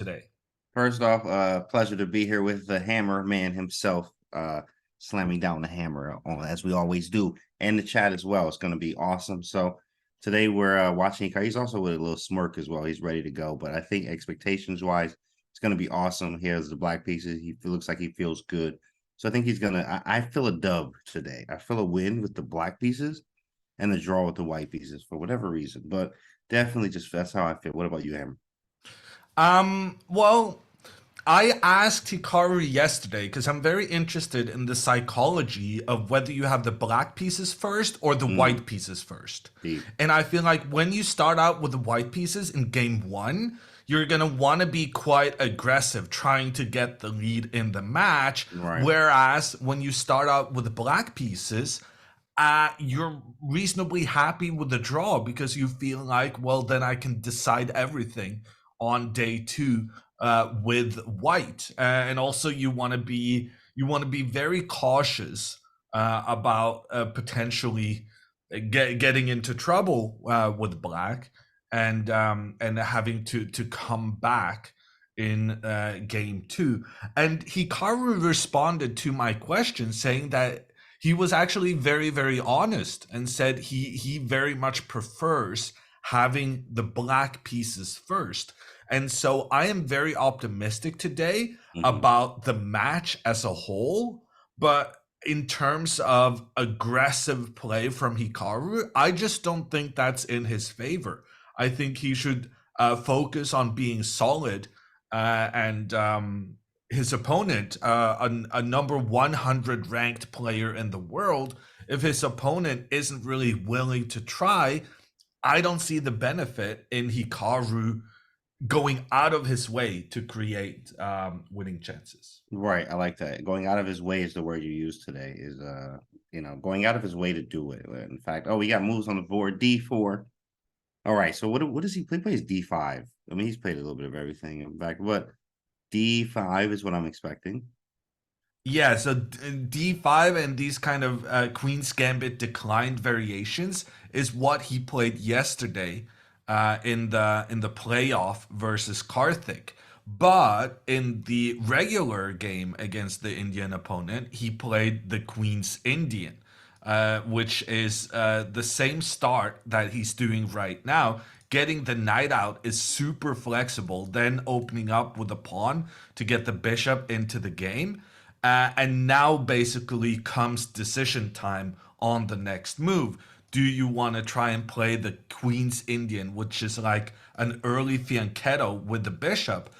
today? First off, pleasure to be here with the Hammer Man himself, slamming down the hammer on as we always do, and the chat as well. It's going to be awesome. So today we're watching Hikaru. He's also with a little smirk as well. He's ready to go. But I think expectations wise, it's going to be awesome. He has the black pieces. He looks like he feels good. So I think he's gonna. I feel a dub today. I feel a win with the black pieces and the draw with the white pieces for whatever reason. But definitely, just that's how I feel. What about you, Hammer? Well, I asked Hikaru yesterday because I'm very interested in the psychology of whether you have the black pieces first or the Mm, white pieces first. deep. And I feel like when you start out with the white pieces in game one, you're going to want to be quite aggressive trying to get the lead in the match. Right. Whereas when you start out with the black pieces, you're reasonably happy with the draw because you feel like, well, then I can decide everything on day two with white, and also you want to be very cautious about potentially getting into trouble with black and having to come back in game two. And Hikaru responded to my question saying that he was actually very, very honest and said he very much prefers having the black pieces first. And so I am very optimistic today Mm-hmm. about the match as a whole. But in terms of aggressive play from Hikaru, I just don't think that's in his favor. I think he should focus on being solid and his opponent, a number 100 ranked player in the world, if his opponent isn't really willing to try, I don't see the benefit in Hikaru going out of his way to create winning chances. Right. I like that. Going out of his way is the word you used today. Is going out of his way to do it. In fact, oh, we got moves on the board. D4. All right. So what does he play? He plays D5. I mean, he's played a little bit of everything. In fact, what D5 is what I'm expecting. Yeah, so D5 and these kind of Queen's Gambit declined variations is what he played yesterday in the playoff versus Karthik. But in the regular game against the Indian opponent, he played the Queen's Indian, which is the same start that he's doing right now. Getting the knight out is super flexible, then opening up with a pawn to get the bishop into the game. And now basically comes decision time on the next move. Do you want to try and play the Queen's Indian, which is like an early fianchetto with the bishop?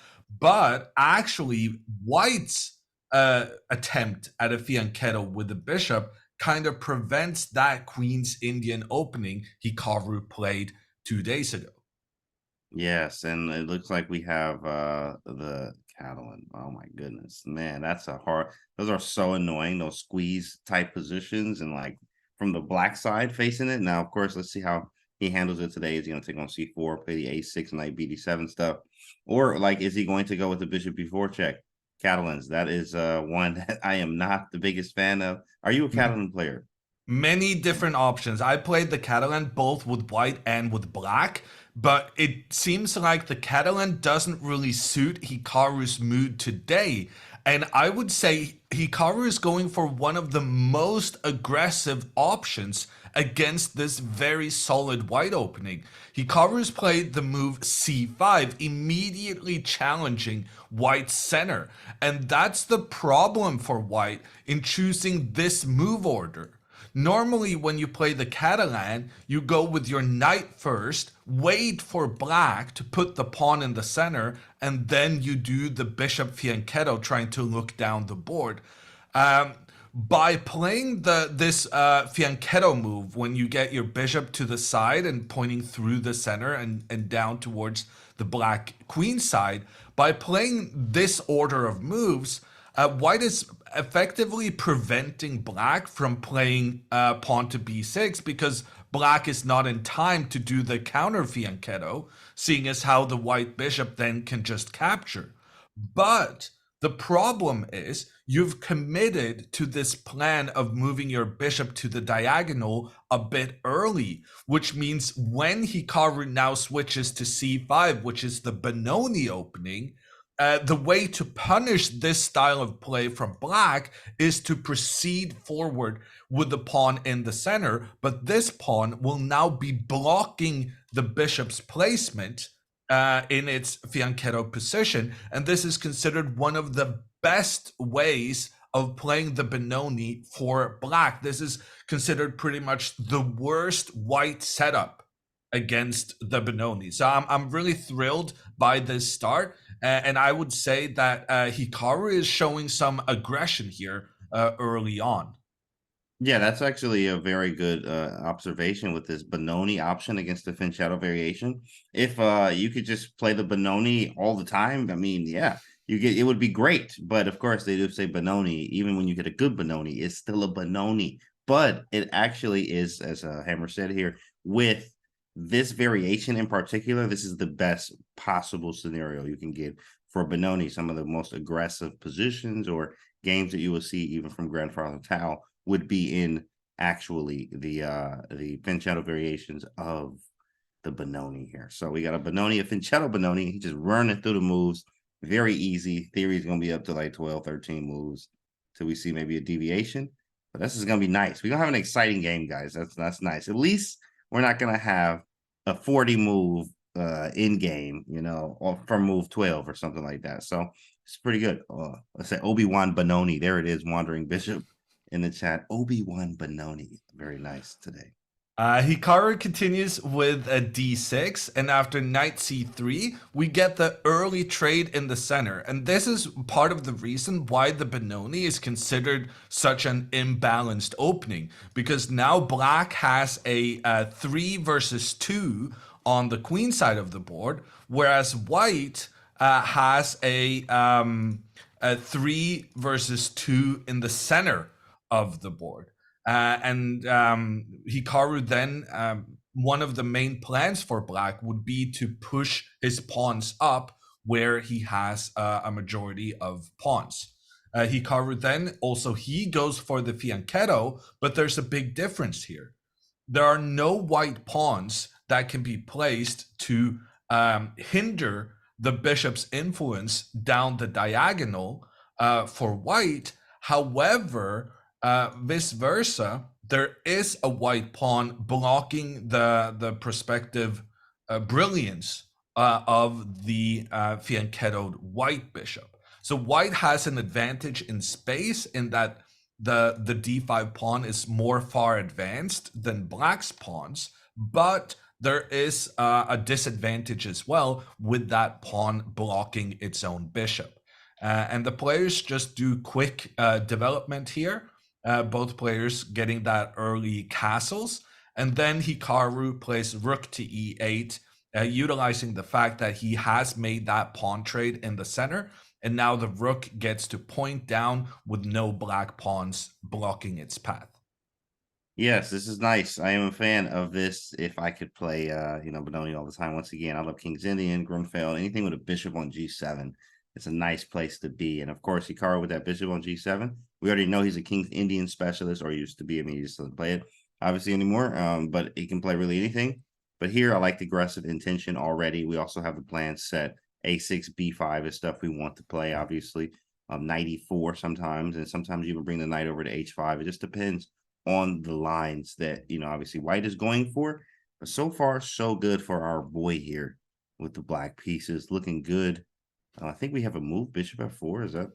But actually, White's attempt at a fianchetto with the bishop kind of prevents that Queen's Indian opening Hikaru played 2 days ago. Yes, and it looks like we have the Catalan. Oh my goodness, man, that's a hard. Those are so annoying. Those squeeze type positions, and like from the black side facing it. Now, of course, let's see how he handles it today. Is he going to take on C4, play the A6 and like BD7 stuff, or like is he going to go with the bishop before check? Catalans. That is one that I am not the biggest fan of. Are you a Catalan player? Many different options. I played the Catalan both with white and with black, but it seems like the Catalan doesn't really suit Hikaru's mood today. And I would say Hikaru is going for one of the most aggressive options against this very solid white opening. Hikaru's played the move c5, immediately challenging white's center. And that's the problem for white in choosing this move order. Normally, when you play the Catalan, you go with your knight first, wait for black to put the pawn in the center, and then you do the bishop fianchetto trying to look down the board. By playing this fianchetto move, when you get your bishop to the side and pointing through the center and down towards the black queen side, by playing this order of moves, white is effectively preventing black from playing pawn to b6 because black is not in time to do the counter fianchetto, seeing as how the white bishop then can just capture. But the problem is you've committed to this plan of moving your bishop to the diagonal a bit early, which means when Hikaru now switches to c5, which is the Benoni opening, The way to punish this style of play from black is to proceed forward with the pawn in the center, but this pawn will now be blocking the bishop's placement in its fianchetto position, and this is considered one of the best ways of playing the Benoni for black. This is considered pretty much the worst white setup against the Benoni. So I'm really thrilled by this start. And I would say that Hikaru is showing some aggression here early on. Yeah, that's actually a very good observation with this Benoni option against the Fin Shadow variation. If you could just play the Benoni all the time, I mean, yeah, it would be great. But of course, they do say Benoni. Even when you get a good Benoni, it's still a Benoni. But it actually is, as Hammer said here, with this variation in particular, this is the best possible scenario you can get for Benoni. Some of the most aggressive positions or games that you will see even from Grandfather Tao would be in actually the Finchetto variations of the Benoni here. So we got a Benoni, a Finchetto Benoni. He just running through the moves. Very easy. Theory is going to be up to like 12, 13 moves till we see maybe a deviation. But this is going to be nice. We're going to have an exciting game, guys. That's nice. At least we're not going to have a 40 move in game, you know, or from move 12 or something like that. So it's pretty good. Let's say Obi-Wan Benoni. There it is, Wandering Bishop in the chat. Obi-Wan Benoni. Very nice today. Hikaru continues with a d6, and after knight c3, we get the early trade in the center. And this is part of the reason why the Benoni is considered such an imbalanced opening, because now black has a 3 versus 2 on the queen side of the board, whereas white has a 3 versus 2 in the center of the board. And Hikaru then, one of the main plans for black would be to push his pawns up where he has a majority of pawns. Hikaru then also, he goes for the fianchetto, but there's a big difference here. There are no white pawns that can be placed to hinder the bishop's influence down the diagonal for white. However, vice versa, there is a white pawn blocking the prospective brilliance of the fianchettoed white bishop. So white has an advantage in space in that the d5 pawn is more far advanced than black's pawns, but there is a disadvantage as well with that pawn blocking its own bishop. And the players just do quick development here. Both players getting that early castles, and then Hikaru plays rook to e8, utilizing the fact that he has made that pawn trade in the center, and now the rook gets to point down with no black pawns blocking its path. Yes, this is nice. I am a fan of this. If I could play, Benoni all the time. Once again, I love King's Indian, Grunfeld, anything with a bishop on g7. It's a nice place to be. And of course, Hikaru with that bishop on g7. We already know he's a King's Indian specialist, or used to be. I mean, he just doesn't play it obviously anymore. But he can play really anything. But here, I like the aggressive intention already. We also have the plan set. A6, B5 is stuff we want to play, obviously. Knight E4 sometimes, and sometimes you even bring the knight over to H5. It just depends on the lines that, obviously white is going for. But so far, so good for our boy here with the black pieces. Looking good. I think we have a move, bishop f4. Is that?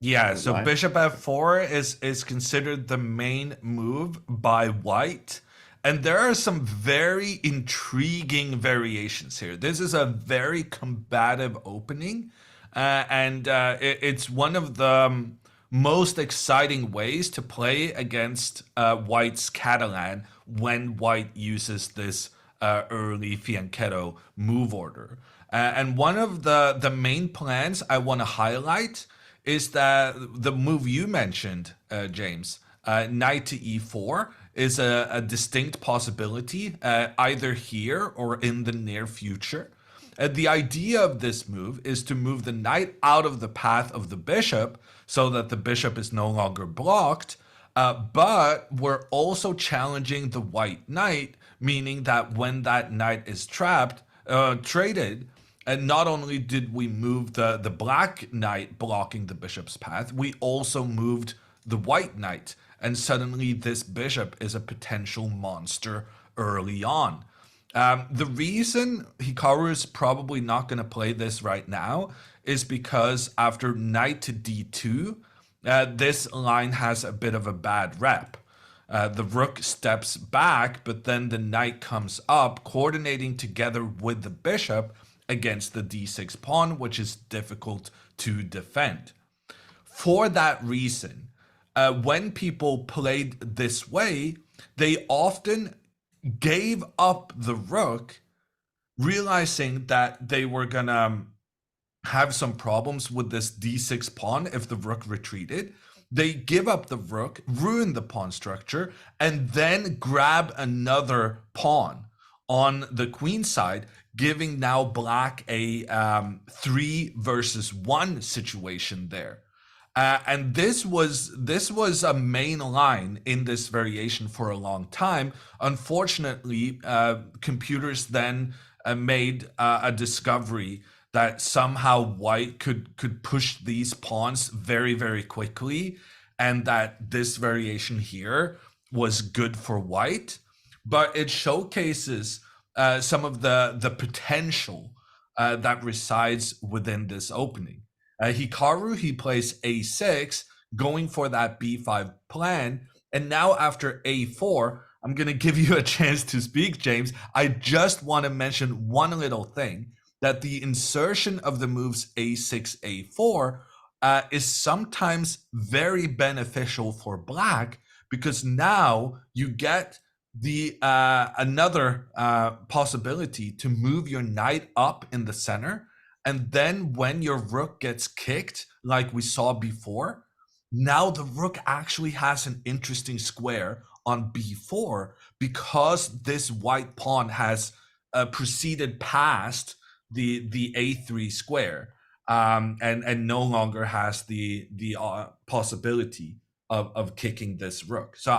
Yeah, so live? Bishop f4 is considered the main move by white. And there are some very intriguing variations here. This is a very combative opening. It's one of the most exciting ways to play against white's Catalan when white uses this early fianchetto move order. And one of the main plans I want to highlight is that the move you mentioned, James, knight to e4 is a distinct possibility either here or in the near future. The idea of this move is to move the knight out of the path of the bishop so that the bishop is no longer blocked, but we're also challenging the white knight, meaning that when that knight is traded, And not only did we move the black knight blocking the bishop's path, we also moved the white knight. And suddenly this bishop is a potential monster early on. The reason Hikaru is probably not going to play this right now is because after knight to d2, this line has a bit of a bad rep. The rook steps back, but then the knight comes up, coordinating together with the bishop against the d6 pawn, which is difficult to defend. For that reason, when people played this way, they often gave up the rook, realizing that they were gonna have some problems with this d6 pawn if the rook retreated. They give up the rook, ruin the pawn structure, and then grab another pawn on the queen side, giving now black a 3 versus 1 situation there. And this was a main line in this variation for a long time. Unfortunately, computers then made a discovery that somehow white could push these pawns very, very quickly, and that this variation here was good for white. But it showcases some of the potential that resides within this opening. Hikaru, he plays a6, going for that b5 plan. And now after a4, I'm going to give you a chance to speak, James. I just want to mention one little thing, that the insertion of the moves a6, a4 is sometimes very beneficial for black, because now you get the another possibility to move your knight up in the center. And then when your rook gets kicked, like we saw before, now the rook actually has an interesting square on b4, because this white pawn has proceeded past the a3 square, and no longer has the possibility of kicking this rook. So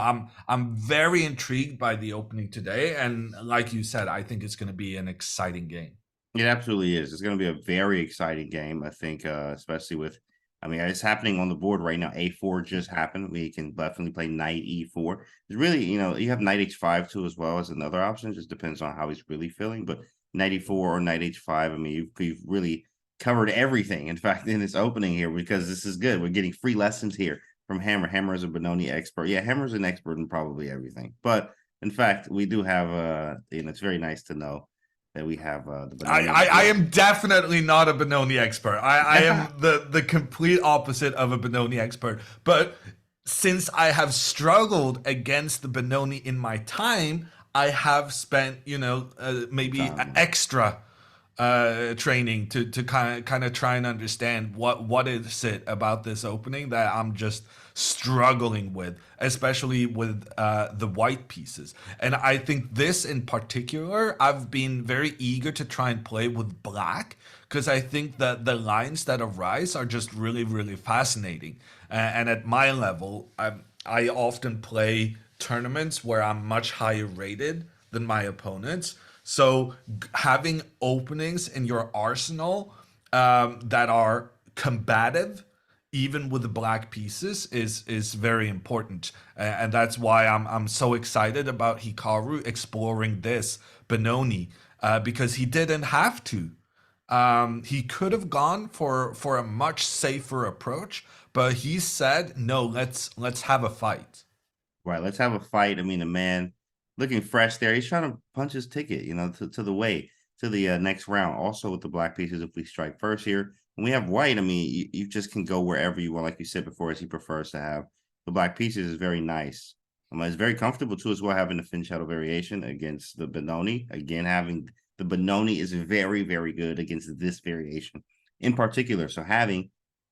I'm very intrigued by the opening today, and like you said, I think it's going to be an exciting game. It absolutely is. It's going to be a very exciting game, I think, especially with, I mean, it's happening on the board right now. A4 just happened. We can definitely play knight e4. It's really, you have knight h5 too as well as another option. Just depends on how he's really feeling. But knight e4 or knight h5, I mean, you've really covered everything, in fact, in this opening here, because this is good. We're getting free lessons here from Hammer. Hammer is a Benoni expert. Yeah, Hammer's an expert in probably everything. But in fact, we do have, it's very nice to know that we have the Benoni. I am definitely not a Benoni expert. I am the complete opposite of a Benoni expert. But since I have struggled against the Benoni in my time, I have spent, maybe extra training to kind of try and understand what is it about this opening that I'm just struggling with, especially with the white pieces. And I think this in particular, I've been very eager to try and play with black, because I think that the lines that arise are just really, really fascinating. And at my level, I often play tournaments where I'm much higher rated than my opponents. So having openings in your arsenal that are combative, even with the black pieces, is very important, and that's why I'm so excited about Hikaru exploring this Benoni, because he didn't have to. He could have gone for a much safer approach, but he said, "No, let's have a fight." Right, let's have a fight. I mean, the man looking fresh there. He's trying to punch his ticket, to the next round. Also with the black pieces, if we strike first here, and we have white, I mean, you just can go wherever you want, like you said before, as he prefers to have. The black pieces is very nice. It's very comfortable too as well, having the fin shadow variation against the Benoni. Again, having the Benoni is very, very good against this variation in particular. So having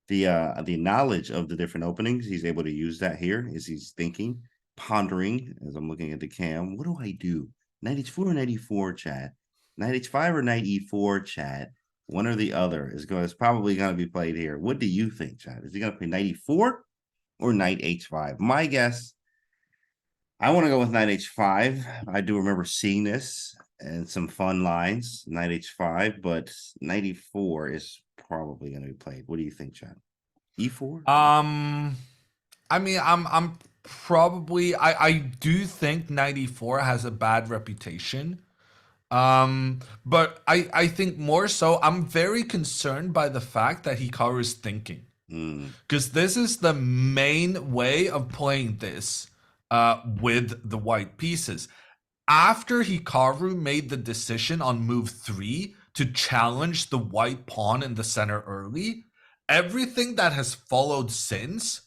the knowledge of the different openings, he's able to use that here as he's thinking, pondering, as I'm looking at the cam. What do I do? Knight h4 or knight e4, chat? Knight h5 or knight e4, chat? One or the other is probably going to be played here. What do you think, chat? Is he going to play knight e4 or knight h5? My guess, I want to go with knight h5. I do remember seeing this and some fun lines. Knight h5, but knight e4 is probably going to be played. What do you think, Chad? E4? Um, I mean, I'm probably I do think 94 has a bad reputation. But I think more so I'm very concerned by the fact that Hikaru is thinking. Mm, Because this is the main way of playing this with the white pieces. After Hikaru made the decision on move 3 to challenge the white pawn in the center early, everything that has followed since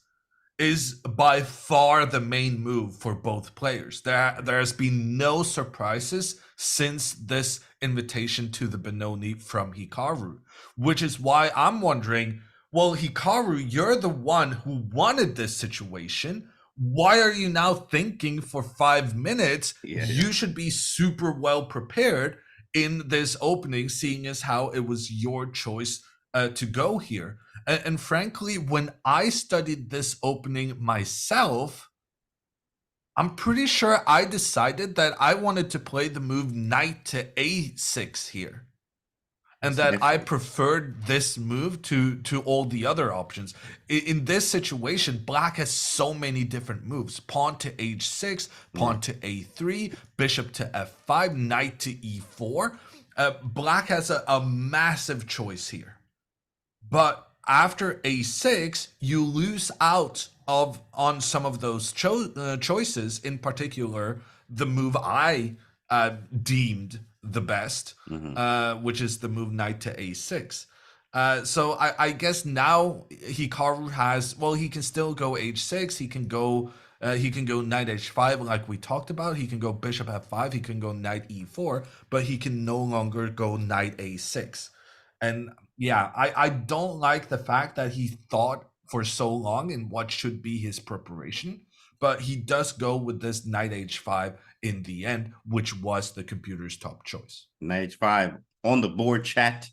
is by far the main move for both players. There has been no surprises since this invitation to the Benoni from Hikaru, which is why I'm wondering, well, Hikaru, you're the one who wanted this situation. Why are you now thinking for 5 minutes? yeah, yeah. You should be super well prepared in this opening, seeing as how it was your choice to go here. And frankly, when I studied this opening myself, I'm pretty sure I decided that I wanted to play the move knight to a6 here. And That's that I nifty. preferred this move to all the other options. In this situation, black has so many different moves. Pawn to h6, Yeah. pawn to a3, bishop to f5, knight to e4. Black has a massive choice here. But after a6, you lose out of on some of those choices. In particular, the move I deemed the best, Hmm. which is the move knight to a6. So I guess now Hikaru has, well, he can still go h6. He can go knight h5 like we talked about. He can go bishop f5. He can go knight e4, but he can no longer go knight a6. And yeah, I don't like the fact that he thought for so long in what should be his preparation, but he does go with this knight h5 in the end, which was the computer's top choice. Knight h5 on the board, chat.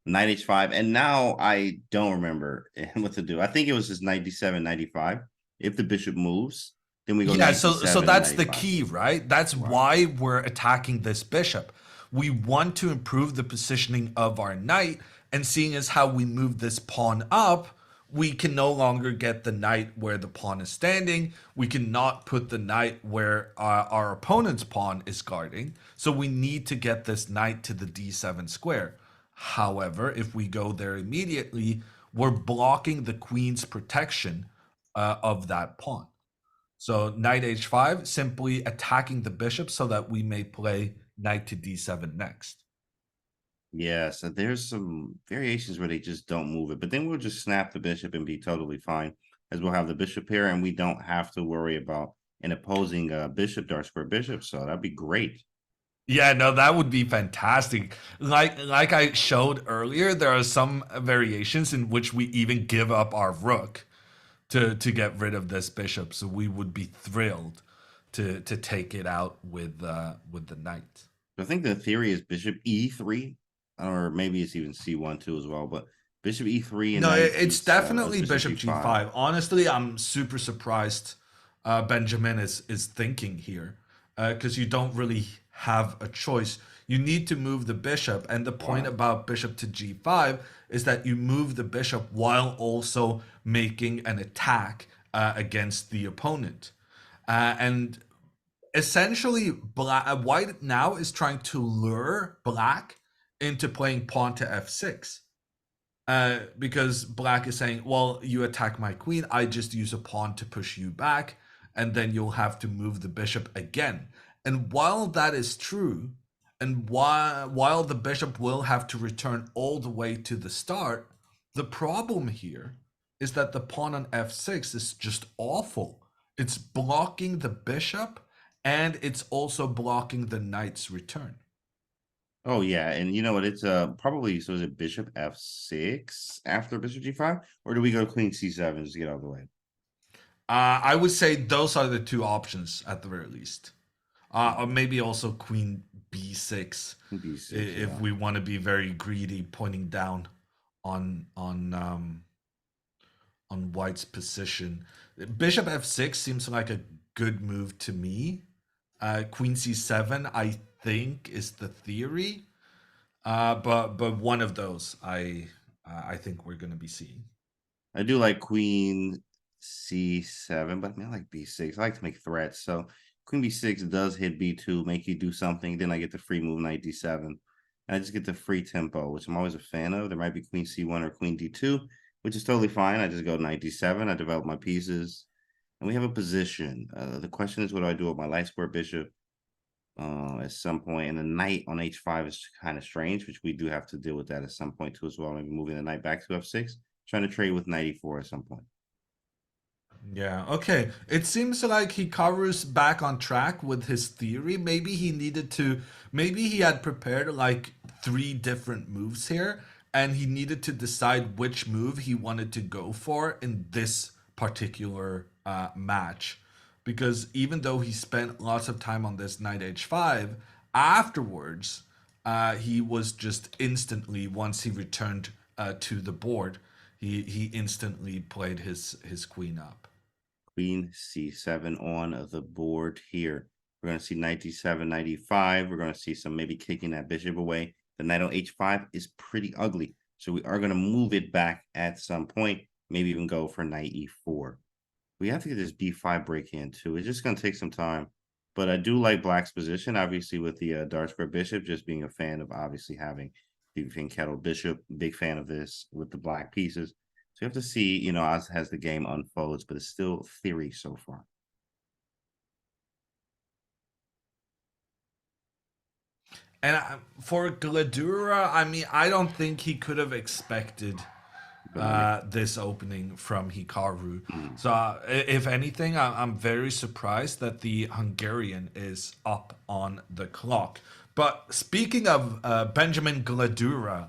Knight h5. And now I don't remember what to do. I think it was just knight d7, knight e5. If the bishop moves, then we go Yeah, knight so d7, that's knight the e5. key, right? That's Right. why we're attacking this bishop. We want to improve the positioning of our knight, and seeing as how we move this pawn up, we can no longer get the knight where the pawn is standing. We cannot put the knight where our opponent's pawn is guarding. So we need to get this knight to the d7 square. However, if we go there immediately, we're blocking the queen's protection of that pawn. So knight h5, simply attacking the bishop so that we may play knight to d7 next. Yeah, so there's some variations where they just don't move it, but then we'll just snap the bishop and be totally fine, as we'll have the bishop here and we don't have to worry about an opposing bishop, dark square bishop. So that'd be great. Yeah, no, that would be fantastic. Like I showed earlier, there are some variations in which we even give up our rook to get rid of this bishop. So we would be thrilled to take it out with the knight. I think the theory is bishop e3, or maybe it's even c1 too as well, but bishop e3 and No, knight it's g7, or definitely bishop bishop g5. g5. Honestly, I'm super surprised Benjamin is thinking here because you don't really have a choice. You need to move the bishop, and the point Wow. about bishop to g5 is that you move the bishop while also making an attack against the opponent. And essentially, white now is trying to lure black into playing pawn to f6 because black is saying, well, you attack my queen, I just use a pawn to push you back, and then you'll have to move the bishop again. And while that is true, and while the bishop will have to return all the way to the start, the problem here is that the pawn on f6 is just awful. It's blocking the bishop, and it's also blocking the knight's return. Oh yeah, and you know what? It's probably, so is it bishop f6 after bishop g5, or do we go queen c7 just to get out of the way? I would say those are the two options at the very least. Or maybe also queen b6 b6, if yeah. we want to be very greedy, pointing down on on white's position. Bishop f6 seems like a good move to me, Queen c7, I think, is the theory. But one of those, I think we're gonna be seeing. I do like Queen C7, but I mean I like B6. I like to make threats. So Queen B6 does hit B2, make you do something. Then I get the free move Knight D7. I just get the free tempo, which I'm always a fan of. There might be Queen C1 or Queen D2, which is totally fine. I just go Knight D7. I develop my pieces, and we have a position. The question is, what do I do with my light square bishop? At some point, and the knight on h5 is kind of strange, which we do have to deal with that at some point too as well. Maybe moving the knight back to f6, trying to trade with knight e4 at some point. Yeah, okay. It seems like Hikaru's back on track with his theory. Maybe he had prepared like three different moves here, and he needed to decide which move he wanted to go for in this particular match. Because even though he spent lots of time on this knight h5, afterwards, he was just instantly, once he returned to the board, he instantly played his queen up. Queen c7 on the board here. We're going to see knight d7, knight e5. We're going to see some maybe kicking that bishop away. The knight on h5 is pretty ugly, so we are going to move it back at some point, maybe even go for knight e4. We have to get this b5 break in too. It's just going to take some time, but I do like black's position, obviously, with the dark square bishop, just being a fan of obviously having the kettle bishop. Big fan of this with the black pieces. So you have to see, as the game unfolds, but it's still theory so far. And for Gledura, I mean, I don't think he could have expected this opening from Hikaru. Mm. So, if anything, I'm very surprised that the Hungarian is up on the clock. But speaking of Benjamin Gledura,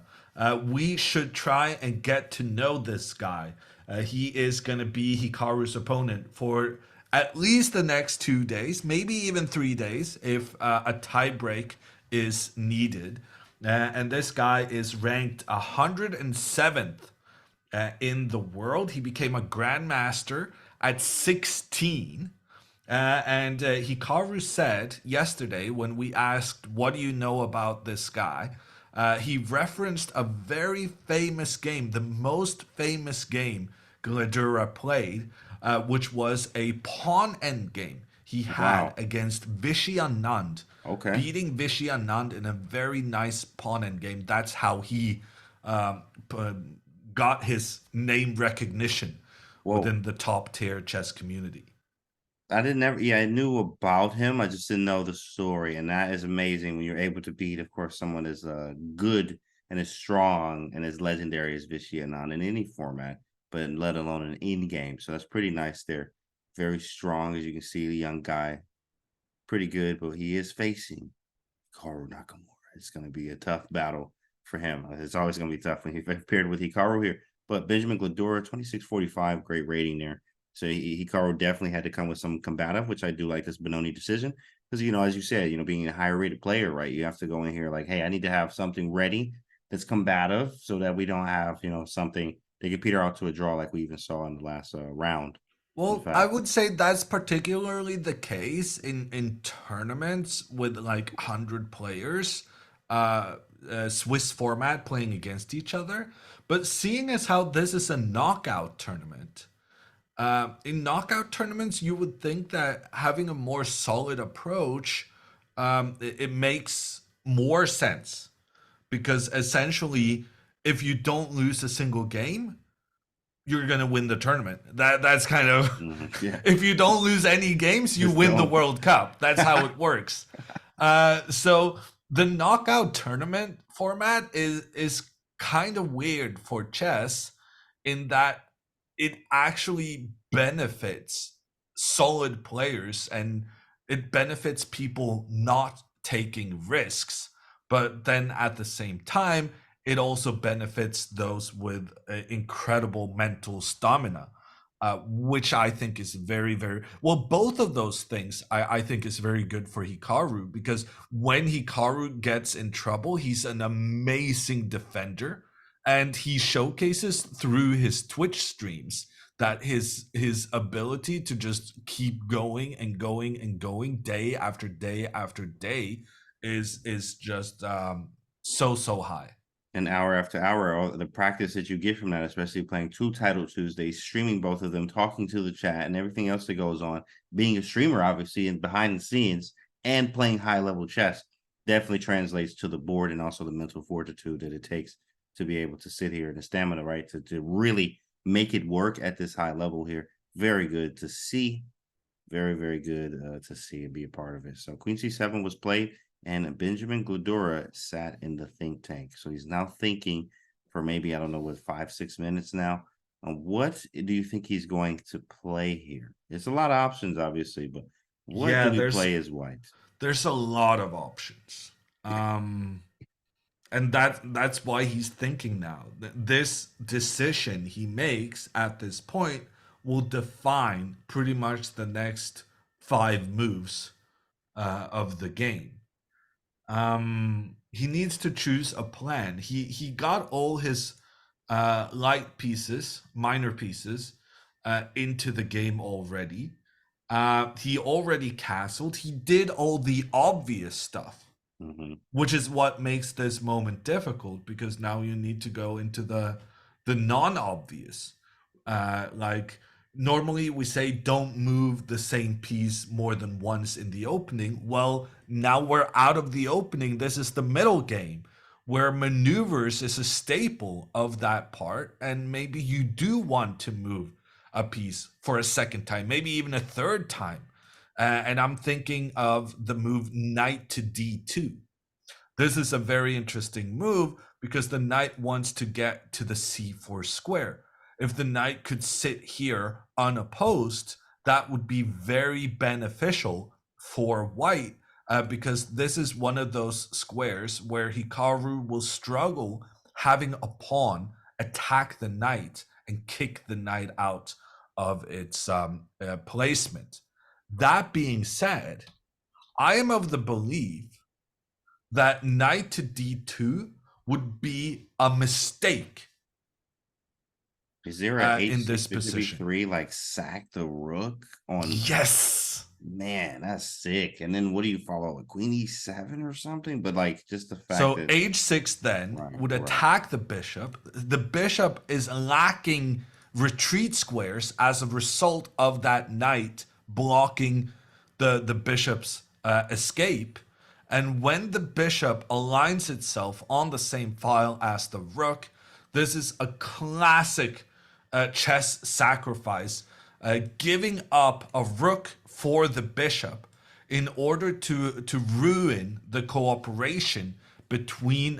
we should try and get to know this guy. He is going to be Hikaru's opponent for at least the next 2 days, maybe even 3 days if a tiebreak is needed. And this guy is ranked 107th in the world. He became a grandmaster at 16. And Hikaru said yesterday when we asked, "What do you know about this guy?" He referenced a very famous game, the most famous game Gledura played, which was a pawn endgame he had Wow. against Vishy Anand, Okay. beating Vishy Anand in a very nice pawn endgame. That's how he got his name recognition Whoa. within the top tier chess community. I didn't ever, yeah, I knew about him. I just didn't know the story. And that is amazing when you're able to beat, of course, someone as good and as strong and as legendary as Vishy Anand in any format, but let alone an in game. So that's pretty nice there. Very strong, as you can see, the young guy. Pretty good, but he is facing Hikaru Nakamura. It's going to be a tough battle for him. It's always going to be tough when he paired with Hikaru here. But Benjamin Gledura, 2645, great rating there. So Hikaru definitely had to come with some combative, which I do like this Benoni decision. Because, as you said, being a higher rated player, right, you have to go in here like, hey, I need to have something ready that's combative so that we don't have, something they could peter out to a draw like we even saw in the last round, in Well, I fact. would say that's particularly the case in tournaments with like 100 players, Swiss format playing against each other. But seeing as how this is a knockout tournament, in knockout tournaments, you would think that having a more solid approach, it makes more sense because essentially, if you don't lose a single game, you're gonna win the tournament. That's kind of Yeah, if you don't lose any games, you just win the don't. World Cup. That's how it works. So the knockout tournament format is kind of weird for chess in that it actually benefits solid players and it benefits people not taking risks. But then at the same time, it also benefits those with incredible mental stamina, which I think is very, very well. Both of those things I think is very good for Hikaru because when Hikaru gets in trouble, he's an amazing defender and he showcases through his Twitch streams that his ability to just keep going and going and going day after day after day is just so high. And hour after hour, all the practice that you get from that, especially playing 2 Title Tuesdays, streaming both of them, talking to the chat, and everything else that goes on, being a streamer, obviously, and behind the scenes, and playing high level chess, definitely translates to the board and also the mental fortitude that it takes to be able to sit here and the stamina, right, to really make it work at this high level here. Very good to see. Very, very good to see and be a part of it. So Queen C7 was played, and Benjamin Gledura sat in the think tank. So he's now thinking for maybe, I don't know, what, 5-6 minutes now. What do you think he's going to play here? There's a lot of options, obviously, but what Yeah, do we play as white? there's a lot of options. And that's why he's thinking now. This decision he makes at this point will define pretty much the next 5 moves of the game. He needs to choose a plan. He got all his light pieces, minor pieces, into the game already. He already castled. He did all the obvious stuff, which is what makes this moment difficult, because now you need to go into the non-obvious. Like normally we say don't move the same piece more than once in the opening. Well, now we're out of the opening. This is the middle game, where maneuvers is a staple of that part, and maybe you do want to move a piece for a second time, maybe even a third time. And I'm thinking of the move knight to d2. This is a very interesting move because the knight wants to get to the c4 square. If the knight could sit here unopposed, that would be very beneficial for white, because this is one of those squares where Hikaru will struggle having a pawn attack the knight and kick the knight out of its placement. That being said, I am of the belief that knight to d2 would be a mistake. Is there a in H6 this bishop position? E3, like sack the rook on? Yes. Man, that's sick. And then what do you follow? Like Queen E7 or something? But like just the fact So that h6 then right, would right. attack the bishop. The bishop is lacking retreat squares as a result of that knight blocking the bishop's escape. And when the bishop aligns itself on the same file as the rook, this is a classic chess sacrifice, giving up a rook for the bishop in order to ruin the cooperation between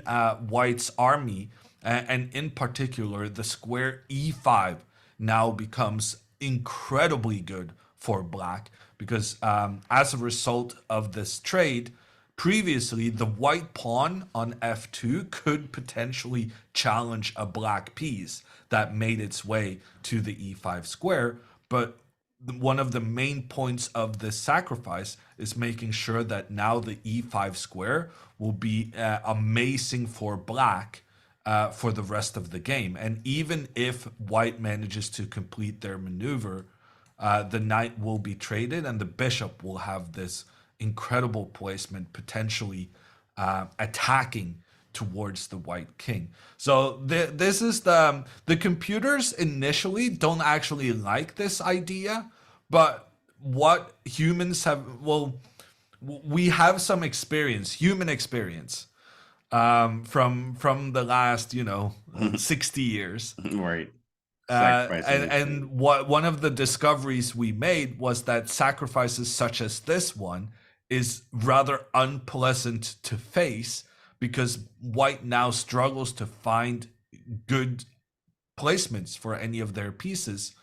White's army, and in particular the square e5 now becomes incredibly good for black, because as a result of this trade, previously the white pawn on f2 could potentially challenge a black piece that made its way to the e5 square. But one of the main points of this sacrifice is making sure that now the e5 square will be amazing for black for the rest of the game. And even if white manages to complete their maneuver, the knight will be traded and the bishop will have this incredible placement, potentially attacking towards the white king. So this is the computers initially don't actually like this idea, but what humans have, well, we have some experience, human experience, from the last 60 years. right. uh, Sacrificing and these things. and what one of the discoveries we made was that sacrifices such as this one is rather unpleasant to face, because white now struggles to find good placements for any of their pieces.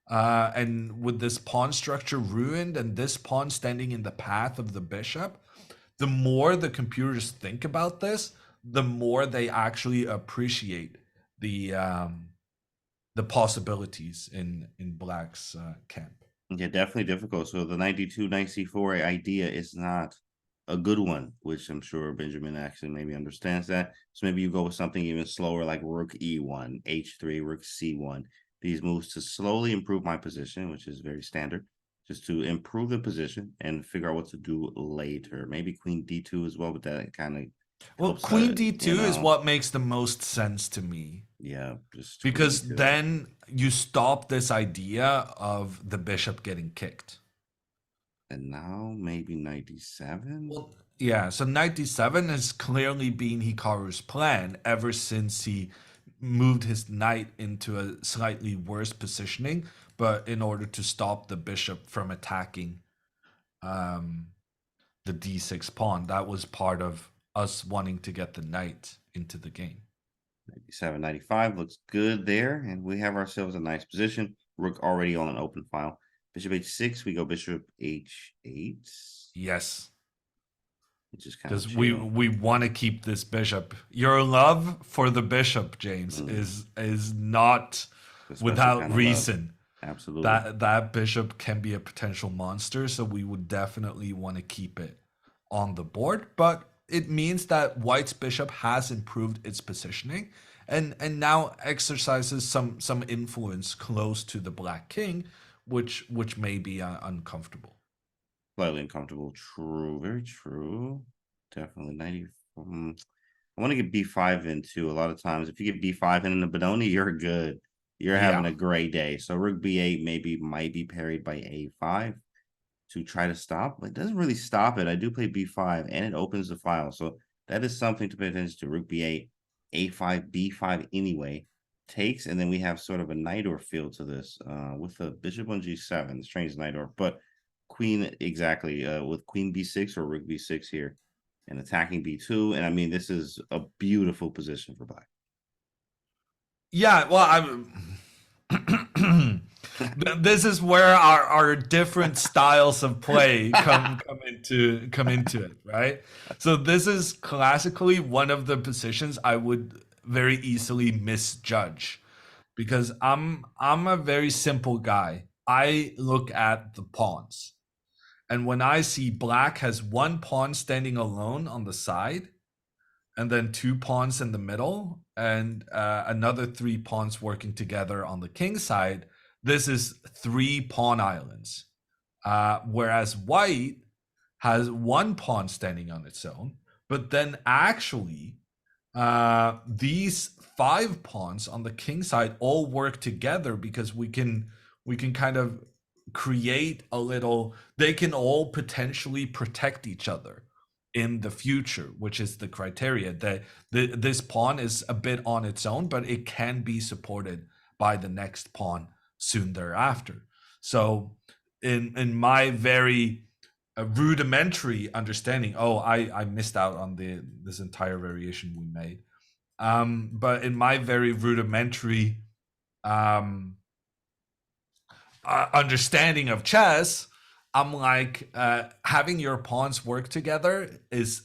And with this pawn structure ruined and this pawn standing in the path of the bishop, the more the computers think about this, the more they actually appreciate the possibilities in black's camp. Yeah, definitely difficult. So the 92 knight c4 idea is not a good one, which I'm sure Benjamin actually maybe understands that. So maybe you go with something even slower like rook e1, h3, rook c1, these moves to slowly improve my position, which is very standard, just to improve the position and figure out what to do later. Maybe queen d2 as well, but that kind of Well, helps, queen you d2 is know, what makes the most sense to me. yeah, just queen Because d2. then you stop this idea of the bishop getting kicked. And now maybe 97. Well, yeah, so knight d7 has clearly been Hikaru's plan ever since he moved his knight into a slightly worse positioning, but in order to stop the bishop from attacking um, the d6 pawn. That was part of us wanting to get the knight into the game. 97, 95 looks good there. And we have ourselves a nice position. Rook already on an open file. Bishop h6, we go bishop h8. Yes, Just kind of because we chill. we want to keep this bishop. Your love for the bishop, James, is not The special without kind of love. reason. Absolutely. That bishop can be a potential monster, so we would definitely want to keep it on the board. But it means that White's bishop has improved its positioning and now exercises some influence close to the Black King, which may be uncomfortable. Slightly uncomfortable. True. Very true. Definitely 90. I want to get b5 in too. A lot of times, if you get b5 in the Benoni, you're good. You're having Yeah. a great day. So rook b8 maybe might be parried by a5 to try to stop. It doesn't really stop it. I do play b5 and it opens the file. So that is something to pay attention to. Rook b8, a5, b5 anyway. Takes, and then we have sort of a knight or feel to this with the bishop on g7, the strange knight or, but queen exactly with queen b6 or rook b6 here and attacking b2. And I mean, this is a beautiful position for black. Yeah, well, this is where our different styles of play come into it, right? So this is classically one of the positions I would very easily misjudge because I'm a very simple guy. I look at the pawns. And when I see black has one pawn standing alone on the side, and then two pawns in the middle, and another three pawns working together on the king side, this is three pawn islands. Whereas white has one pawn standing on its own, but then actually these five pawns on the king side all work together because we can kind of create a little, they can all potentially protect each other in the future, which is the criteria that this pawn is a bit on its own, but it can be supported by the next pawn soon thereafter. So in my very rudimentary understanding, oh, I missed out on this entire variation we made. But in my very rudimentary um, understanding of chess, I'm like, having your pawns work together is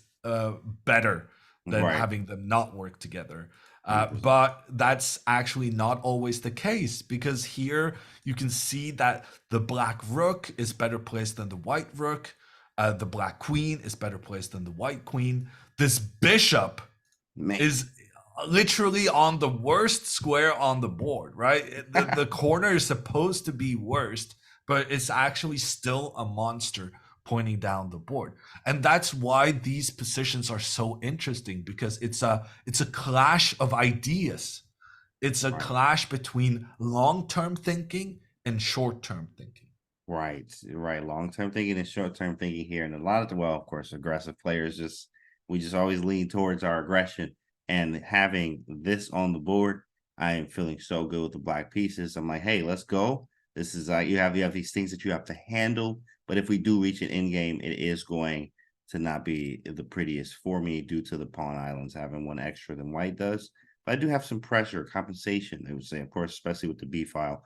better than Right. having them not work together. 100%. But that's actually not always the case because here you can see that the black rook is better placed than the white rook. The black queen is better placed than the white queen. This bishop Man. is literally on the worst square on the board, right? The corner is supposed to be worst, but it's actually still a monster pointing down the board. And that's why these positions are so interesting because it's a clash of ideas. It's a Right. clash between long-term thinking and short-term thinking. Right, right. Long-term thinking and short-term thinking here. And a lot of the, well, of course, aggressive players we just always lean towards our aggression. And having this on the board, I am feeling so good with the black pieces. I'm like, hey, let's go. This is you have these things that you have to handle. But if we do reach an end game, it is going to not be the prettiest for me due to the pawn islands having one extra than white does. But I do have some pressure, compensation, I would say, of course, especially with the B file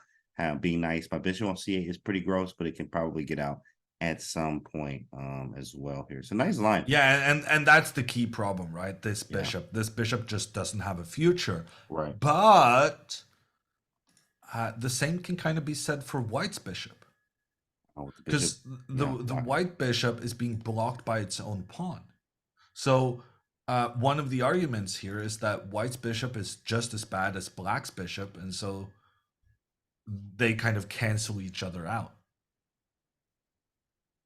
being nice. My bishop on c8 is pretty gross, but it can probably get out at some point as well here. It's a nice line. Yeah, and that's the key problem, right? Yeah. This bishop just doesn't have a future. Right. But the same can kind of be said for white's bishop. Oh, with the bishop. Because the white bishop is being blocked by its own pawn. So one of the arguments here is that white's bishop is just as bad as black's bishop, and so they kind of cancel each other out.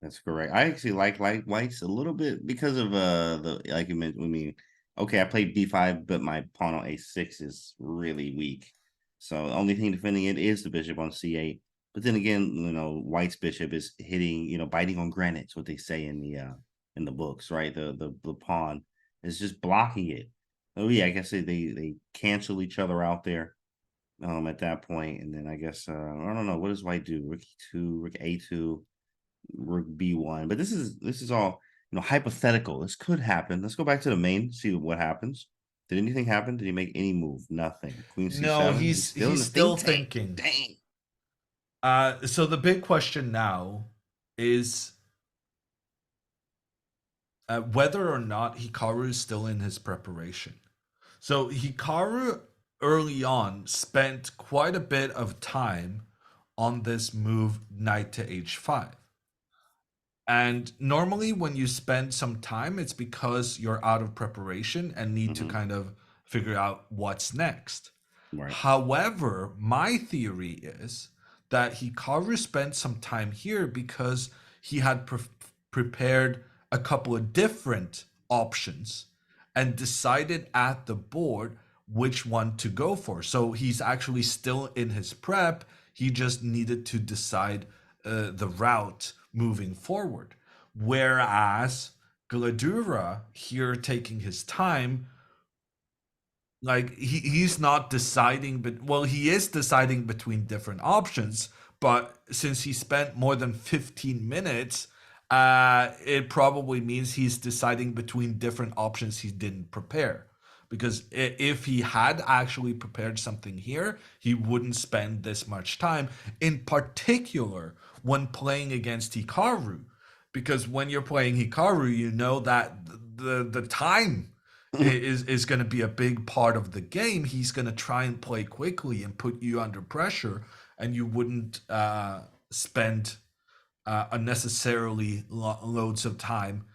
That's correct. I actually like whites a little bit because of the like you mentioned. I mean, okay, I played b5, but my pawn on a6 is really weak. So the only thing defending it is the bishop on c8. But then again, white's bishop is hitting, biting on granite. It's what they say in the books, right? The pawn is just blocking it. Oh yeah, I guess they cancel each other out there at that point. And then I guess I don't know, what does white do? Rook e2, rook a2, rook b1. But this is all hypothetical. This could happen. Let's go back to the main, see what happens. Did anything happen? Did he make any move? Nothing. Queen No, c7. He's still in he's the still think tank. thinking. Dang. So the big question now is whether or not Hikaru is still in his preparation. So Hikaru early on spent quite a bit of time on this move knight to h5. And normally, when you spend some time, it's because you're out of preparation and need to kind of figure out what's next. Right. However, my theory is that Hikaru spent some time here because he had prepared a couple of different options and decided at the board which one to go for. So he's actually still in his prep. He just needed to decide the route moving forward. Whereas Gledura here taking his time, like he's not deciding, but well, he is deciding between different options. But since he spent more than 15 minutes, it probably means he's deciding between different options he didn't prepare. Because if he had actually prepared something here, he wouldn't spend this much time, in particular when playing against Hikaru. Because when you're playing Hikaru, you know that the time is going to be a big part of the game. He's going to try and play quickly and put you under pressure, and you wouldn't spend unnecessarily loads of time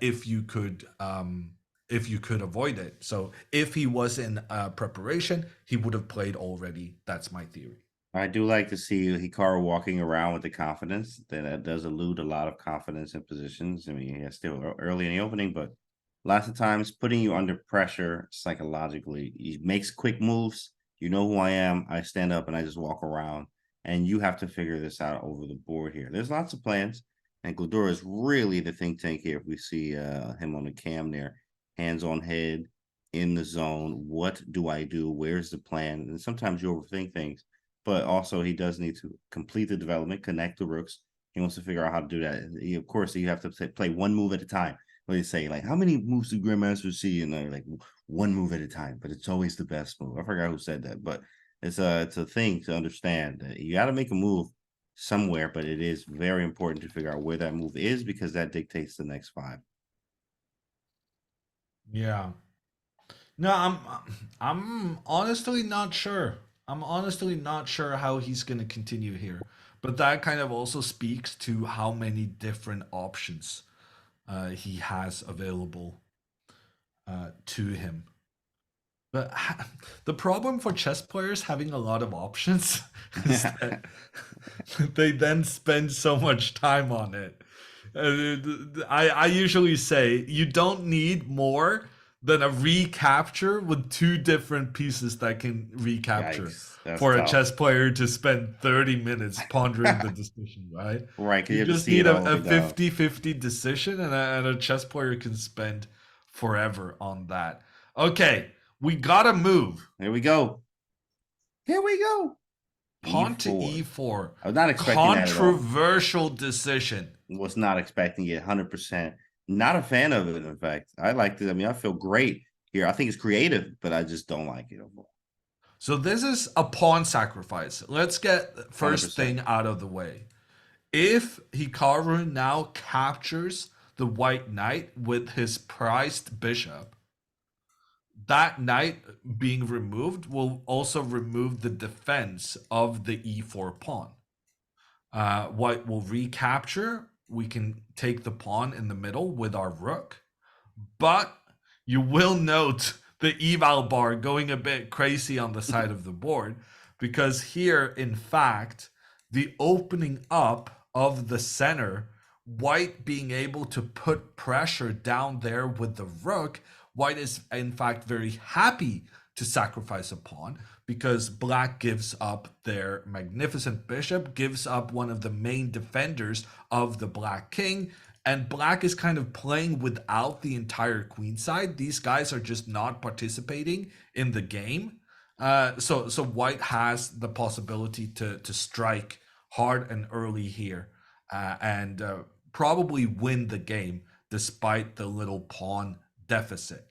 if you could avoid it. So if he was in preparation, he would have played already. That's my theory. I do like to see Hikaru walking around with the confidence. That does elude a lot of confidence in positions. I mean, yeah, still early in the opening, but lots of times putting you under pressure psychologically. He makes quick moves. You know who I am. I stand up and I just walk around, and you have to figure this out over the board here. There's lots of plans, and Gledura is really the think tank here. If we see him on the cam there, hands on head, in the zone. What do I do? Where's the plan? And sometimes you overthink things, but also he does need to complete the development, connect the rooks. He wants to figure out how to do that. Of course, you have to play one move at a time. What they say, like, how many moves do grandmasters see? And they're like, one move at a time, but it's always the best move. I forgot who said that, but it's a thing to understand that you got to make a move somewhere, but it is very important to figure out where that move is, because that dictates the next five. Yeah. No, I'm honestly not sure. I'm honestly not sure how he's going to continue here. But that kind of also speaks to how many different options he has available to him. But the problem for chess players having a lot of options is that they then spend so much time on it. I usually say you don't need more than a recapture with two different pieces that can recapture Yikes, that's for a tough. chess player to spend 30 minutes pondering the decision, right? Right, because You you have to just see it need all the a way down. 50-50 decision, and a chess player can spend forever on that. Okay, we gotta move. Here we go. Here we go. Pawn to E4. e4. I was not expecting that at all. Controversial decision. Was not expecting it 100%. Not a fan of it, in fact. I liked it. I mean, I feel great here. I think it's creative, but I just don't like it overall. So this is a pawn sacrifice. Let's get first 100%. thing out of the way. If Hikaru now captures the white knight with his prized bishop, that knight being removed will also remove the defense of the e4 pawn. White will recapture. We can take the pawn in the middle with our rook. But you will note the eval bar going a bit crazy on the side of the board, because here, in fact, the opening up of the center, white being able to put pressure down there with the rook, white is in fact very happy to sacrifice a pawn because black gives up their magnificent bishop, gives up one of the main defenders of the black king, and black is kind of playing without the entire queen side. These guys are just not participating in the game. So white has the possibility to strike hard and early here, and probably win the game despite the little pawn deficit.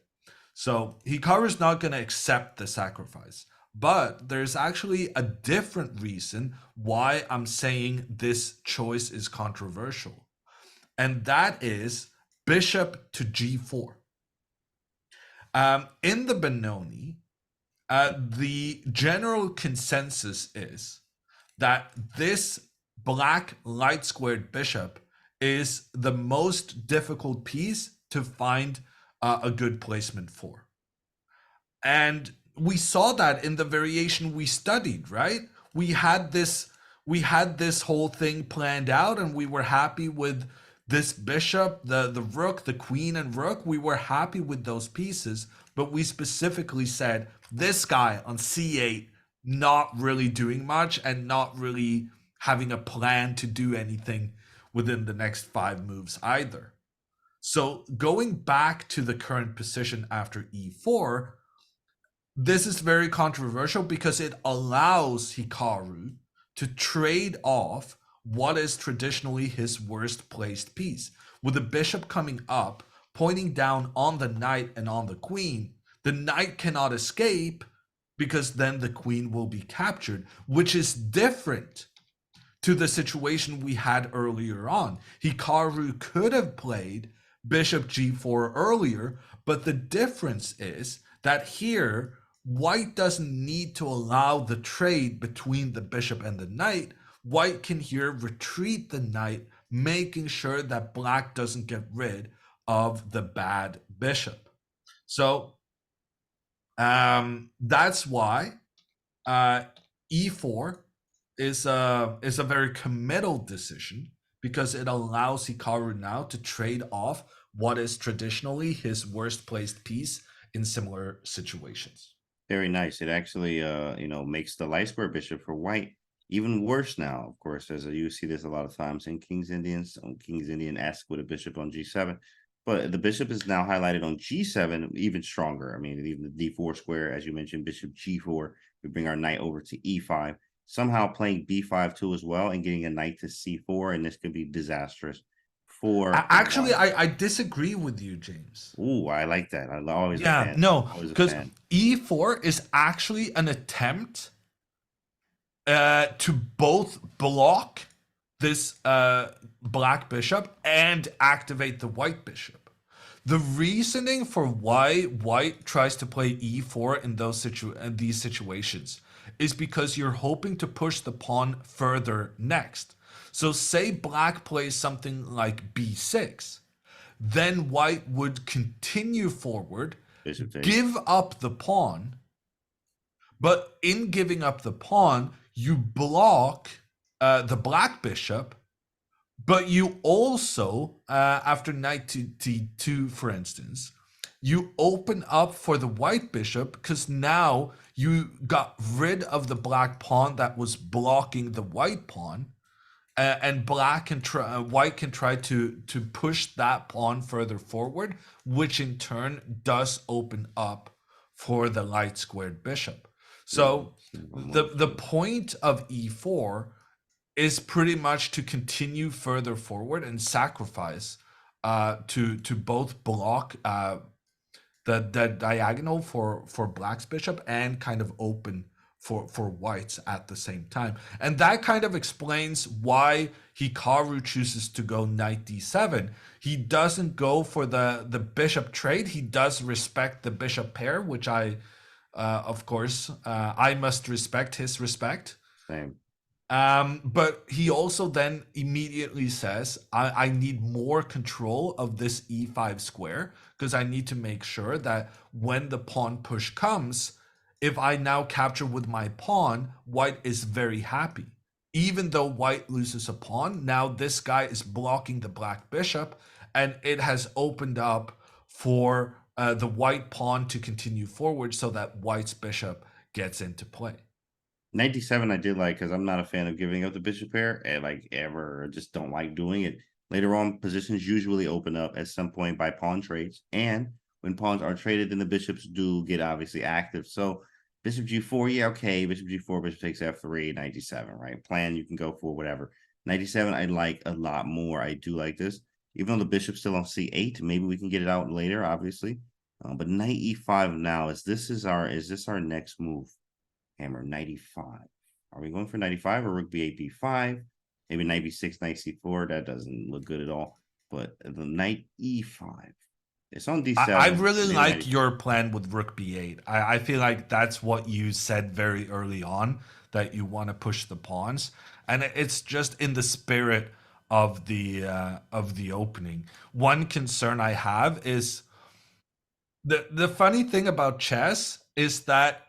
So Hikaru's not going to accept the sacrifice. But there's actually a different reason why I'm saying this choice is controversial. And that is bishop to g4. In the Benoni, the general consensus is that this black light squared bishop is the most difficult piece to find a good placement for. And we saw that in the variation we studied, right? We had this whole thing planned out, and we were happy with this bishop, the rook, the queen and rook. We were happy with those pieces, but we specifically said this guy on c8 not really doing much and not really having a plan to do anything within the next 5 moves either. So going back to the current position after e4, this is very controversial because it allows Hikaru to trade off what is traditionally his worst placed piece. With the bishop coming up, pointing down on the knight and on the queen, the knight cannot escape because then the queen will be captured, which is different to the situation we had earlier on. Hikaru could have played bishop g4 earlier, but the difference is that here, white doesn't need to allow the trade between the bishop and the knight. White can here retreat the knight, making sure that black doesn't get rid of the bad bishop. So that's why e4 is a very committal decision, because it allows Hikaru now to trade off what is traditionally his worst placed piece in similar situations. Very nice. It actually, makes the light square bishop for white even worse now. Of course, as you see this a lot of times in King's Indian-esque with a bishop on g7. But the bishop is now highlighted on g7, even stronger. I mean, even the d4 square, as you mentioned, bishop g4. We bring our knight over to e5. Somehow playing b5 too as well and getting a knight to c4, and this could be disastrous for Actually, I disagree with you, James. Ooh, I like that. I'm always a Yeah, fan. no, Always a because fan. e4 is actually an attempt to both block this black bishop and activate the white bishop. The reasoning for why white tries to play e4 in these situations is because you're hoping to push the pawn further next. So say black plays something like b6, then white would continue forward, Bishop takes. give up the pawn, but in giving up the pawn, you block the black bishop, but you also, after knight to d2, for instance, you open up for the white bishop because now you got rid of the black pawn that was blocking the white pawn, and white can try to push that pawn further forward, which in turn does open up for the light squared bishop. So the point of e4 is pretty much to continue further forward and sacrifice to both block the diagonal for black's bishop and kind of open for whites at the same time. And that kind of explains why Hikaru chooses to go knight d7. He doesn't go for the bishop trade. He does respect the bishop pair, which of course, I must respect his respect. Same. But he also then immediately says, I need more control of this e5 square because I need to make sure that when the pawn push comes, if I now capture with my pawn, white is very happy. Even though white loses a pawn, now this guy is blocking the black bishop, and it has opened up for the white pawn to continue forward so that white's bishop gets into play. 97 I did like because I'm not a fan of giving up the bishop pair and like ever. I just don't like doing it. Later on, positions usually open up at some point by pawn trades. And when pawns are traded, then the bishops do get obviously active. So bishop g4, yeah, okay. Bishop g4, bishop takes f3, 97, right? Plan you can go for whatever. 97 I like a lot more. I do like this. Even though the bishop's still on c8, maybe we can get it out later, obviously. But knight e5 now is this our next move? Hammer 95. Are we going for 95 or rook b8, b5? Maybe knight b6, knight c4. That doesn't look good at all. But the knight e5. It's on d7. I really like your plan with rook b8. I feel like that's what you said very early on, that you want to push the pawns, and it's just in the spirit of the opening. One concern I have is the funny thing about chess is that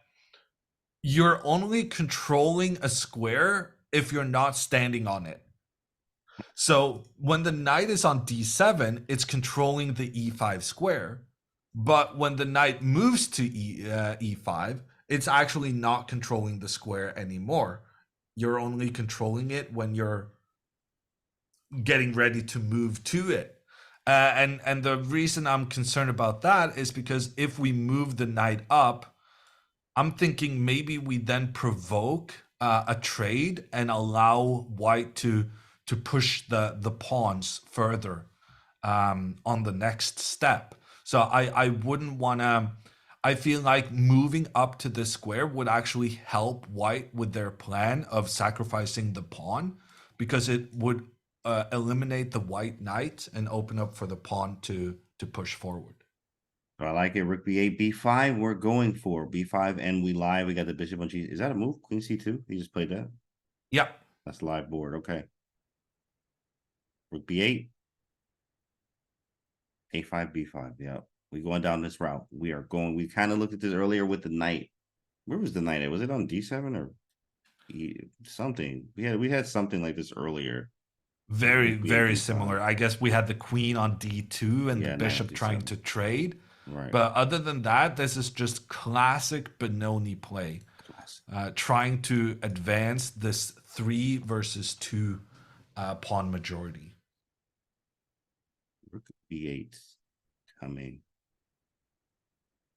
you're only controlling a square if you're not standing on it. So when the knight is on d7, it's controlling the e5 square. But when the knight moves to e5, it's actually not controlling the square anymore. You're only controlling it when you're getting ready to move to it. And the reason I'm concerned about that is because if we move the knight up, I'm thinking maybe we then provoke a trade and allow white to push the pawns further on the next step. So I wouldn't want to. I feel like moving up to this square would actually help white with their plan of sacrificing the pawn, because it would eliminate the white knight and open up for the pawn to push forward. I like it. Rook b8, b5. We're going for b5, and we live. We got the bishop on g. Is that a move? Queen c2. He just played that. Yep. That's live board. Okay. Rook b8. a5, b5. Yeah. We going down this route. We are going. We kind of looked at this earlier with the knight. Where was the knight at? Was it on d7 or something? We had something like this earlier. Very similar. I guess we had the queen on d2 and the bishop trying to trade. Right. But other than that, this is just classic Benoni play. Trying to advance this 3 versus 2 pawn majority. Rook b8 coming.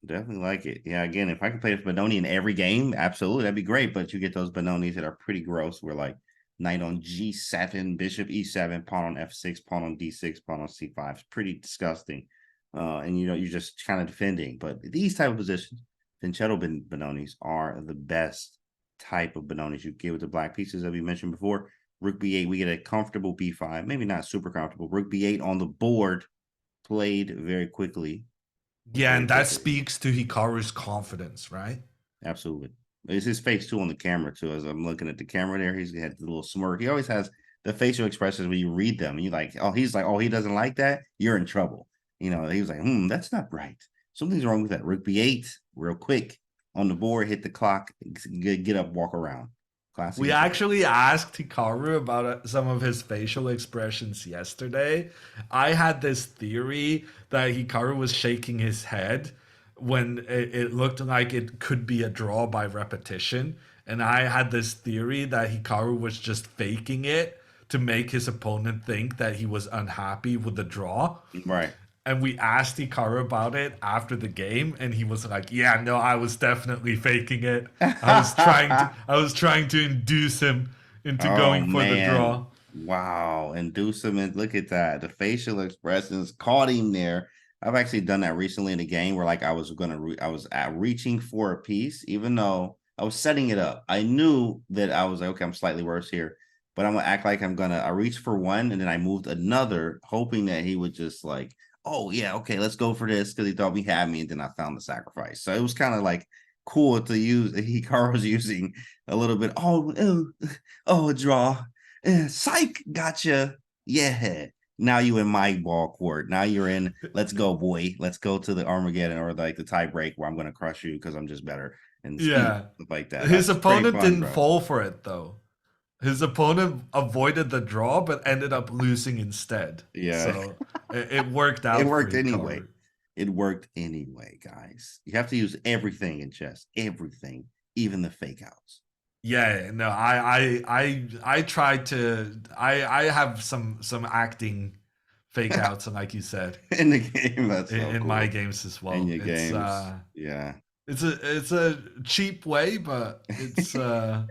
Definitely like it. Yeah, again, if I could play with Benoni in every game, absolutely, that'd be great. But you get those Benonis that are pretty gross. We're like knight on g7, bishop e7, pawn on f6, pawn on d6, pawn on c5. It's pretty disgusting. And you're just kind of defending. But these type of positions, Finchetto Benonis are the best type of Benonis you get with the black pieces that we mentioned before. Rook b8, we get a comfortable b5, maybe not super comfortable. Rook b8 on the board, played very quickly. Yeah, and that speaks to Hikaru's confidence, right? Absolutely. It's his face too on the camera too. As I'm looking at the camera there, he's had the little smirk. He always has the facial expressions when you read them. And you're like, oh, he's like, oh, he doesn't like that. You're in trouble. He was like, that's not right. Something's wrong with that. Rook b8, real quick on the board, hit the clock, get up, walk around. Classic. We actually asked Hikaru about some of his facial expressions yesterday. I had this theory that Hikaru was shaking his head when it looked like it could be a draw by repetition. And I had this theory that Hikaru was just faking it to make his opponent think that he was unhappy with the draw. Right. And we asked Hikaru about it after the game, and he was like, "Yeah, no, I was definitely faking it. I was trying to induce him into going for the draw." Wow, induce him, and look at that. The facial expressions caught him there. I've actually done that recently in a game where like I was reaching for a piece, even though I was setting it up. I knew that I was like, okay, I'm slightly worse here, but I'm gonna act like I reached for one, and then I moved another, hoping that he would just like, oh yeah, okay, let's go for this, because he thought we had me, and then I found the sacrifice. So it was kind of like cool to use. Hikaru was using a little bit. A draw. Psych, gotcha. Yeah. Now you in my ball court. Now you're in. Let's go, boy. Let's go to the Armageddon or like the tie break where I'm going to crush you because I'm just better. and speed, Yeah. stuff like that. His That's pretty opponent fun, didn't bro. fall for it though. His opponent avoided the draw but ended up losing instead. Yeah, So it worked it out for worked anyway. Hikaru. It worked anyway, guys. You have to use everything in chess, everything, even the fake outs. Yeah, no, I tried to I have some acting fake outs, like you said, In the game, that's so in my cool. games as In well. your games, yeah. It's a cheap way, but it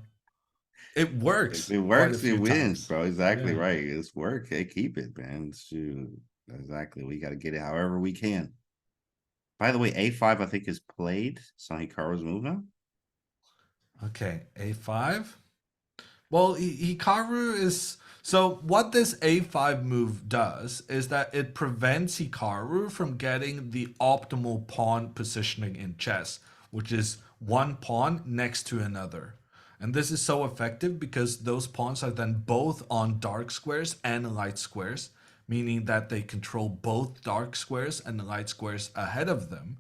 If works it quite a works, it few wins, times. bro. Exactly Yeah. right. It's work. Hey, keep it, man. Shoot. Exactly. We got to get it however we can. By the way, A5, I think, is played. So Hikaru's move now. Okay, A5. Well, Hikaru is so what this A5 move does is that it prevents Hikaru from getting the optimal pawn positioning in chess, which is one pawn next to another. And this is so effective because those pawns are then both on dark squares and light squares, meaning that they control both dark squares and light squares ahead of them.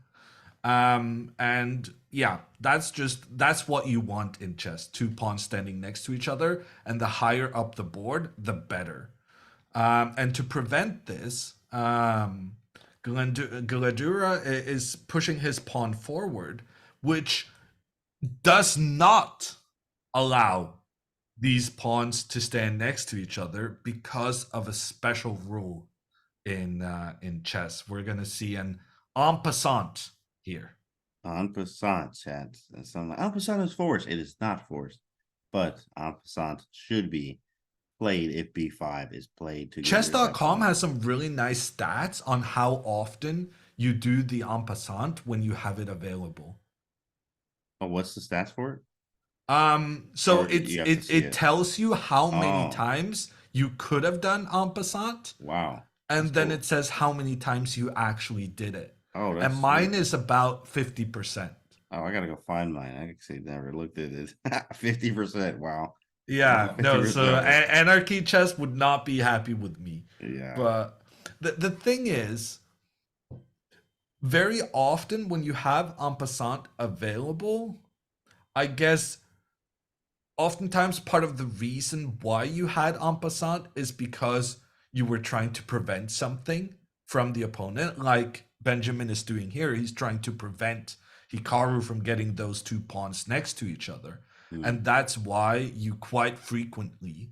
And yeah, that's what you want in chess. Two pawns standing next to each other, and the higher up the board, the better. And to prevent this, Gledura is pushing his pawn forward, which does not allow these pawns to stand next to each other because of a special rule in chess. We're gonna see an en passant here. En passant, chat. Some en passant is forced. It is not forced, but en passant should be played if B5 is played to get rid of that Chess.com pawn. has some really nice stats on how often you do the en passant when you have it available. Oh, what's the stats for it? So Or you have to see it it. tells you how many Oh, times you could have done en passant, wow. That's and then cool. it says how many times you actually did it. Oh, And that's mine sweet. is about 50%. Oh, I gotta go find mine. I actually never looked at it. 50%. Wow. Yeah, no, so 50%. Anarchy Chess would not be happy with me. Yeah. But the thing is, very often when you have en passant available, I guess oftentimes part of the reason why you had en passant is because you were trying to prevent something from the opponent, like Benjamin is doing here. He's trying to prevent Hikaru from getting those two pawns next to each other. Hmm. And that's why you quite frequently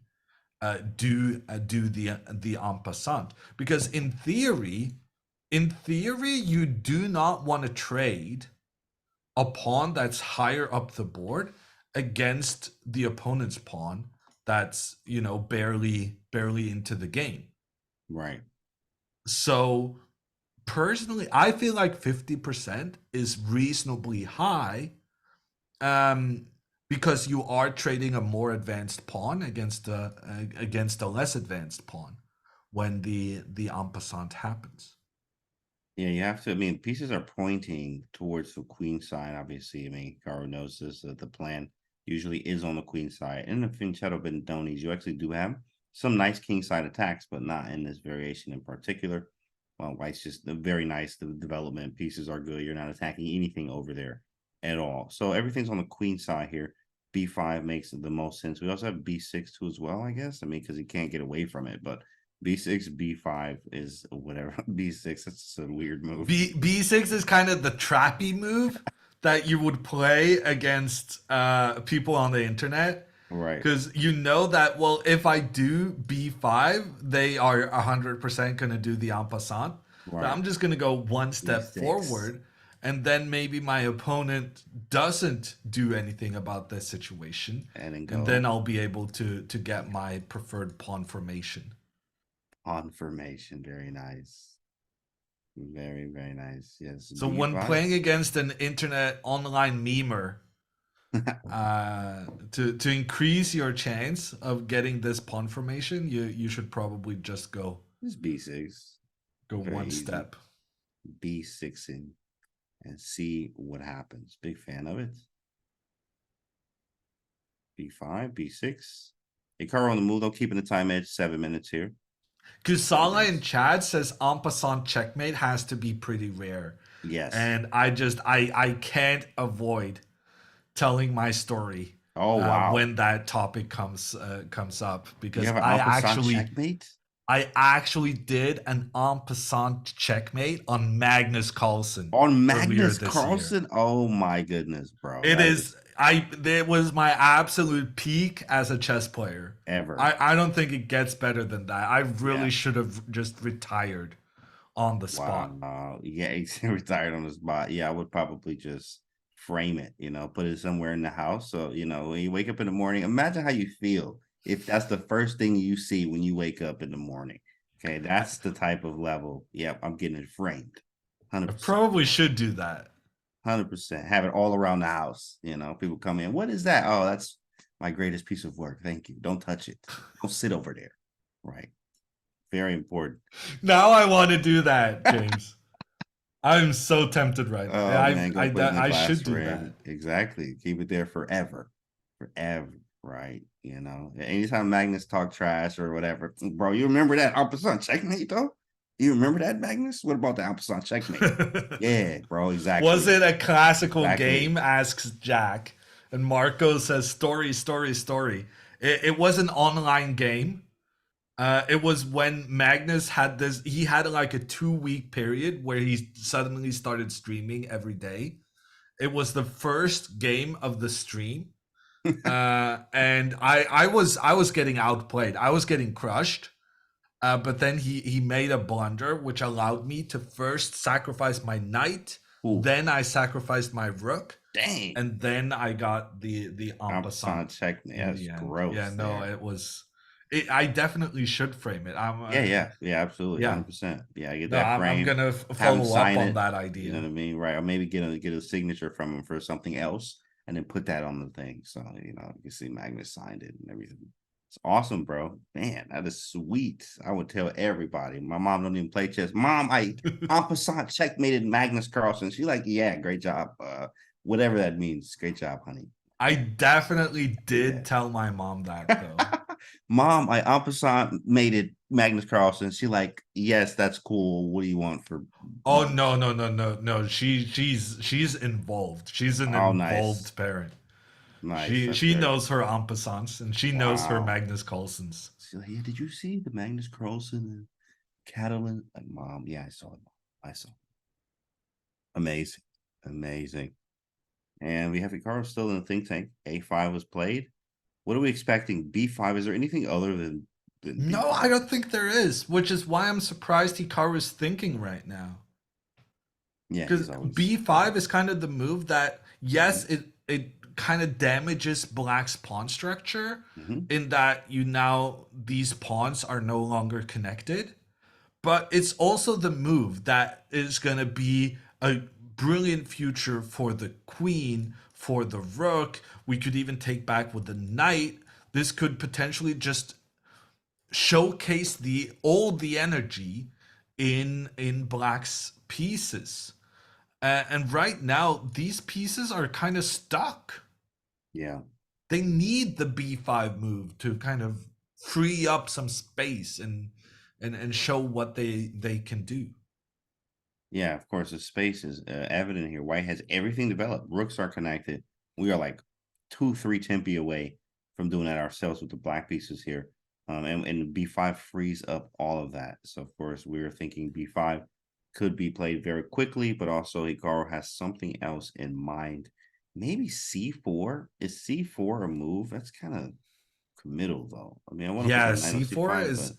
do the en passant, because in theory you do not want to trade a pawn that's higher up the board against the opponent's pawn that's barely into the game. Right. So personally, I feel like 50% is reasonably high, um because you are trading a more advanced pawn against a less advanced pawn when the en passant happens. Yeah, you have to. I mean, pieces are pointing towards the queen side. Obviously, I mean, Caro knows this. That the plan usually is on the queen side. In the Finchetto Bendonis, you actually do have some nice king side attacks, but not in this variation in particular. Well, white's just very nice. The development pieces are good. You're not attacking anything over there at all. So everything's on the queen side here. B5 makes the most sense. We also have B6 too as well, I guess. I mean, because he can't get away from it, but B6, B5 is whatever. B6, that's a weird move. B6 is kind of the trappy move that you would play against people on the internet, Right, because you know that, well, if I do b5, they are 100% going to do the en passant. So right. I'm just going to go one step B6. forward, and then maybe my opponent doesn't do anything about this situation, And then and then go I'll be able to get my preferred pawn formation. on formation. Very nice. Very, very nice. Yes, So when B5. playing against an internet online memer, to increase your chance of getting this pawn formation, you should probably just This B6. go Very one easy. step. B6 in and see what happens. Big fan of it. B5, B6. Hikaru on the move, though, keeping the time edge 7 minutes here. Very Kusala in nice. chat says en passant checkmate has to be pretty rare. Yes. And I can't avoid telling my story Oh wow. when that topic comes up, You because have an en passant checkmate I actually did an en passant checkmate on Magnus Carlsen on earlier Magnus this year. Carlsen. Oh my goodness, bro. It That is is it was my absolute peak as a chess player. ever. I don't think it gets better than that. I Yeah. really should have just retired on the spot. Wow. Yeah, he's retired on the spot. Yeah, I would probably just frame it, put it somewhere in the house. So, when you wake up in the morning, imagine how you feel if that's the first thing you see when you wake up in the morning. Okay, that's the type of level. Yep, I'm getting it framed. I 100%. probably should do that. 100%. Have it all around the house. People come in. What is that? Oh, that's my greatest piece of work. Thank you. Don't touch it. Don't sit over there. Right. Very important. Now I want to do that, James. I'm so tempted right now. Oh man, go put it in the I glass should do frame. that. Exactly. Keep it there forever. Forever. Right. Anytime Magnus talk trash or whatever, bro, you remember that Alphason checkmate though? You remember that, Magnus? What about the Alphason checkmate? Yeah, bro, Was exactly. it a classical Exactly. game? Asks Jack. And Marco says, story, story, story. It was an online game. It was when Magnus had this, he had like a 2 week period where he suddenly started streaming every day. It was the first game of the stream. And I was getting outplayed. I was getting crushed. But then he made a blunder, which allowed me to first sacrifice my knight. Ooh, Then I sacrificed my rook, dang. and then I got the en Alphason passant checkmate. in That's the end. Yeah, gross no, there. it was. I definitely should frame it. Yeah, yeah, yeah, absolutely, Yeah, 100%. Yeah, get no, that I'm frame, gonna have him follow up sign on it. that You know idea. what I mean, right? Or maybe get a signature from him for something else, and then put that on the thing. So you can see Magnus signed it and everything. It's awesome, bro. Man, that is sweet. I would tell everybody. My mom don't even play chess. Mom, I en passant checkmated Magnus Carlsen. She like, yeah, great job. Whatever that means, great job, honey. I definitely Do did that. tell my mom that though. Mom, I en passant made it Magnus Carlsen. She like, yes, that's cool. What do you want for Oh no, lunch? no, no, no, no. She's involved. She's an Oh, nice. involved parent. Nice. That's She very knows her en passants, and she knows her wow. Magnus Carlsens. She's like, yeah, did you see the Magnus Carlsen and Catalan? Like, mom, yeah, I saw it. I saw it. Amazing. Amazing. And we have Hikaru still in the think tank. A5 was played. What are we expecting? B5? Is there anything other than No, I B5? don't think there is, which is why I'm surprised Hikaru is thinking right now. Yeah, Because he's always B5 is kind of the move that, yes, mhm, it kind of damages Black's pawn structure mhm. in that these pawns are no longer connected. But it's also the move that is going to be a brilliant future for the queen, for the rook. We could even take back with the knight. This could potentially just showcase the energy in Black's pieces. And right now, these pieces are kind of stuck. Yeah. They need the B5 move to kind of free up some space and show what they can do. Yeah, of course, the space is evident here. White has everything developed. Rooks are connected. We are like 2, 3 tempi away from doing that ourselves with the black pieces here. And B5 frees up all of that. So, of course, we were thinking B5 could be played very quickly, but also Hikaru has something else in mind. Maybe C4. Is C4 a move? That's kind of committal, though. I mean, I want to put Yeah, that knight on C4 C5, is but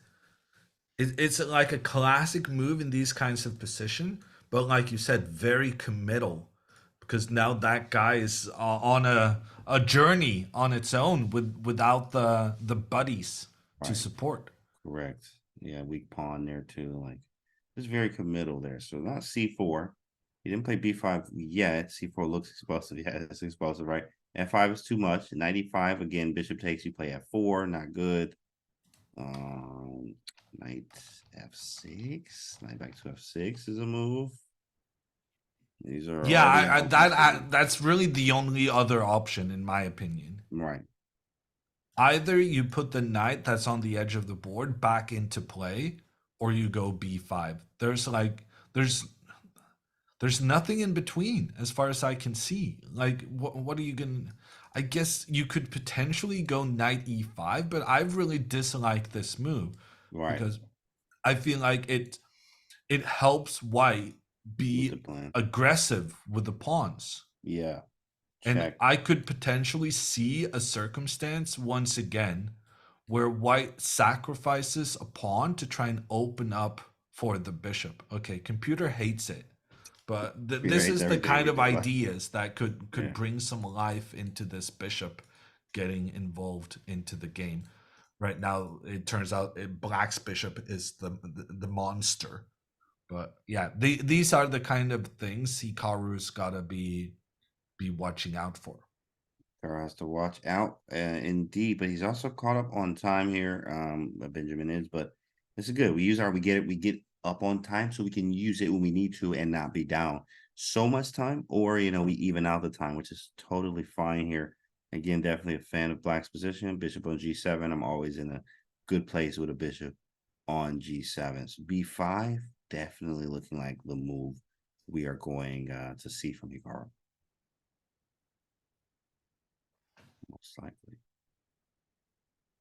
it's like a classic move in these kinds of position, but like you said, very committal because now that guy is on a journey on its own without the buddies to right. support. Correct. Yeah, weak pawn there too. Like it's very committal there. So not C4. He didn't play B5 yet. C4 looks explosive. Yeah, it's explosive, right? F5 is too much. 95 again. Bishop takes. You play F4. Not good. Um, Knight F6. Knight back to F6 is a move. These are Yeah, all the options for me. that's really the only other option in my opinion. Right. Either you put the knight that's on the edge of the board back into play, or you go B5. There's There's nothing in between as far as I can see. Like, what are you going to... I guess you could potentially go knight e5, but I really dislike this move Right. because I feel like it helps white With the be plan. aggressive with the pawns. Yeah. And Check. I could potentially see a circumstance once again where white sacrifices a pawn to try and open up for the bishop. Okay, computer hates it, but Peter this hates is the everything kind we of do. Like, ideas that could yeah. bring some life into this bishop getting involved into the game. Right now, it turns out Black's bishop is the monster. But yeah, these are the kind of things Hikaru's gotta be watching out for. Carl has to watch out, indeed. But he's also caught up on time here. Benjamin is, but this is good. We get up on time so we can use it when we need to and not be down so much time, or we even out the time, which is totally fine here. Again, definitely a fan of Black's position. Bishop on G7. I'm always in a good place with a bishop on G7. So B5, definitely looking like the move we are going to see from Hikaru. Most likely.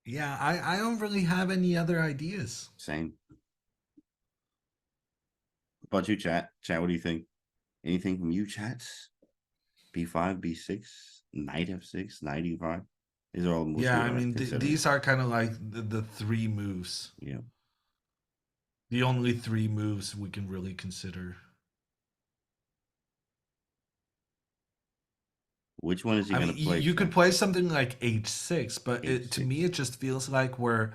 Yeah, I don't really have any other ideas. Same. What about you, chat? Chat, what do you think? Anything from you, chats? B5, B6, knight F6, knight E5. These are all the moves Yeah, we're I going to mean consider. these are kind of like the three moves. Yeah. The only three moves we can really consider. Which one is he I going mean, to play you could for? play something like h6, but to me H6. it just feels like we're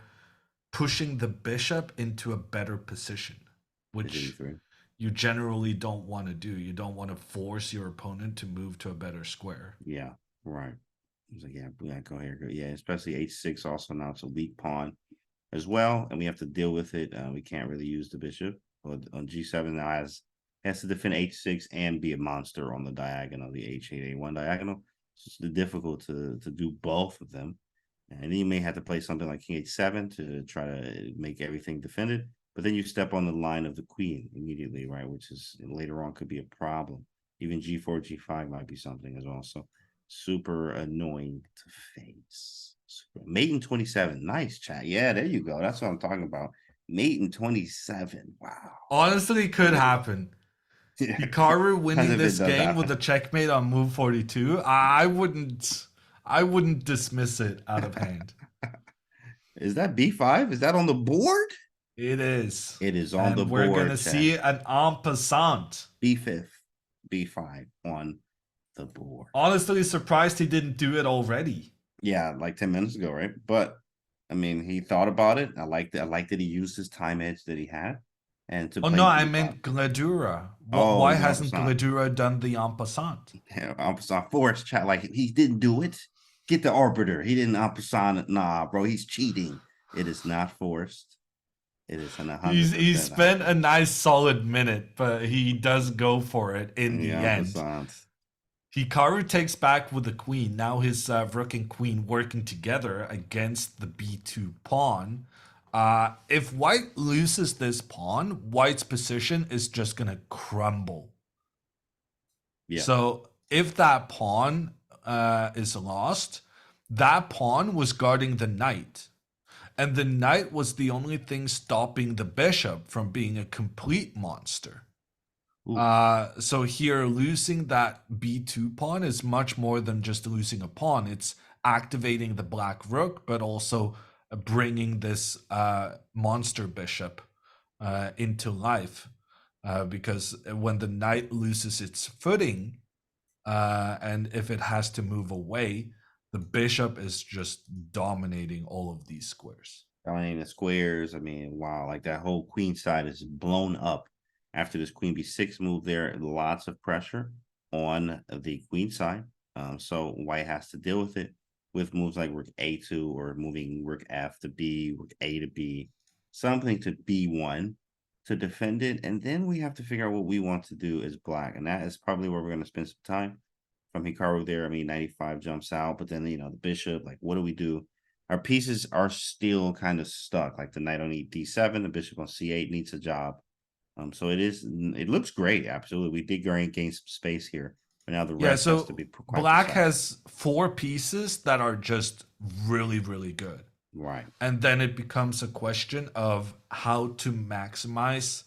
pushing the bishop into a better position, Bishop which E3. you generally don't want to do. You don't want to force your opponent to move to a better square. Yeah, right. I was like, yeah, we gotta go here. Yeah, especially H6 also now it's a weak pawn as well, and we have to deal with it. We can't really use the bishop. But on G7 now has to defend H6 and be a monster on the diagonal, the H8 A1 diagonal. It's just difficult to do both of them. And he may have to play something like King H7 to try to make everything defended. But then you step on the line of the queen immediately, right? Which is later on could be a problem. Even G4, G5 might be something as well. So super annoying to face. Mate in 27. Nice chat. Yeah, there you go. That's what I'm talking about. Mate in 27. Wow. Honestly, could happen. Yeah. Hikaru As winning if it this does game with happen. a checkmate on move 42, I wouldn't dismiss it out of hand. Is that B5? Is that on the board? It is. It is on the And we're board, gonna chat. see an en passant. B5, B5 on the board. Honestly surprised he didn't do it already. Yeah, like 10 minutes ago, right? But I mean, he thought about it. I liked it. I liked that he used his time edge that he had and to Oh play no, I B5. meant Gledura. Oh, Why he's en hasn't passant. Gledura done the en passant? Yeah, en passant force chat. Like he didn't do it. Get the arbiter. He didn't en passant. Nah, bro, he's cheating. It is not forced. It is an He 100% spent a nice solid minute, but he does go for it in the en end. passant. Hikaru takes back with the queen. Now his rook and queen working together against the b2 pawn. If white loses this pawn, white's position is just going to crumble. Yeah. So if that pawn is lost, that pawn was guarding the knight. And the knight was the only thing stopping the bishop from being a complete monster. So here, losing that b2 pawn is much more than just losing a pawn. It's activating the black rook, but also bringing this monster bishop into life. Because when the knight loses its footing, and if it has to move away, the bishop is just dominating all of these squares. Dominating the squares. I mean, wow, like that whole queen side is blown up after this queen b6 move there. Lots of pressure on the queen side. So white has to deal with it with moves like rook a2 or moving rook f to b, rook a to b, something to b1 to defend it. And then we have to figure out what we want to do as black. And that is probably where we're going to spend some time from Hikaru there. I mean, 95 jumps out, but then, the bishop, like, what do we do? Our pieces are still kind of stuck. Like the knight on d7, the bishop on c8 needs a job. So it looks great. Absolutely, we did gain some space here, but now the Yeah, rest has to so be quite black precise. has four pieces that are just really, really good. Right. And then it becomes a question of how to maximize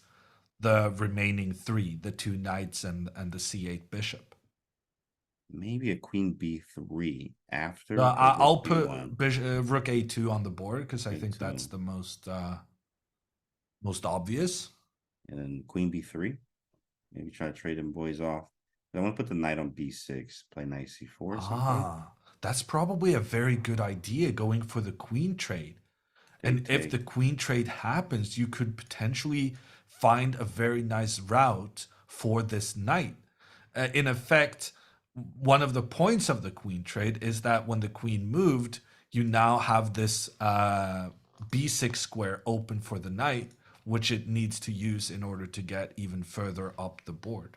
the remaining three, the two knights and the c8 bishop. Maybe a queen b3 So after a rook I'll b1, put rook a2 on the board because I think that's a2, the most obvious. and then queen b3. Maybe try to trade them boys off. I want to put the knight on b6, play knight c4 at some point. Ah, that's probably a very good idea going for the queen trade. And if the Take. queen trade happens, you could potentially find a very nice route for this knight. In effect, one of the points of the queen trade is that when the queen moved, you now have this b6 square open for the knight, which it needs to use in order to get even further up the board.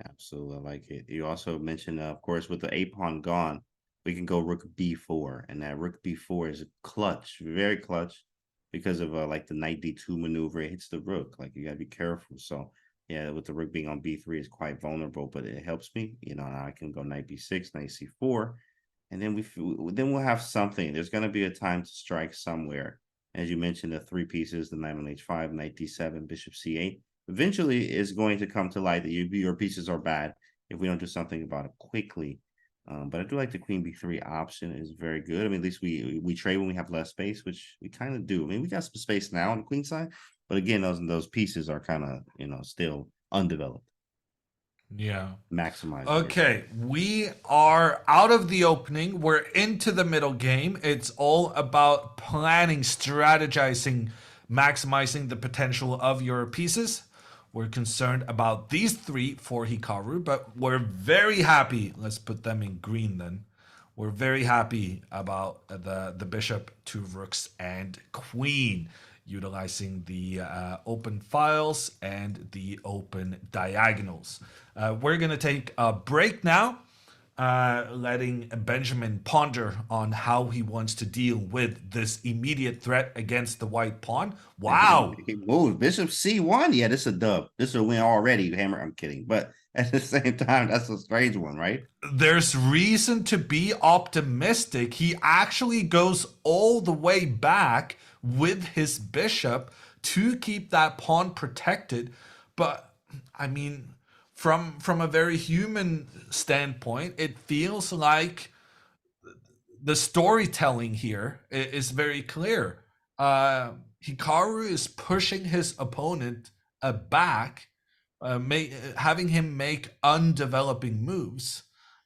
Absolutely, I like it. You also mentioned, of course, with the a pawn gone, we can go rook b4, and that rook b4 is clutch, very clutch, because of like the knight d2 maneuver. It hits the rook, like you gotta be careful. So yeah, with the rook being on b3 is quite vulnerable, but it helps me. Now I can go knight b6, knight c4, and then we'll have something. There's gonna be a time to strike somewhere. As you mentioned, the three pieces: the knight on h5, knight d7, bishop c8 eventually is going to come to light that your pieces are bad if we don't do something about it quickly. But I do like the queen b3 option is very good. I mean, at least we trade when we have less space, which we kind of do. I mean, we got some space now on the queen side, but again, those pieces are kind of still undeveloped. Yeah. Maximizing it. Okay, we are out of the opening. We're into the middle game. It's all about planning, strategizing, maximizing the potential of your pieces. We're concerned about these three for Hikaru, but we're very happy. Let's put them in green then. We're very happy about the bishop, two rooks, and queen, utilizing the open files and the open diagonals. We're going to take a break now, letting Benjamin ponder on how he wants to deal with this immediate threat against the white pawn. Wow. He moved Bishop C1. Yeah, this is a dub. This is a win already, Hammer. I'm kidding. But at the same time, that's a strange one, right? There's reason to be optimistic. He actually goes all the way back with his bishop to keep that pawn protected. But I mean, from a very human standpoint, it feels like the storytelling here is very clear. Uh, Hikaru is pushing his opponent back, having him make undeveloping moves.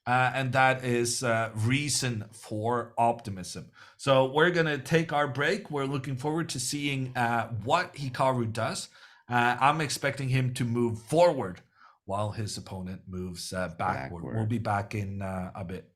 And that is reason for optimism. So we're going to take our break. We're looking forward to seeing what Hikaru does. I'm expecting him to move forward while his opponent moves backward. We'll Backward. be back in a bit.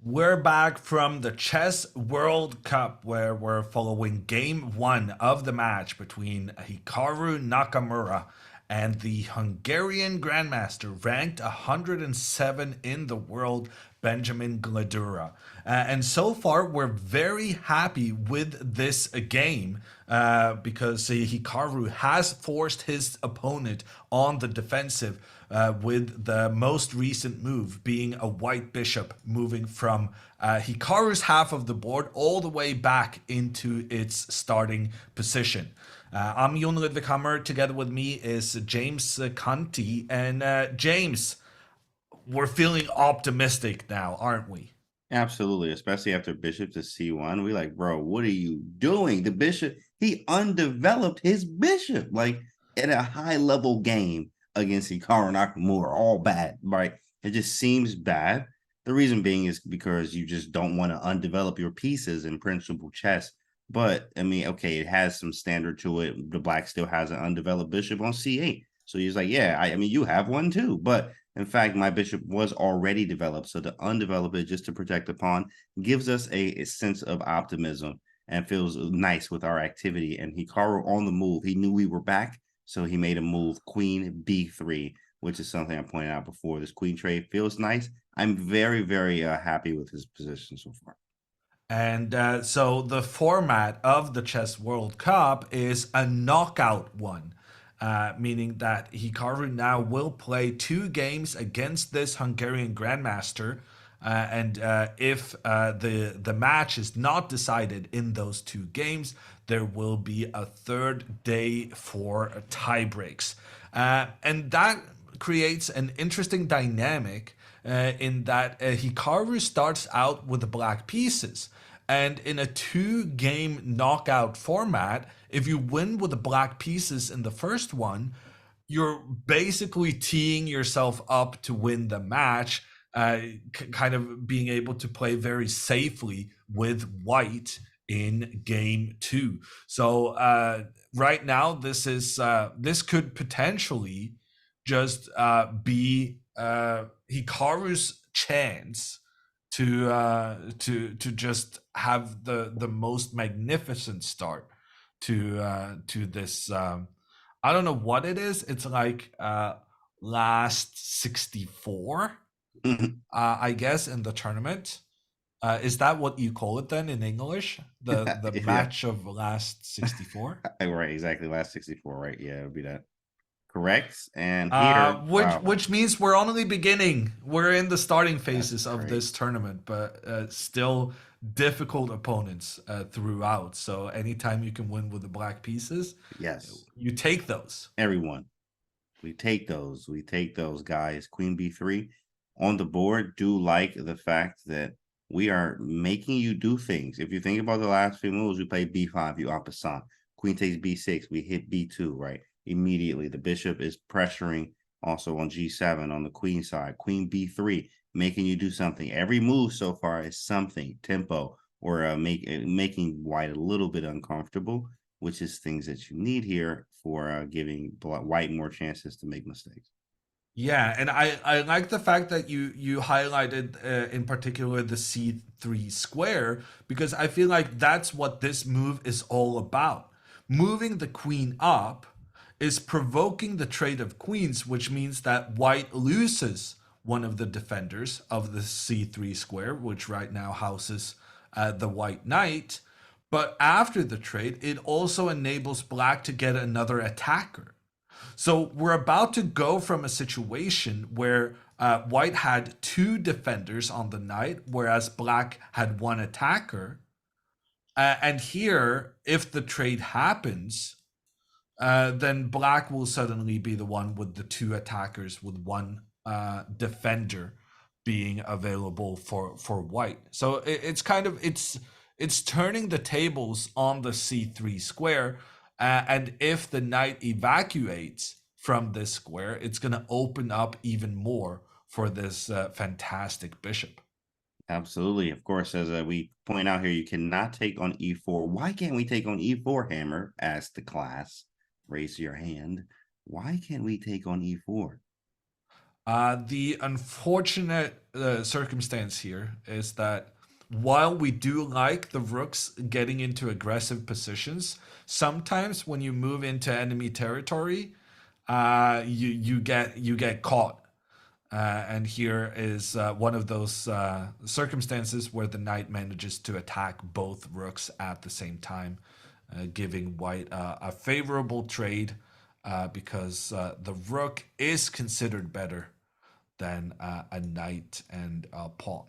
We're back from the Chess World Cup, where we're following game one of the match between Hikaru Nakamura and the Hungarian Grandmaster, ranked 107 in the world, Benjamin Gledura. And so far, we're very happy with this game because Hikaru has forced his opponent on the defensive with the most recent move being a white bishop moving from Hikaru's half of the board all the way back into its starting position. I'm Jon Ludvighammer. Together with me is James Conti. And James, we're feeling optimistic now, aren't we? Absolutely, especially after bishop to c1. We like, bro, what are you doing? The bishop, he undeveloped his bishop, like at a high level game against Hikaru Nakamura, all bad, right? It just seems bad. The reason being is because you just don't want to undevelop your pieces in principal chess. But I mean, okay, it has some standard to it. The black still has an undeveloped bishop on c8. So he's like, yeah, I mean, you have one too, but in fact, my bishop was already developed. So to undevelop it just to protect the pawn gives us a sense of optimism and feels nice with our activity. And Hikaru on the move, he knew we were back. So he made a move, queen b3, which is something I pointed out before. This queen trade feels nice. I'm very, very happy with his position so far. And so the format of the Chess World Cup is a knockout one, meaning that Hikaru now will play two games against this Hungarian Grandmaster. And if the match is not decided in those two games, there will be a third day for tie breaks. And that creates an interesting dynamic in that Hikaru starts out with the black pieces. And in a two-game knockout format, if you win with the black pieces in the first one, you're basically teeing yourself up to win the match, kind of being able to play very safely with white in game two. So right now, this could potentially just be Hikaru's chance to just have the most magnificent start to this. I don't know what it is. It's like last 64, I guess, in the tournament. Is that what you call it then in English? The Yeah, match of last 64? right, exactly. Last 64, right? Yeah, it would be that. Correct. And here, wow, Which means we're only beginning. We're in the starting that's phases of crazy. this tournament, but still difficult opponents throughout. So anytime you can win with the black pieces, Yes, you take those. everyone. We take those. We take those guys. Queen b3 on the board. Do like the fact that we are making you do things. If you think about the last few moves, we play b5, you en passant. Queen takes b6, we hit b2, right? Immediately, the bishop is pressuring also on g7 on the queen side. Queen b3, making you do something. Every move so far is something, tempo, or making white a little bit uncomfortable, which is things that you need here for giving white more chances to make mistakes. Yeah, and I like the fact that you highlighted in particular the C3 square because I feel like that's what this move is all about. Moving the queen up is provoking the trade of queens, which means that white loses one of the defenders of the C3 square, which right now houses the white knight. But after the trade, it also enables black to get another attacker. So we're about to go from a situation where white had two defenders on the knight, whereas black had one attacker. And here, if the trade happens, then black will suddenly be the one with the two attackers with one defender being available for white. So it's kind of it's turning the tables on the c3 square, and if the knight evacuates from this square, it's going to open up even more for this fantastic bishop. Absolutely. Of course, as we point out here, you cannot take on e4. Why can't we take on e4, Hammer? Asked the class. Raise your hand. Why can't we take on e4? The unfortunate circumstance here is that while we do like the rooks getting into aggressive positions, sometimes when you move into enemy territory, you get caught. And here is one of those circumstances where the knight manages to attack both rooks at the same time, giving white a favorable trade because the rook is considered better than a knight and a pawn.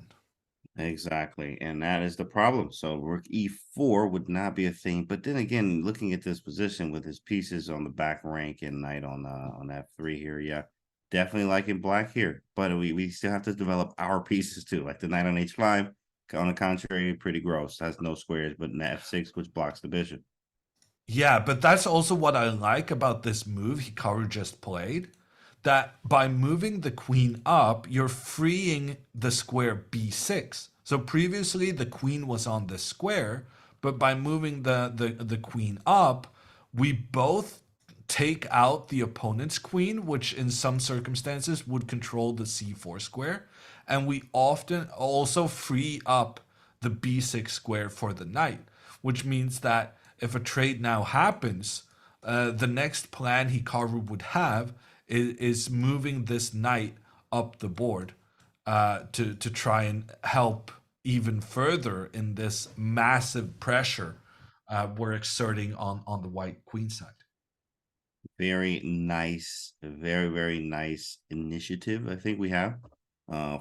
Exactly, and that is the problem. So rook e4 would not be a thing. But then again, looking at this position with his pieces on the back rank and knight on f3 here, yeah, definitely liking black here. But we still have to develop our pieces too, like the knight on h5. On the contrary, pretty gross. Has no squares, but an f6 which blocks the bishop. Yeah, but that's also what I like about this move Hikaru just played. That by moving the queen up, you're freeing the square b6. So previously the queen was on the square, but by moving the queen up, we both take out the opponent's queen, which in some circumstances would control the c4 square, and we often also free up the b6 square for the knight, which means that if a trade now happens, the next plan Hikaru would have is moving this knight up the board to try and help even further in this massive pressure we're exerting on the white queen side. Very nice, very nice initiative. I think we have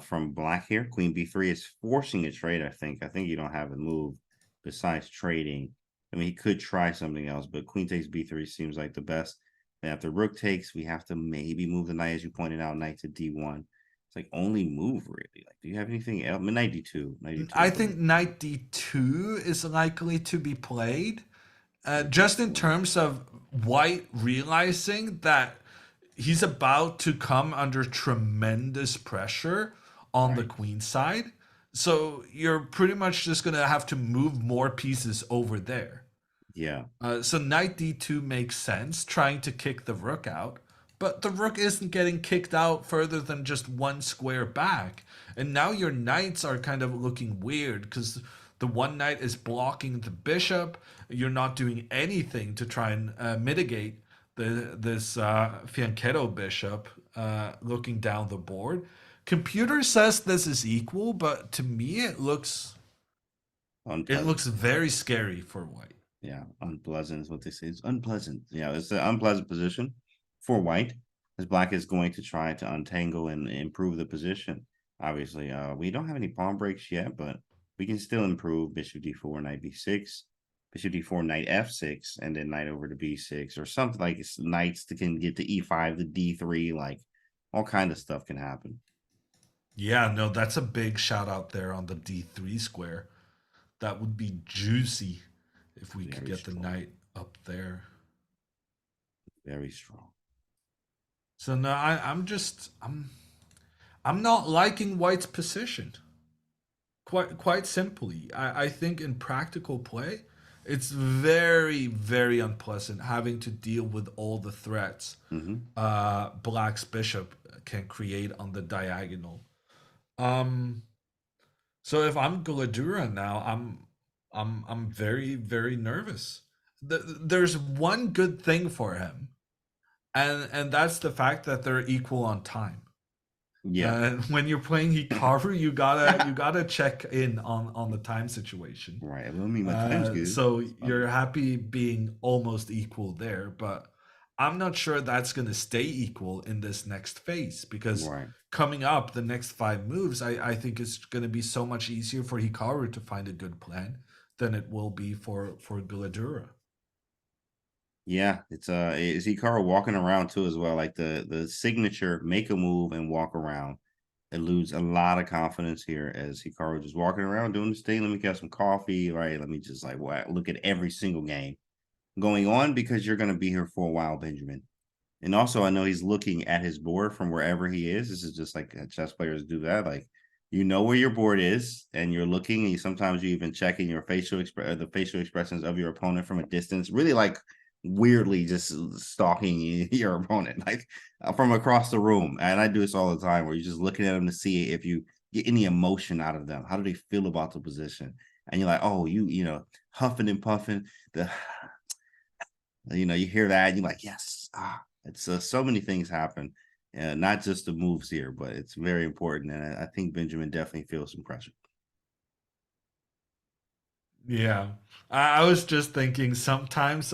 from black here. Queen b3 is forcing a trade. I think you don't have a move besides trading. I mean, he could try something else, but queen takes b3 seems like the best. Then after rook takes, we have to maybe move the knight, as you pointed out, knight to d1. It's like only move really. Like, do you have anything else? Knight d2, knight d2. I think knight d2 is likely to be played. Just in terms of White realizing that he's about to come under tremendous pressure on the Right. queen side. So you're pretty much just going to have to move more pieces over there. Yeah. So knight d2 makes sense, trying to kick the rook out. But the rook isn't getting kicked out further than just one square back. And now your knights are kind of looking weird because the one knight is blocking the bishop. You're not doing anything to try and mitigate this Fianchetto bishop looking down the board. Computer says this is equal, but to me it Unpleasant. looks very scary for white. Yeah, unpleasant is what they say. It's unpleasant. Yeah, it's an unpleasant position for white, as black is going to try to untangle and improve the position. Obviously, we don't have any pawn breaks yet, but we can still improve bishop d4, knight b6, bishop d4, knight f6, and then knight over to b6, or something like it's knights that can get to e5, to d3, like all kind of stuff can happen. Yeah, no, that's a big shout out there on the d3 square. That would be juicy if we could Very get the strong, knight up there. very strong. So no, I'm not liking White's position. Quite simply, I think in practical play, it's very unpleasant having to deal with all the threats Hmm. Black's bishop can create on the diagonal. Um, so if I'm Gledura now, I'm very nervous. There's one good thing for him, and that's the fact that they're equal on time. Yeah. When you're playing Hikaru, you gotta check in on the time situation. Right. I mean, my time's good. So It's you're fine. happy being almost equal there, but I'm not sure that's gonna stay equal in this next phase because Right. coming up the next 5 moves, I think it's gonna be so much easier for Hikaru to find a good plan than it will be for Gledura. Yeah, it's Hikaru walking around too as well. Like the signature make a move and walk around. Eludes a lot of confidence here as Hikaru just walking around doing this thing. Let me get some coffee, right? Let me just like look at every single game going on because you're gonna be here for a while, Benjamin. And also I know he's looking at his board from wherever he is. This is just like chess players do that. Like you know where your board is and you're looking and sometimes you even checking your the facial expressions of your opponent from a distance. Really like weirdly just stalking your opponent, like from across the room. And I do this all the time, where you're just looking at them to see if you get any emotion out of them. How do they feel about the position? And you're like, oh, huffing and puffing. The you hear that, and you're like, yes. It's so many things happen. Not just the moves here, but it's very important. And I think Benjamin definitely feels some pressure. Yeah. I was just thinking sometimes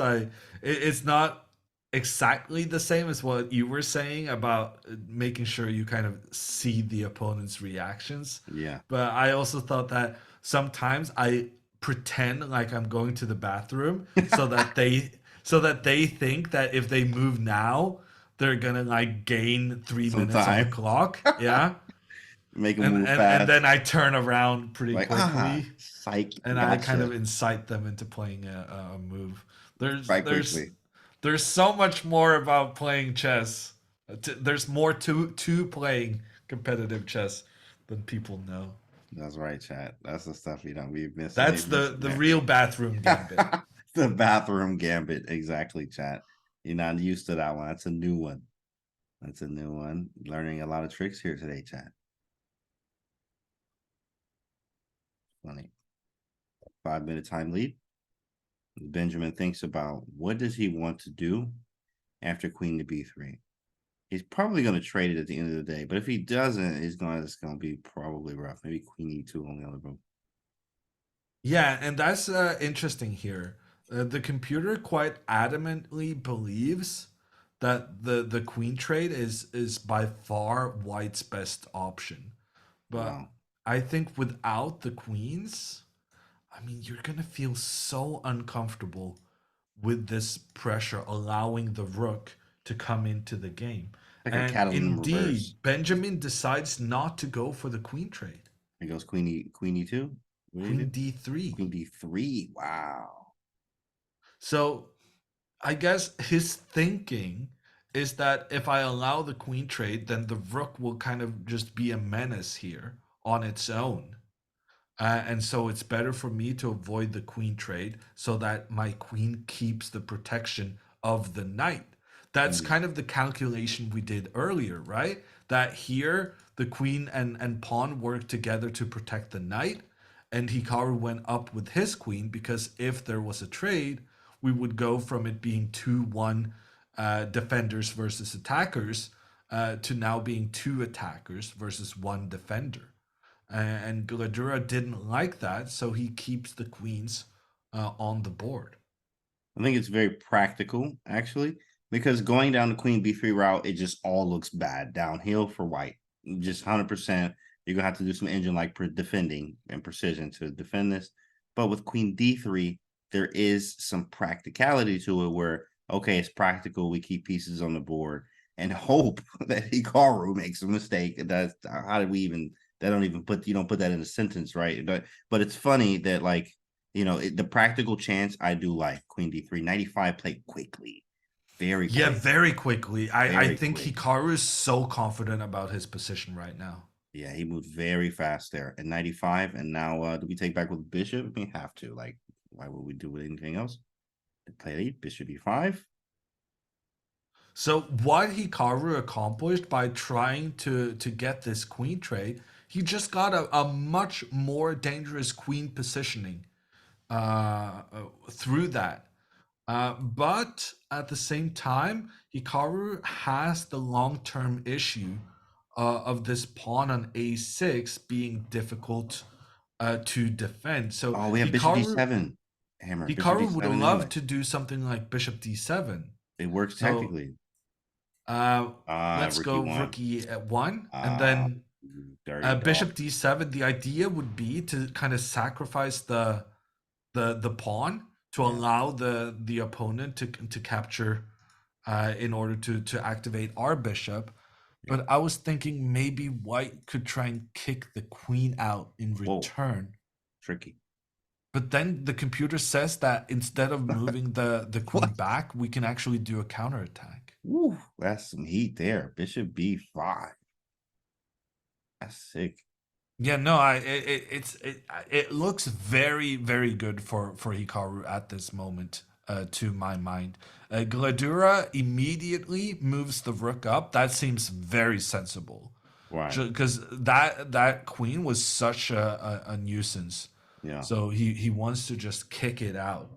it's not exactly the same as what you were saying about making sure you kind of see the opponent's reactions. Yeah. But I also thought that sometimes I pretend like I'm going to the bathroom so that they think that if they move now, they're gonna like gain 3 minutes on the Sometime clock. Yeah. make a And, move and and fast. then I turn around pretty Like, quickly psych, and I kind gotcha. of incite them into playing a move. There's Right there's quickly. there's so much more about playing chess. There's more to playing competitive chess than people know. That's right, chat. That's the stuff you don't be missing. They That's missing the there. real bathroom gambit. The bathroom gambit, exactly, chat. You're not used to that one. That's a new one. That's a new one. Learning a lot of tricks here today, chat. Funny. 5 minute time lead. Benjamin thinks about what does he want to do after queen to b3. He's probably going to trade it at the end of the day, but if he doesn't, it's going to be probably rough. Maybe queen e2 on the other move. Yeah, and that's interesting here. The computer quite adamantly believes that the queen trade is by far White's best option. But Wow. I think without the queens, I mean, you're gonna feel so uncomfortable with this pressure, allowing the rook to come into the game. Like a And Catalan in reverse. indeed, Benjamin decides not to go for the queen trade. It goes queen e2. What do you Queen do? d3. Queen d3. Wow. So I guess his thinking is that if I allow the queen trade, then the rook will kind of just be a menace here on its own. And so it's better for me to avoid the queen trade so that my queen keeps the protection of the knight. That's Mm. kind of the calculation we did earlier, right? That here the queen and pawn work together to protect the knight, and Hikaru went up with his queen because if there was a trade, we would go from it being 2-1 defenders versus attackers to now being two attackers versus one defender. And Gledura didn't like that, so he keeps the queens on the board. I think it's very practical, actually, because going down the queen b3 route, it just all looks bad downhill for white. Just 100%. You're going to have to do some engine like defending and precision to defend this. But with queen d3, there is some practicality to it where, okay, it's practical. We keep pieces on the board and hope that Hikaru makes a mistake. That's how did we even, that don't even put, you don't put that in a sentence, right? But it's funny that, like, the practical chance I do like queen d3. 95 played quickly, very Yeah, quick, very quickly. I very think quick. Hikaru is so confident about his position right now. Yeah, he moved very fast there at 95. And now, do we take back with bishop? We have to. Like, why would we do anything else? Play 8, bishop e5. So what Hikaru accomplished by trying to get this queen trade, he just got a much more dangerous queen positioning through that. But at the same time, Hikaru has the long term issue of this pawn on a6 being difficult to defend. So Oh, we have bishop d7. Hammer, bishop Hikaru would d7 love anyway. to do something like bishop d7. It works So technically. uh, let's Rookie go one. rook e1 and Ah, then dirty dog. bishop d7. The idea would be to kind of sacrifice the pawn to Yeah, allow the opponent to capture in order to activate our bishop. yeah. But I was thinking maybe white could try and kick the queen out in Whoa, return. tricky. But then the computer says that instead of moving the queen What? back, we can actually do a counterattack. Woo, that's some heat there. Bishop b5. That's sick. Yeah, no, it looks very good for Hikaru at this moment to my mind. Gledura immediately moves the rook up. That seems very sensible, Right. because that queen was such a nuisance. Yeah. So he wants to just kick it out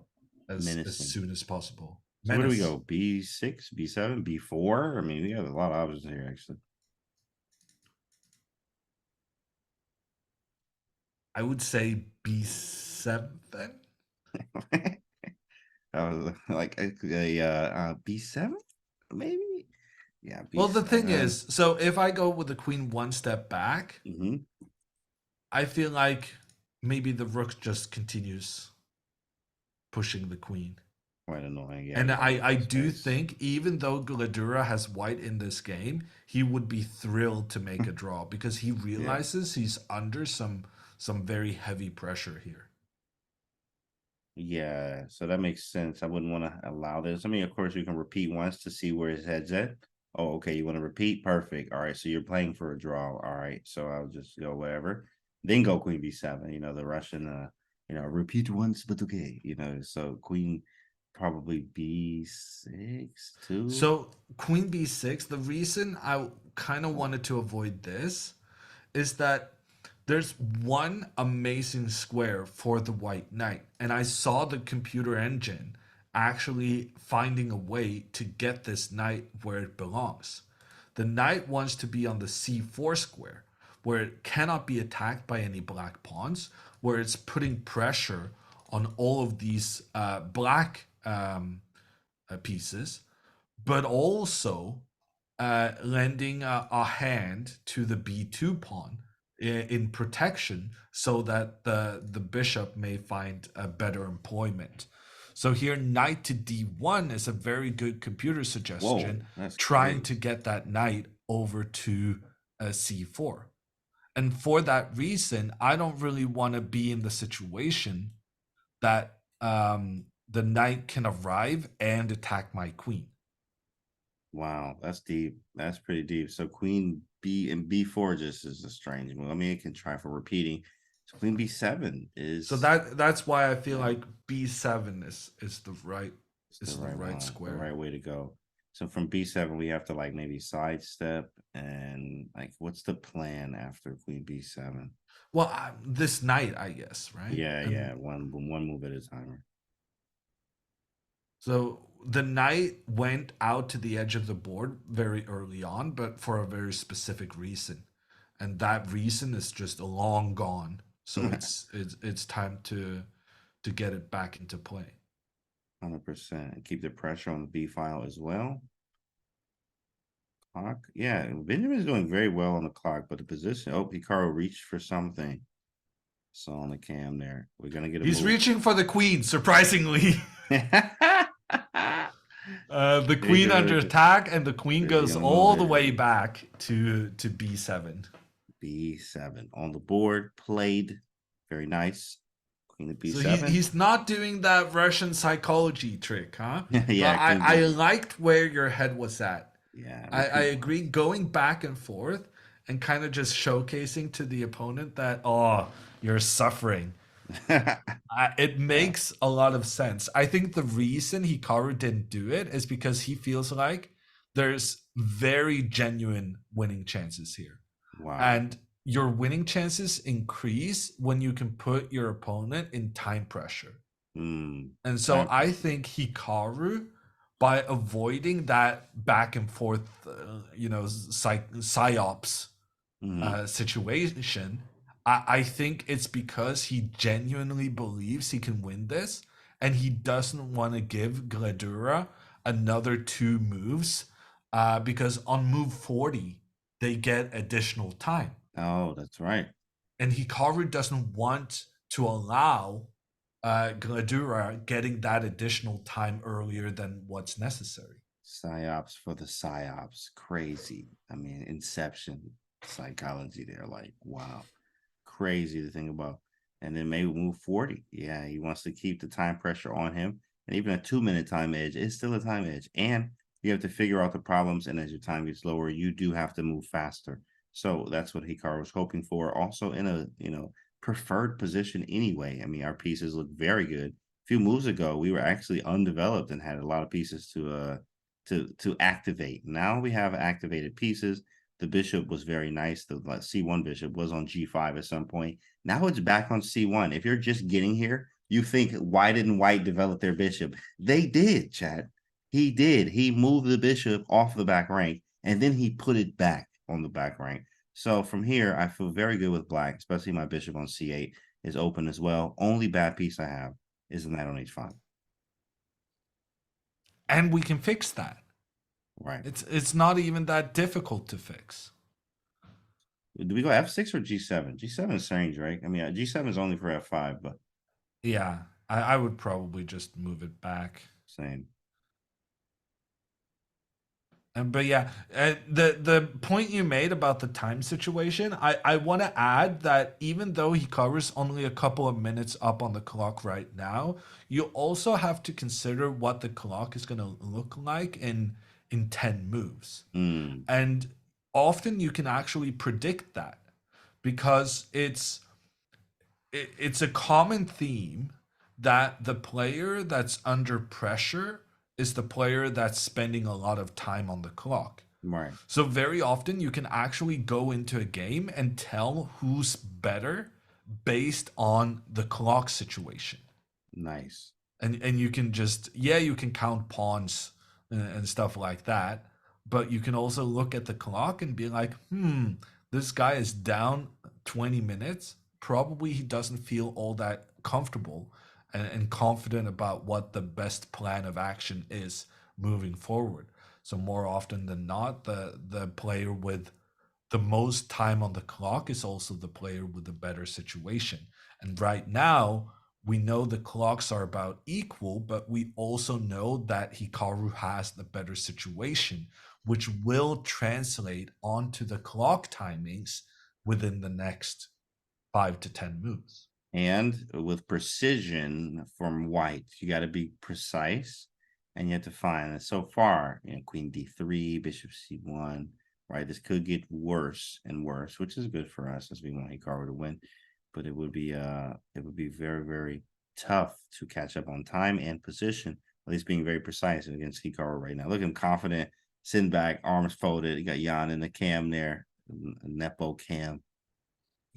as Menacing. soon as possible. So where do we Menace. go? B6, B7, B4? I mean, we have a lot of options here, actually. I would say B7. That was like B7, maybe. Yeah, Well, the thing B7. is, so if I go with the queen one step back, Mm-hmm. I feel like maybe the rook just continues pushing the queen. Quite annoying. Yeah, And you got I open do space. think even though Gledura has white in this game, he would be thrilled to make a draw because he Yeah. realizes he's under some very heavy pressure here. Yeah, so that makes sense. I wouldn't want to allow this. I mean, of course, you can repeat once to see where his head's at. Oh, okay. You want to repeat? Perfect. All right. So you're playing for a draw. All right. So I'll just go whatever. Then go Queen B7. You know, the Russian, repeat once, but okay. You know, so Queen probably B6 too. So Queen B6, the reason I kind of wanted to avoid this is that there's one amazing square for the white knight, and I saw the computer engine actually finding a way to get this knight where it belongs. The knight wants to be on the c4 square, where it cannot be attacked by any black pawns, where it's putting pressure on all of these black pieces, but also lending a hand to the b2 pawn in protection so that the bishop may find a better employment. So here knight to d1 is a very good computer Whoa, suggestion, that's trying great. to get that knight over to c4. And for that reason, I don't really want to be in the situation that the knight can arrive and attack my queen. Wow, that's deep. That's pretty deep. So Queen B and B4 just is a strange move. I mean, it can try for repeating. So Queen B7 So is that's why I feel yeah, like B7 is the right it's the right one, the square. right way to go. So from B7, we have to like maybe sidestep and like what's the plan after Queen B7? Well, this knight, I guess, right? Yeah, And yeah, one move at a time. so the knight went out to the edge of the board very early on, but for a very specific reason, and that reason is just long gone. So it's time to get it back into play. 100%. Keep the pressure on the B file as well. Clock. Yeah, Benjamin's doing very well on the clock, but the position. Oh, Hikaru reached for something. So on the cam there. We're gonna get a He's move. reaching for the queen, surprisingly. The queen under attack, and the queen Is he goes gonna move all the it? way back to b7. B7 on the board, played. Very nice. Queen of So B7. he's not doing that Russian psychology trick, huh? So Yeah, Queen I B. liked where your head was at. Yeah, I repeat. agree. Going back and forth and kind of just showcasing to the opponent that, oh, you're suffering. It Yeah, makes a lot of sense. I think the reason Hikaru didn't do it is because he feels like there's very genuine winning chances here. wow. And your winning chances increase when you can put your opponent in time pressure. And so Time I pressure. think Hikaru, by avoiding that back and forth, psyops Mm, situation, I think it's because he genuinely believes he can win this, and he doesn't want to give Gledura another two moves, because on move 40 they get additional time, oh, that's right. and Hikaru doesn't want to allow Gledura getting that additional time earlier than what's necessary. Psyops for the psyops. Crazy. I mean, Inception psychology there. Like, wow. Crazy to think about. And then maybe move 40. Yeah, he wants to keep the time pressure on him. And even a 2 minute time edge is still a time edge. And you have to figure out the problems. And as your time gets lower, you do have to move faster. So that's what Hikaru was hoping for. Also in a preferred position anyway. I mean, our pieces look very good. few moves ago, we were actually undeveloped and had a lot of pieces to activate. Now we have activated pieces. The bishop was very nice. The C1 bishop was on G5 at some point. Now it's back on C1. If you're just getting here, you think, why didn't white develop their bishop? They did, Chad. He did. He moved the bishop off the back rank, and then he put it back on the back rank. So from here, I feel very good with black, especially my bishop on C8 is open as well. Only bad piece I have is the knight on H5. And we can fix that. Right. It's not even that difficult to fix. Do we go F6 or G7? G7 is strange, right? I mean, G7 is only for F5, but Yeah, I would probably just move it back. same. But yeah, the point you made about the time situation, I want to add that even though Hikaru's only a couple of minutes up on the clock right now, you also have to consider what the clock is going to look like in 10 moves. Mm, And often you can actually predict that because it's a common theme that the player that's under pressure is the player that's spending a lot of time on the clock. right. So very often you can actually go into a game and tell who's better based on the clock situation. Nice. And you can just, yeah, you can count pawns and stuff like that, but you can also look at the clock and be like, this guy is down 20 minutes. Probably he doesn't feel all that comfortable and confident about what the best plan of action is moving forward. So more often than not, the player with the most time on the clock is also the player with the better situation. And right now, we know the clocks are about equal, but we also know that Hikaru has the better situation, which will translate onto the clock timings within the next 5 to 10 moves. And with precision from white, you got to be precise and you have to find. And so far, Queen D3, Bishop C1, right? This could get worse and worse, which is good for us as we want Hikaru to win. But it would be very, very tough to catch up on time and position, at least being very precise against Hikaru right now. Look at him confident, sitting back, arms folded. You got Jan in the cam there, Nepo cam.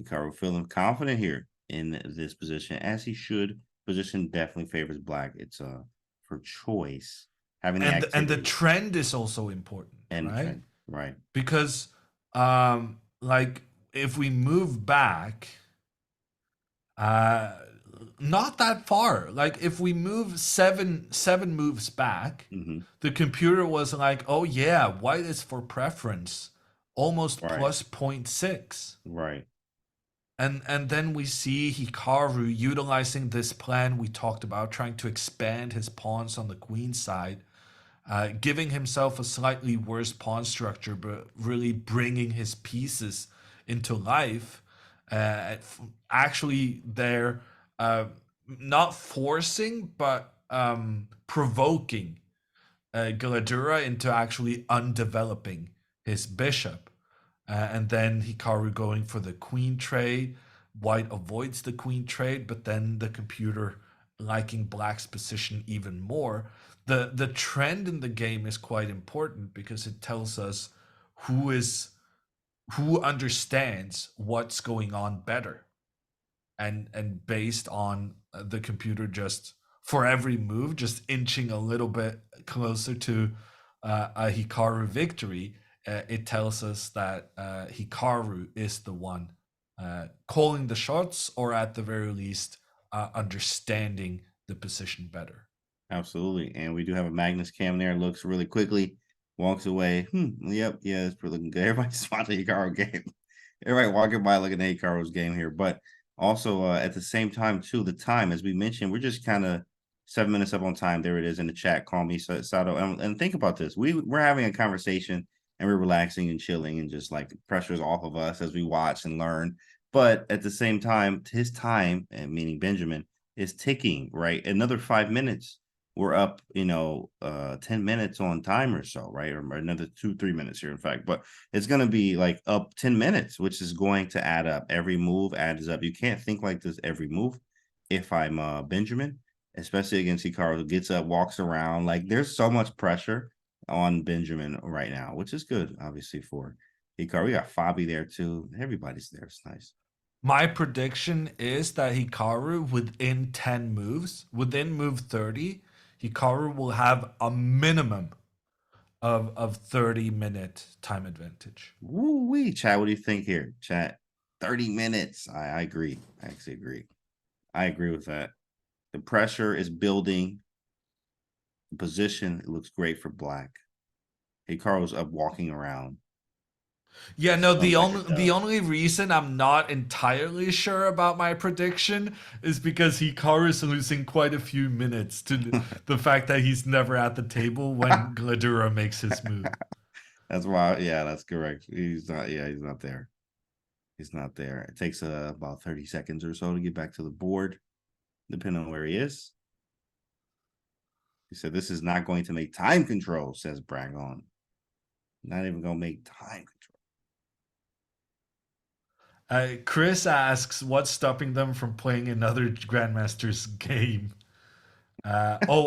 Hikaru feeling confident here in this position, as he should. Position definitely favors black. It's for choice. Having the And the activity trend is also important, and right? trend. Right. Because like if we move back uh not that far, like if we move seven moves back, Mm-hmm. the computer was like, oh yeah, white is for preference, almost Right. plus 0.6. Right. And then we see Hikaru utilizing this plan we talked about, trying to expand his pawns on the queen side, giving himself a slightly worse pawn structure, but really bringing his pieces into life. Actually, they're not forcing, but provoking Gledura into actually undeveloping his bishop. And then Hikaru going for the queen trade. White avoids the queen trade, but then the computer liking black's position even more. The trend in the game is quite important because it tells us who understands what's going on better. And based on the computer just for every move just inching a little bit closer to a Hikaru victory, it tells us that Hikaru is the one calling the shots, or at the very least, understanding the position better. Absolutely. And we do have a Magnus cam there. Looks really quickly, walks away. Yep. Yeah, it's pretty looking good. Everybody just watching the Hikaru game. Everybody walking by looking at Hikaru's game here. But also at the same time, too, the time, as we mentioned, we're just kind of 7 minutes up on time. There it is in the chat. Call me Sato. And think about this. We're having a conversation and we're relaxing and chilling and just like pressure's off of us as we watch and learn. But at the same time, his time, and meaning Benjamin, is ticking, right? Another 5 minutes. We're up, 10 minutes on time or so, right? Or another 2-3 minutes here, in fact. But it's going to be like up 10 minutes, which is going to add up. Every move adds up. You can't think like this every move. If I'm Benjamin, especially against Hikaru, who gets up, walks around. Like there's so much pressure on Benjamin right now, which is good, obviously, for Hikaru. We got Fabi there too. Everybody's there. It's nice. My prediction is that Hikaru, within 10 moves, within move 30, Hikaru will have a minimum of 30-minute time advantage. Woo wee, chat. What do you think here, chat? 30 minutes. I agree. I actually agree. I agree with that. The pressure is building. The position, it looks great for black. Hikaru's up walking around. Yeah, no, Looks like a the dub. only reason I'm not entirely sure about my prediction is because Hikaru is losing quite a few minutes to the fact that he's never at the table when Gledura makes his move. That's why, yeah, that's correct. He's not, yeah, he's not there. He's not there. It takes about 30 seconds or so to get back to the board, depending on where he is. He said, this is not going to make time control, says Bragon. Not even going to make time control. Chris asks, what's stopping them from playing another Grandmaster's game?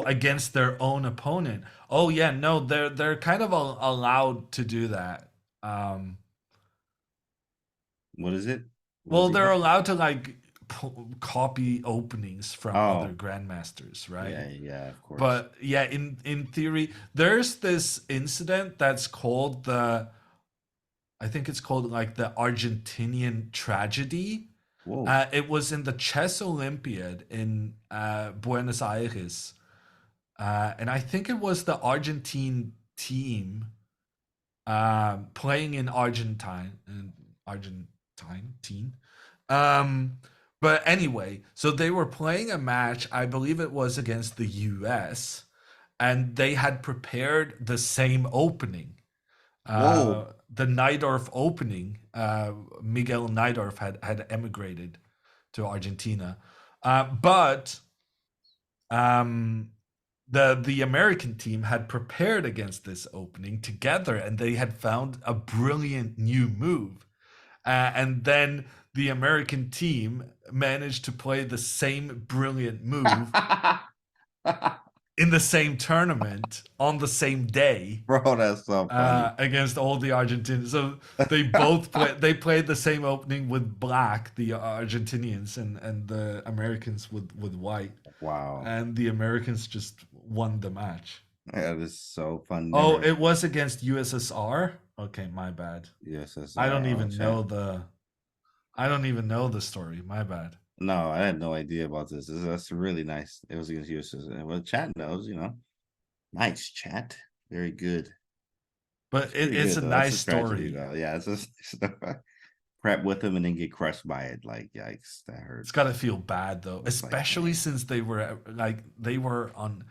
Against their own opponent. Oh yeah, no, they're kind of allowed to do that. What is it? What Well, does he they're have? allowed to like copy openings from other Oh, grandmasters, right? yeah, of course. But yeah, in theory, there's this incident that's called I think it's called like the Argentinian tragedy. Whoa. It was in the Chess Olympiad in Buenos Aires, and I think it was the Argentine team playing in Argentine. Um, but anyway, so they were playing a match. I believe it was against the U.S. and they had prepared the same opening. Whoa. The Najdorf opening. Miguel Najdorf had emigrated to Argentina, but um, the American team had prepared against this opening together, and they had found a brilliant new move. And then the American team managed to play the same brilliant move in the same tournament on the same day Bro, that's so funny. against all the Argentinians. So they both played the same opening with black, the Argentinians, and the Americans with white. Wow. And the Americans just won the match. That is so fun. Oh, Never. it was against USSR? Okay, my bad. Yes, that's I don't even chat. know the story. My bad. No, I had no idea about this. That's really nice. It was against USS. Well, chat knows, Nice chat. Very good. But It's pretty it's good a though. That's nice a tragedy story. though. Yeah, it's just prep with him and then get crushed by it. Like, yikes, that It's hurts. gotta feel bad though, It's like, especially man. since they were on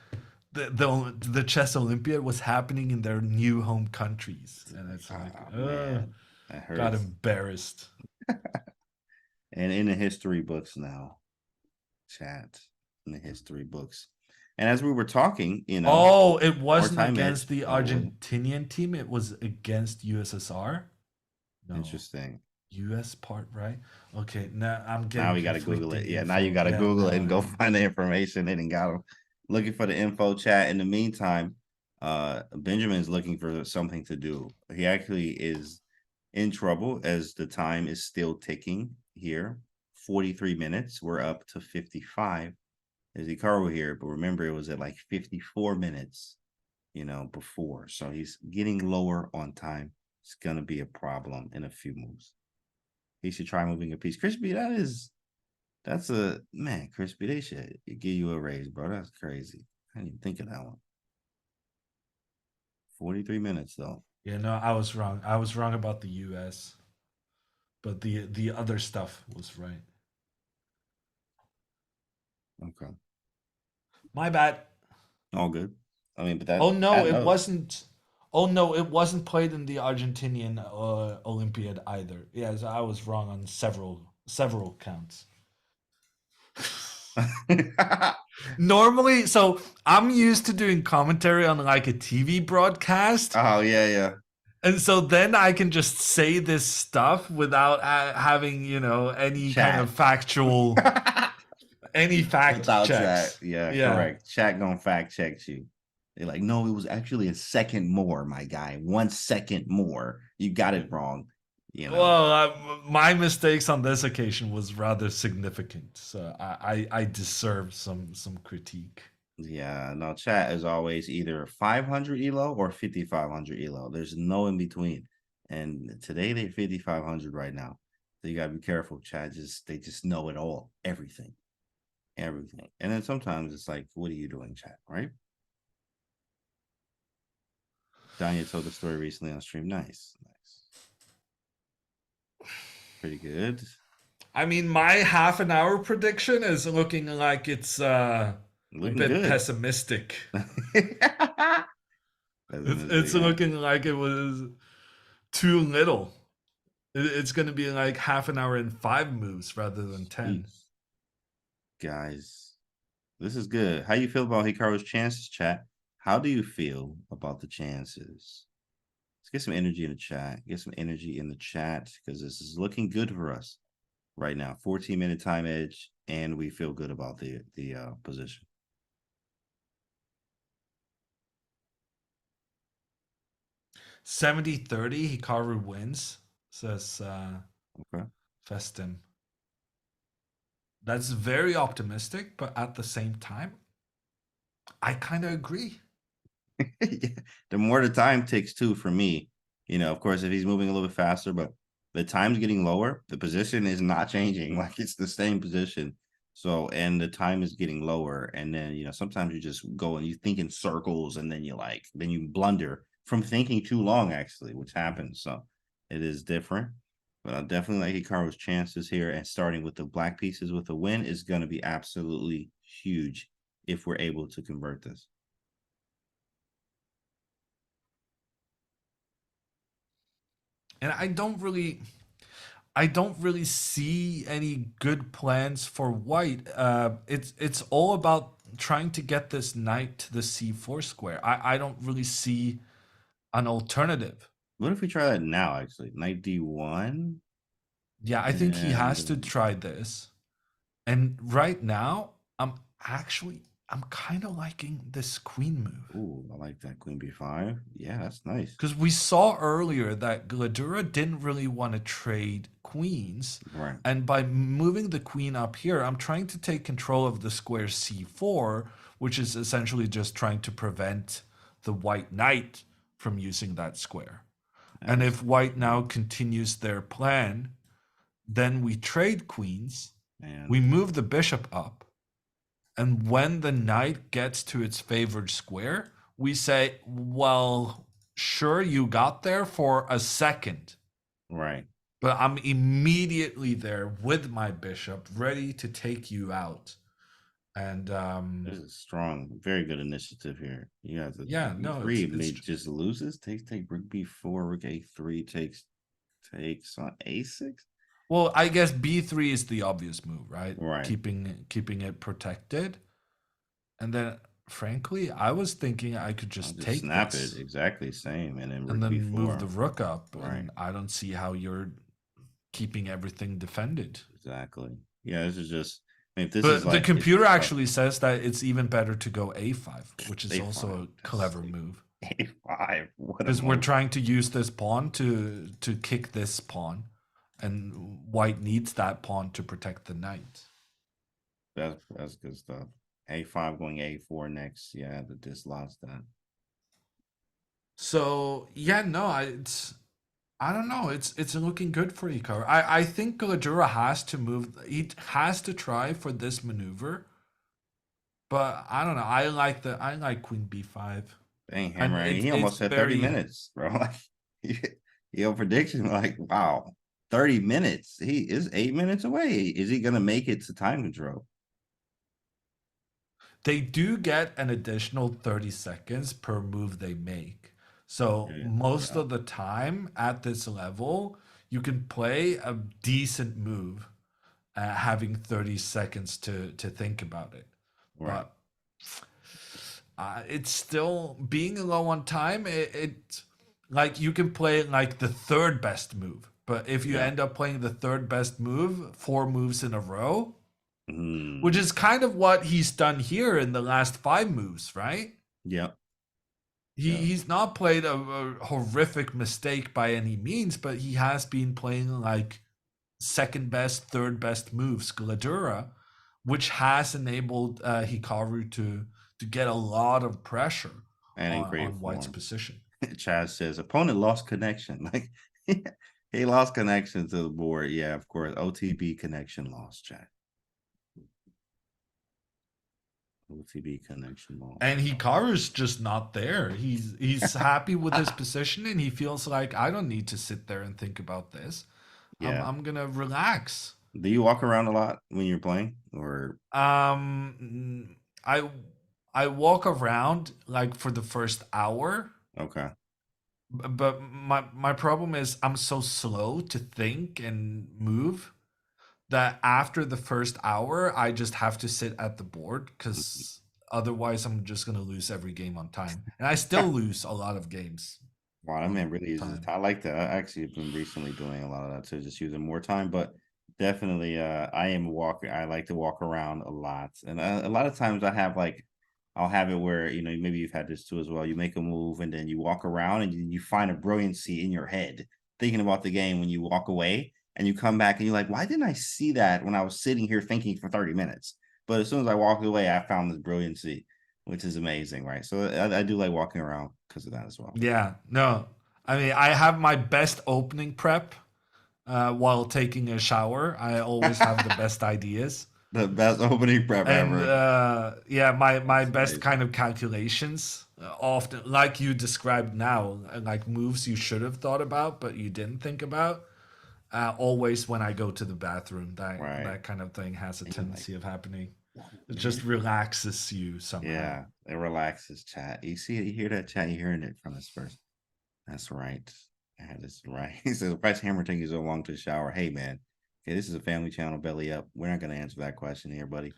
the chess Olympiad was happening in their new home countries, and it's like, Oh man, that got hurts. embarrassed. And in the history books now, chat in the history books. And as we were talking, Oh, it more wasn't time edge. against the Oh, what? Argentinian team. It was against USSR. No, Interesting. US part, right? Okay, now I'm Now getting we got to Google it. conflicting Yeah, now you info. got to Yeah, Google no, it and go find the information. They didn't got them looking for the info chat. In the meantime, Benjamin's looking for something to do. He actually is in trouble as the time is still ticking here. 43 minutes. We're up to 55. There's Hikaru here, but remember it was at like 54 minutes, before. So he's getting lower on time. It's gonna be a problem in a few moves. He should try moving a piece. Crispy, that's a man, Crispy. They should give you a raise, bro. That's crazy. I didn't even think of that one. 43 minutes though. yeah, no, I was wrong. I was wrong about the US, but the other stuff was right. Okay. My bad. All good. I mean, but Oh no, that it knows. wasn't. Oh no, it wasn't played in the Argentinian Olympiad either. Yes, I was wrong on several counts. Normally, so I'm used to doing commentary on like a TV broadcast, Oh yeah, and so then I can just say this stuff without having any kind of chat. factual any fact Without chat. checks. Yeah, Yeah. correct. Chat gonna fact check you. They're like, no, it was actually a second more, my guy. 1 second more. You got it wrong. You know. Well, my mistakes on this occasion was rather significant, so I deserve some critique. Yeah, no, chat is always either 500 elo or 5500 elo. There's no in between. And today they're 5500 right now. So you gotta be careful. Chat they just know it all, everything, everything. And then sometimes it's like, what are you doing, chat? Right? Danya told the story recently on stream. Nice, nice, pretty good. I mean, my half an hour prediction is looking like it's a Looking bit good. pessimistic. It's Yeah. looking like it was too little. It's going to be like half an hour in 5 moves rather than 10. Jeez. Guys, this is good. How you feel about Hikaru's chances, chat? How do you feel about the chances? Let's get some energy in the chat. Get some energy in the chat because this is looking good for us right now. 14-minute time edge, and we feel good about the position. 70-30, Hikaru wins, says Okay. Festim. That's very optimistic, but at the same time, I kind of agree. Yeah. The more the time takes too for me, of course, if he's moving a little bit faster, but the time's getting lower, the position is not changing. Like it's the same position. So, and the time is getting lower. And then, sometimes you just go and you think in circles and then then you blunder from thinking too long, actually, which happens. So it is different. But I definitely like Hikaru's chances here. And starting with the black pieces with a win is going to be absolutely huge if we're able to convert this. And I don't really see any good plans for white. It's all about trying to get this knight to the c4 square. I don't really see an alternative. What if we try that now, actually? Knight D1? Yeah, I think he has to And try this. And right now, I'm kind of liking this queen move. ooh, I like that queen B5. Yeah, that's nice. Because we saw earlier that Gledura didn't really want to trade queens. Right. And by moving the queen up here, I'm trying to take control of the square c4, which is essentially just trying to prevent the white knight from using that square. And if white now continues their plan, then we trade queens, we move the bishop up, and when the knight gets to its favored square, we say, well, sure, you got there for a second. Right. But I'm immediately there with my bishop, ready to take you out. And this is strong. Very good initiative here. You got the yeah, no, B3, and it just loses. Take rook B4, rook A3 takes on A6. well, I guess B3 is the obvious move, right? Right. Keeping it protected. And then frankly, I was thinking I could just take snap this. it exactly same, and then and then B4. move the rook up. Right. And I don't see how you're keeping everything defended. Exactly. Yeah, this is just. If this But is like, the computer actually says that it's even better to go a5, which is A5, also a clever move. A5. Because we're trying to use this pawn to kick this pawn, and white needs that pawn to protect the knight. That's good stuff. A5 going A4 next. Yeah, the dislodge that. So yeah, no, I don't know. It's looking good for Hikaru. I think Gledura has to move. He has to try for this maneuver. But I don't know. I like Queen B5. Dang, Hammer. He almost had 30 minutes, bro. Like, your prediction, like, wow, 30 minutes. He is 8 minutes away. Is he gonna make it to time control? They do get an additional 30 seconds per move they make. So most of the time at this level, you can play a decent move having 30 seconds to think about it. Right. But it's still being low on time. It like you can play like the third best move. But if you end up playing the third best move 4 moves in a row, which Mm, is kind of what he's done here in the last 5 moves, right? yep. He, Yep. he's not played a horrific mistake by any means, but he has been playing like second best, third best moves, Gledura, which has enabled Hikaru to get a lot of pressure And in great on White's form. position. Chad says opponent lost connection. Like he lost connection to the board. Yeah, of course. OTB connection lost, Chad. OTB connection lost. And Hikaru's just not there. He's happy with his position, and he feels like I don't need to sit there and think about this. Yeah. I'm gonna relax. Do you walk around a lot when you're playing? Or I I walk around like for the first hour, okay. but my problem is I'm so slow to think and move that after the first hour I just have to sit at the board because otherwise I'm just gonna lose every game on time, and I still lose a lot of games Wow, that man on really uses. time. I like that. I actually have been recently doing a lot of that too, just using more time. But definitely, I am a walker. I like to walk around a lot, and a lot of times I have like, I'll have it where maybe you've had this too as well. You make a move and then you walk around and you find a brilliancy in your head, thinking about the game when you walk away, and you come back and you're like, why didn't I see that when I was sitting here thinking for 30 minutes? But as soon as I walked away, I found this brilliancy, which is amazing, right? So I do like walking around because of that as well. Yeah, no, I mean I have my best opening prep while taking a shower. I always have the best ideas. The best opening prep And ever. yeah, my That's best kind amazing. of calculations often like you described now, like moves you should have thought about but you didn't think about. Always when I go to the bathroom, Right. that kind of thing has a And you're like, tendency of happening. whoa, It man. just relaxes you somehow. Yeah, it relaxes chat. You see it, you hear that chat, you're hearing it from us first. That's right. That is right. He says, why is Hammer taking so long to shower? Hey man. Okay, this is a family channel, belly up. We're not gonna answer that question here, buddy.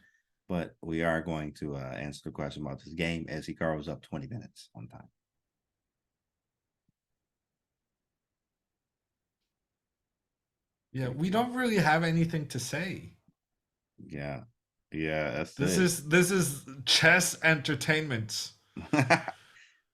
But we are going to answer the question about this game as Hikaru was up 20 minutes on time. Yeah, Great we game. don't really have anything to say. Yeah. Yeah, that's This it. is chess entertainment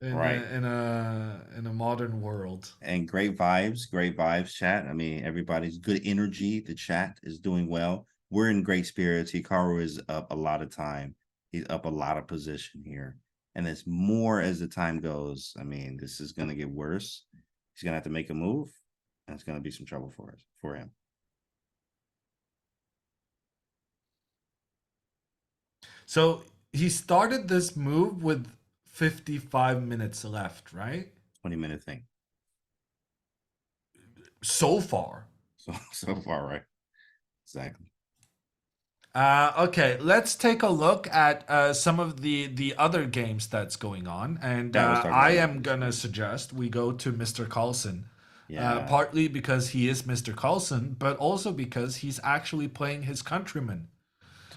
Right. in a modern world. And great vibes, chat. I mean, everybody's good energy. The chat is doing well. We're in great spirits. Hikaru is up a lot of time. He's up a lot of position here. And it's more as the time goes. I mean, this is gonna get worse. He's gonna have to make a move, and it's gonna be some trouble for him. So he started this move with 55 minutes left, right? 20-minute thing. So far. So far, right? Exactly. Okay, let's take a look at some of the other games that's going on, and Chat was talking I about a lot of am these gonna games. suggest we go to Mr. Carlsen, Yeah. partly because he is Mr. Carlsen, but also because he's actually playing his countryman,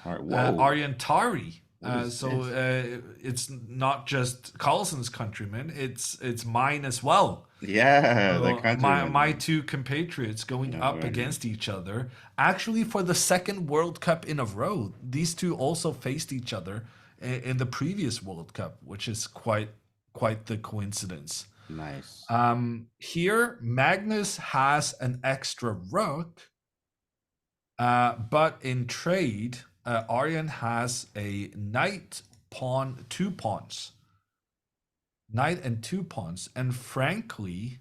Whoa. Ariantari. What is So this? it's not just Carlsen's countryman; it's mine as well. Yeah, the So my countryman. two compatriots going Yeah, up against each other, actually for the second World Cup in a row. These two also faced each other in the previous World Cup, which is quite the coincidence. nice. Here, Magnus has an extra rook, but in trade, Aryan has a knight, pawn, 2 pawns, knight and 2 pawns, and frankly,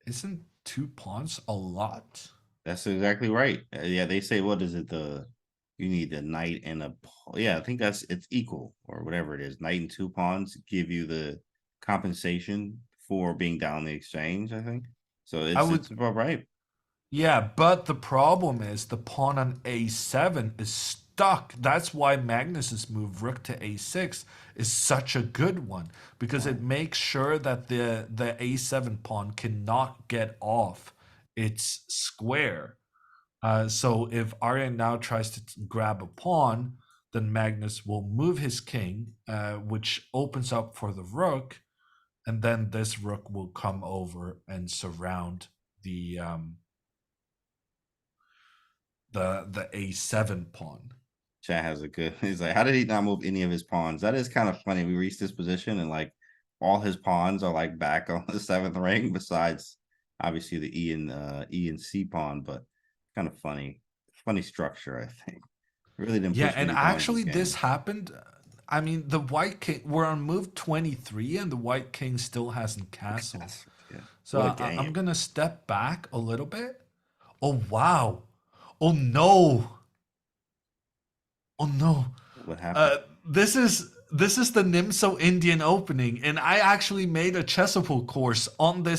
isn't 2 pawns a lot? That's exactly right. Yeah, they say what is it? You need a knight and a yeah. I think it's equal or whatever it is. Knight and two pawns give you the compensation for being down the exchange. I think so. I It's would, about right. yeah, but the problem is the pawn on a7 is stuck. That's why Magnus's move, rook to a6, is such a good one because Right. it makes sure that the a7 pawn cannot get off its square. So if Arya now tries to grab a pawn, then Magnus will move his king, which opens up for the rook, and then this rook will come over and surround the the a7 pawn. Chat has a good. He's like, how did he not move any of his pawns? That is kind of funny. We reached this position and like all his pawns are like back on the seventh ring, besides obviously the E and C pawn, but kind of funny. Funny structure, I think. Really didn't Yeah, push and many pawns this actually this game. happened. I mean, the white king, we're on move 23 and the white king still hasn't castled. Yes, yeah. So What a I'm game. gonna step back a little bit. Oh wow. Oh no. Oh no. What happened? This is the Nimso Indian opening, and I actually made a chessable course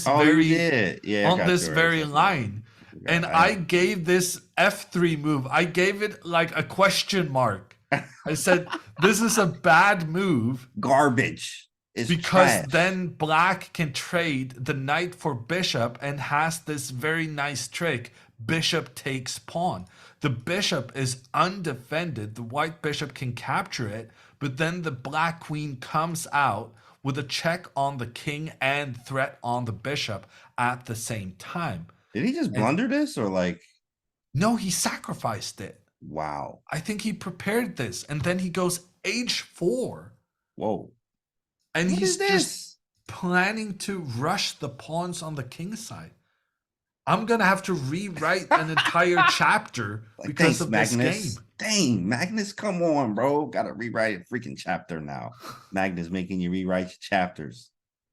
Oh, you did. Yeah, I on got this yours. very I forgot. line. I And forgot. I gave this F3 move. I gave it like a question mark. I said this is a bad move Garbage. Is because trash. then black can trade the knight for bishop and has this very nice trick. Bishop takes pawn. The bishop is undefended. The white bishop can capture it, but then the black queen comes out with a check on the king and threat on the bishop at the same time. Did he just And blunder this or like, no, he sacrificed it. wow? I think he prepared this and then he goes h4 Whoa. and What he's is just this? planning to rush the pawns on the king side. I'm gonna have to rewrite an entire chapter Like, because thanks, of this game. Magnus. Dang, Magnus, come on, bro. Gotta rewrite a freaking chapter now. Magnus making you rewrite chapters.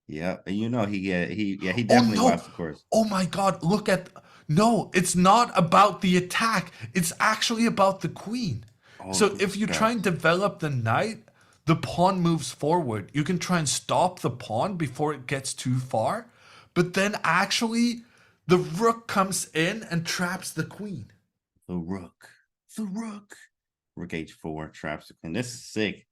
Yep. And you know he Oh definitely no! watched the course. Oh my god, look at. No, it's not about the attack. It's actually about the queen. Oh, the So queen if you try and stressed. develop the knight, the pawn moves forward. You can try and stop the pawn before it gets too far. But then actually, the rook comes in and traps the queen. The rook. The rook. Rook H4 traps the queen. This is sick.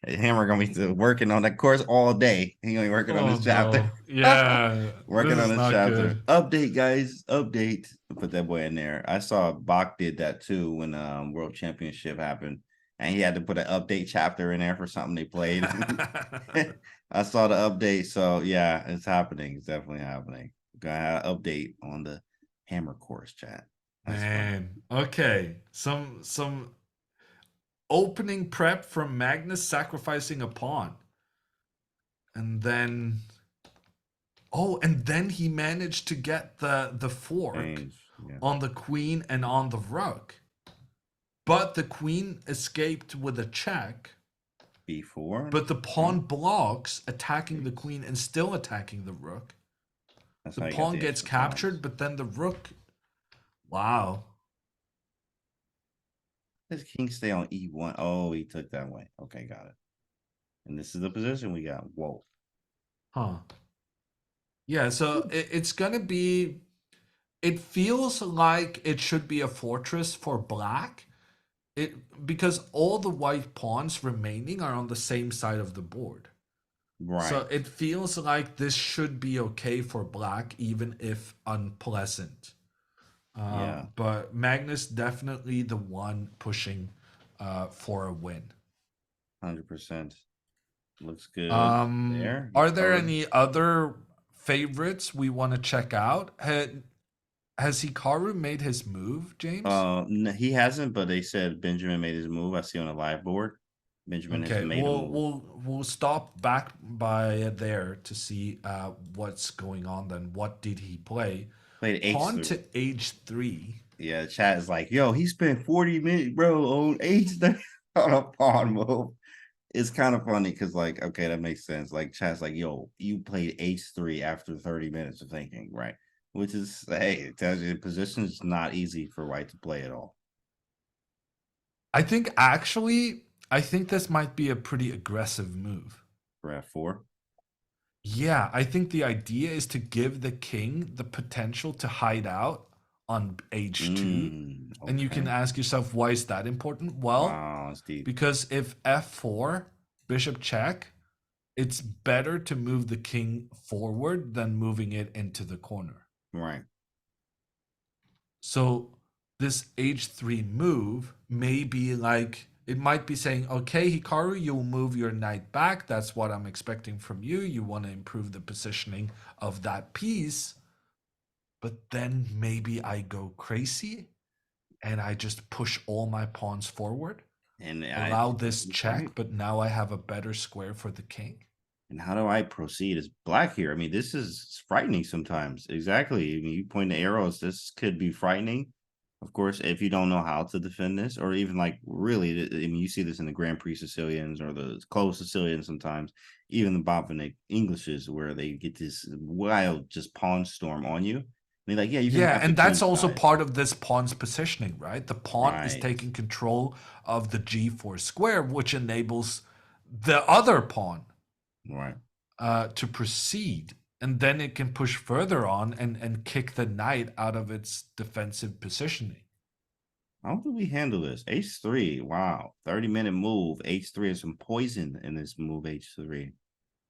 Hammer gonna be working on that course all day. He gonna be working on Oh this chapter. no. Yeah, this Working on is this not chapter. good. Update, guys. Update. Put that boy in there. I saw Bach did that too when World Championship happened. And he had to put an update chapter in there for something they played. I saw the update. So yeah, it's happening. It's definitely happening. Got an update on the Hammer course chat. That's funny. Man, okay. Some opening prep from Magnus sacrificing a pawn. And then and then he managed to get the fork Change. Yeah. on the queen and on the rook. But the queen escaped with a check, B4. but the pawn Oh, blocks, attacking the queen and still attacking the rook. that's The how you got pawn the gets extra pawns. captured, but then the rook. Wow. Does king stay on E1? Oh, he took that way. Okay, got it. And this is the position we got. Whoa. Huh. Yeah, so it's gonna be. It feels like it should be a fortress for black. Because all the white pawns remaining are on the same side of the board. So Right. it feels like this should be okay for black, even if unpleasant. Yeah. But Magnus definitely the one pushing for a win. 100%. Looks good there. Are there Hikaru. any other favorites we want to check out? Has Hikaru made his move, James? He hasn't, but they said Benjamin made his move. I see on the live board. Benjamin has Okay, made a we'll move. we'll stop back by there to see what's going on. Then, what did he play? Played Pawn H3. to h3. Yeah, the chat is like, yo, he spent 40 minutes, bro, on H3 on a pawn move. It's kind of funny because, like, okay, that makes sense. Like, chat's like, yo, you played H3 after 30 minutes of thinking, right? Which is, hey, it tells you the position is not easy for white to play at all. I think this might be a pretty aggressive move. For F4. Yeah, I think the idea is to give the king the potential to hide out on h2. And you can Okay. ask yourself, why is that important? Well, Wow, it's deep. because if f4, bishop check, it's better to move the king forward than moving it into the corner. Right. So this h3 move may be like, it might be saying, okay, Hikaru, you'll move your knight back. That's what I'm expecting from you. You want to improve the positioning of that piece. but then maybe I go crazy and I just push all my pawns forward, And I allow think this he's right. check, but now I have a better square for the king. And how do I proceed as black here? I mean, this is frightening sometimes. Exactly. I mean, you point the arrows. This could be frightening. Of course, if you don't know how to defend this, or even like really, I mean, you see this in the Grand Prix Sicilians or the closed Sicilians sometimes, even the Botvinnik Englishes, where they get this wild just pawn storm on you. I mean, like, yeah, you can Yeah, have the and that's queen also side. part of this pawn's positioning, right? The pawn is Right. taking control of the g4 square, which enables the other pawn Right. to proceed. And then it can push further on and kick the knight out of its defensive positioning. How do we handle this? H3. Wow. 30-minute move. H3 is some poison in this move, H3.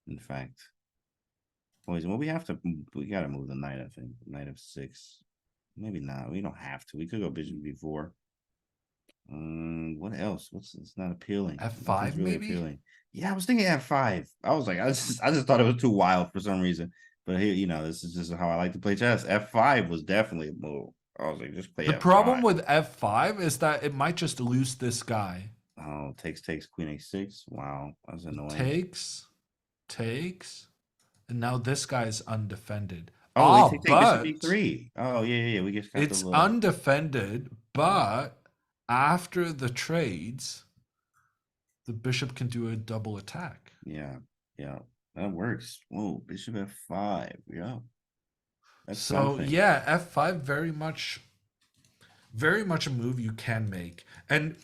In fact. Poison. Well, we gotta move the knight, I think. Knight of 6. Maybe not. We don't have to. We could go bishop b4. What else? It's not appealing. Nothing's f5 really maybe? appealing. Yeah, I was thinking f5. I was like, I just thought it was too wild for some reason. But here, this is just how I like to play chess. F5 was definitely a move. I was like, just play The f5. problem with f5 is that it might just lose this guy. Oh, takes queen a6. Wow, that's annoying. Takes, takes, and now this guy is undefended. Oh, they Ah, take bishop but b3. Oh, yeah. We just got the it's little. undefended, but after the trades, the bishop can do a double attack. Yeah, yeah, that works. Whoa, bishop f5. Yeah, that's So something. yeah, f5 very much a move you can make. And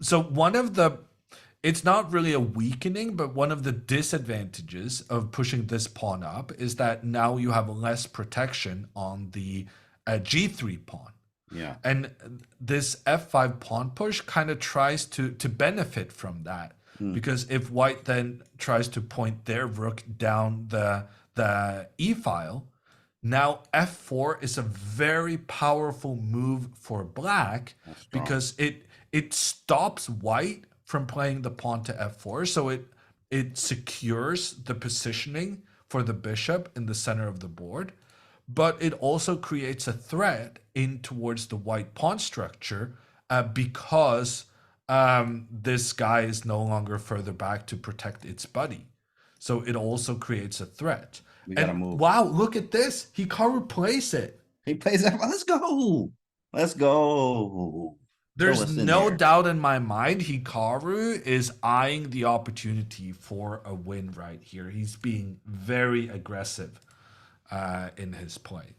so it's not really a weakening, but one of the disadvantages of pushing this pawn up is that now you have less protection on the g3 pawn. Yeah. And this f5 pawn push kind of tries to benefit from that. Hmm. Because if white then tries to point their rook down the e file, now f4 is a very powerful move for black That's strong. because it stops white from playing the pawn to f4, so it secures the positioning for the bishop in the center of the board, but it also creates a threat in towards the white pawn structure because this guy is no longer further back to protect its buddy. So it also creates a threat. We gotta And move. wow, look at this. Hikaru plays it. He plays f. Let's go. Let's go. Throw There's us in no there. doubt in my mind Hikaru is eyeing the opportunity for a win right here. He's being very aggressive in his play.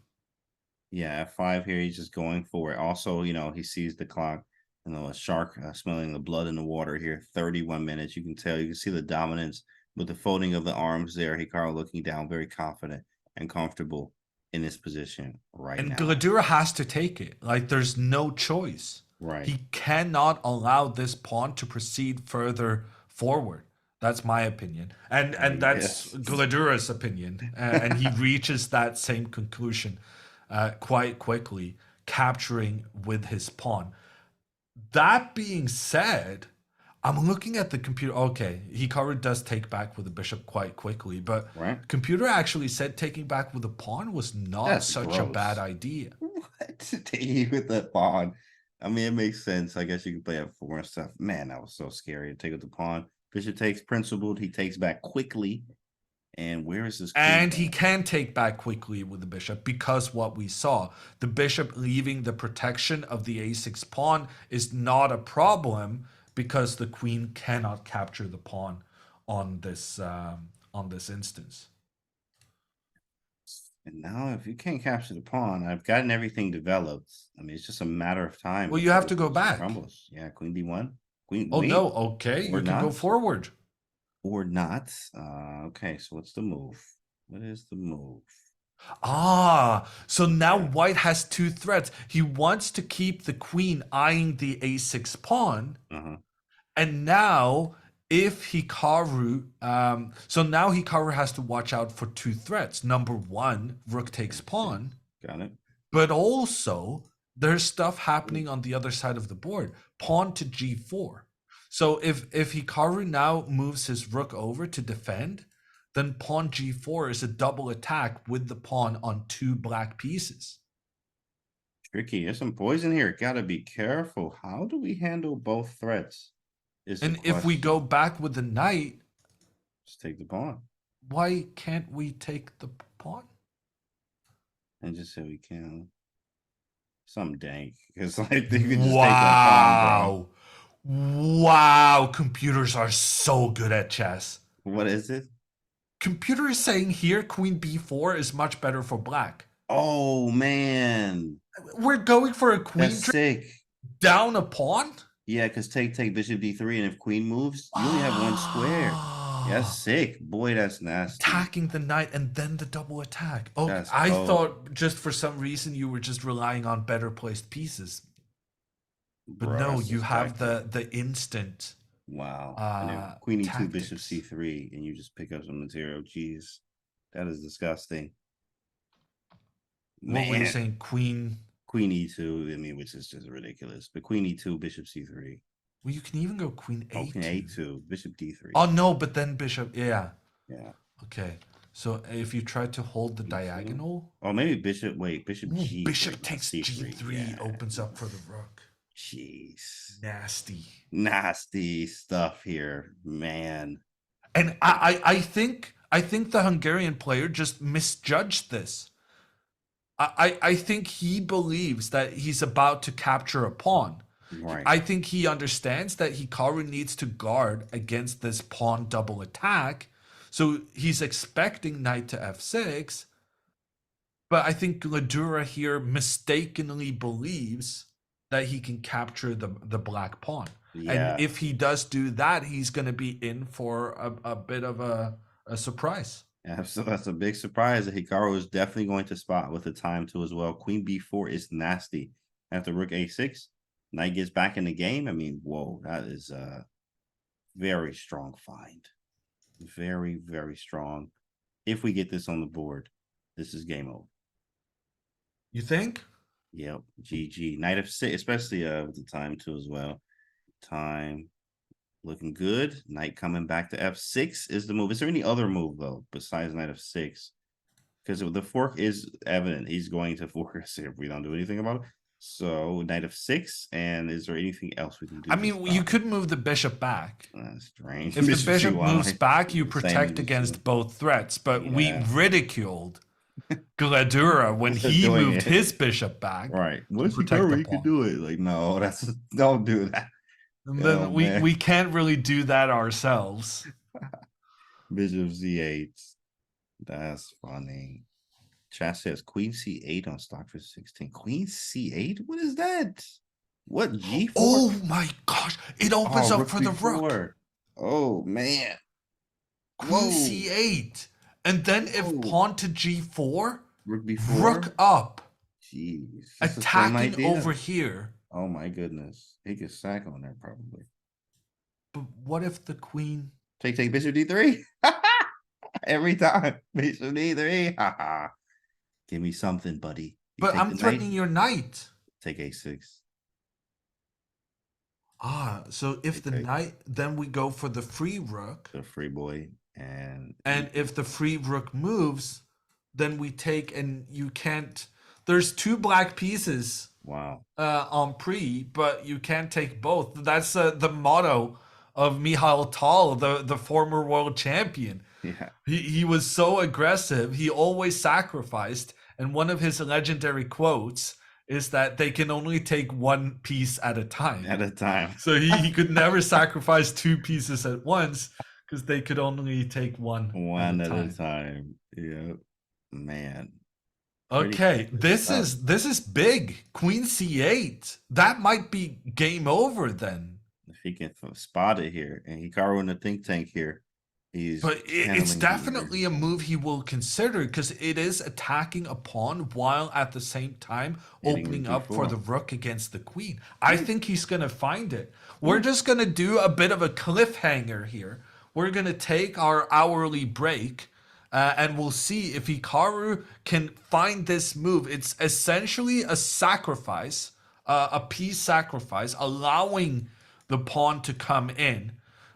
Yeah, f5 here. He's just going for it. Also, he sees the clock. A shark smelling the blood in the water here. 31 minutes. You can tell. You can see the dominance with the folding of the arms there. Hikaru looking down, very confident and comfortable in this position right And now. Gledura has to take it. Like there's no choice. Right. He cannot allow this pawn to proceed further forward. That's my opinion, and that's Yes. Gledura's opinion, and he reaches that same conclusion quite quickly, capturing with his pawn. That being said, I'm looking at the computer. Okay, Hikaru does take back with the bishop quite quickly, but Right. computer actually said taking back with the pawn was not That's such a bad gross. idea. What? Taking with the pawn. I mean, it makes sense. I guess you can play f4 and stuff. Man, that was so scary to take with the pawn. Bishop takes principled. He takes back quickly. And where is this queen And he going? can take back quickly with the bishop because what we saw, the bishop leaving the protection of the a6 pawn is not a problem because the queen cannot capture the pawn on this instance. And now, if you can't capture the pawn, I've gotten everything developed. I mean, it's just a matter of time Well, you before have to go this back. crumbles. Yeah, queen d1. Queen, Oh wait, no, okay, or you can go not, forward. or not. Okay, so what's the move? What is the move? Ah, so now Yeah. white has two threats. He wants to keep the queen eyeing the a6 pawn. Uh-huh. And now, if Hikaru, so now Hikaru has to watch out for two threats. Number one, rook takes pawn, Got it. but also there's stuff happening on the other side of the board. Pawn to g4. So if Hikaru now moves his rook over to defend, then pawn g4 is a double attack with the pawn on 2 black pieces. Tricky. There's some poison here. Gotta be careful. How do we handle both threats? Is the And if we question. go back with the knight, Just take the pawn why can't we take the pawn? and just say we can. Some dank. Because like you can just take that pawn, bro. Wow, computers are so good at chess. What is it? Computer is saying here queen b4 is much better for black. Oh man. We're going for a queen That's sick. down a pawn? Yeah, because take bishop d3, and if queen moves, you only have one square. Yeah, that's sick. Boy, that's nasty. Attacking the knight and then the double attack. Oh, That's I cold. thought just for some reason you were just relying on better placed pieces. But Bro, no, that's you have disgusting. the instant. Wow. And if queen e2, bishop Tactics. c3, and you just pick up some material. Jeez. That is disgusting. What were you Man. saying? Queen. Queen e2, I mean, which is just ridiculous. But queen e2, bishop c3. Well, you can even go queen a2. Oh, queen a2, bishop d3. Oh no, but then bishop. Yeah. Yeah. Okay. So if you try to hold the diagonal. Oh, maybe bishop. Wait, bishop Ooh, g3. bishop takes c3. g3 Yeah. opens up for the rook. Jeez. Nasty. Nasty stuff here, man. And I think the Hungarian player just misjudged this. I think he believes that he's about to capture a pawn. Right. I think he understands that Hikaru needs to guard against this pawn double attack. So he's expecting knight to f6. But I think Gledura here mistakenly believes that he can capture the black pawn. Yeah. And if he does do that, he's going to be in for a bit of a surprise. Yeah, so that's a big surprise that Hikaru is definitely going to spot with the time too as well. Queen b4 is nasty. After rook a6, knight gets back in the game. I mean, whoa, that is a very strong find. Very, very strong. If we get this on the board, this is game over. You think? Yep, GG. Knight f6, especially with the time too as well. Time looking good. Knight coming back to f6 is the move. Is there any other move though besides knight f6? Because the fork is evident. He's going to fork us if we don't do anything about it. So knight f6, and is there anything else we can do? I mean, you could move the bishop back. That's strange. If the bishop moves back, you Same protect as against you. both threats. But we Yeah. ridiculed Gledura when For he doing moved it. his bishop back. Right. What's protect Hikaru? the You can pawn. do it. Like, no, that's don't do that. And then Oh, we man. can't really do that ourselves. Bishop z8. That's funny. Chat says Queen c8 on stock for 16. Queen c8? What is that? What g4? Oh my gosh! It opens up rook for the rook. b4. Oh man. Queen Whoa. c8, and then if Whoa. pawn to g4, Rook b4. rook up, Jeez. That's the same attacking idea. over here. Oh my goodness. He could sack on there probably. But what if the queen? Take bishop d3. Every time. Bishop d3. Haha. Give me something, buddy. You But take I'm the knight, threatening your knight. take a6. So if the Okay. knight, then we go for the free rook. The free boy. And if the free rook moves, then we take, and you can't. There's 2 black pieces wow. on pre, but you can't take both. That's the motto of Michal Tal, the former world champion. Yeah. He was so aggressive. He always sacrificed. And one of his legendary quotes is that they can only take 1 piece at a time. At a time. So he could never sacrifice 2 pieces at once because they could only take one At a time. Yeah. Man. Okay, this is big. Queen c8. That might be game over then. If he can spot it here, and Hikaru in the think tank here, But it's definitely a move he will consider because it is attacking a pawn while at the same time opening up for the rook against the queen. I think he's going to find it. We're just going to do a bit of a cliffhanger here. We're going to take our hourly break. And we'll see if Hikaru can find this move. It's essentially a sacrifice, a piece sacrifice, allowing the pawn to come in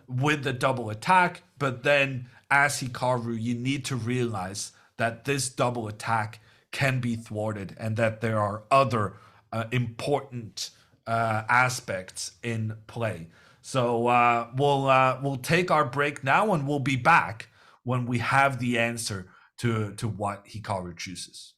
with the double attack. But then as Hikaru, you need to realize that this double attack can be thwarted and that there are other important aspects in play. So we'll take our break now, and we'll be back when we have the answer to what Hikaru chooses.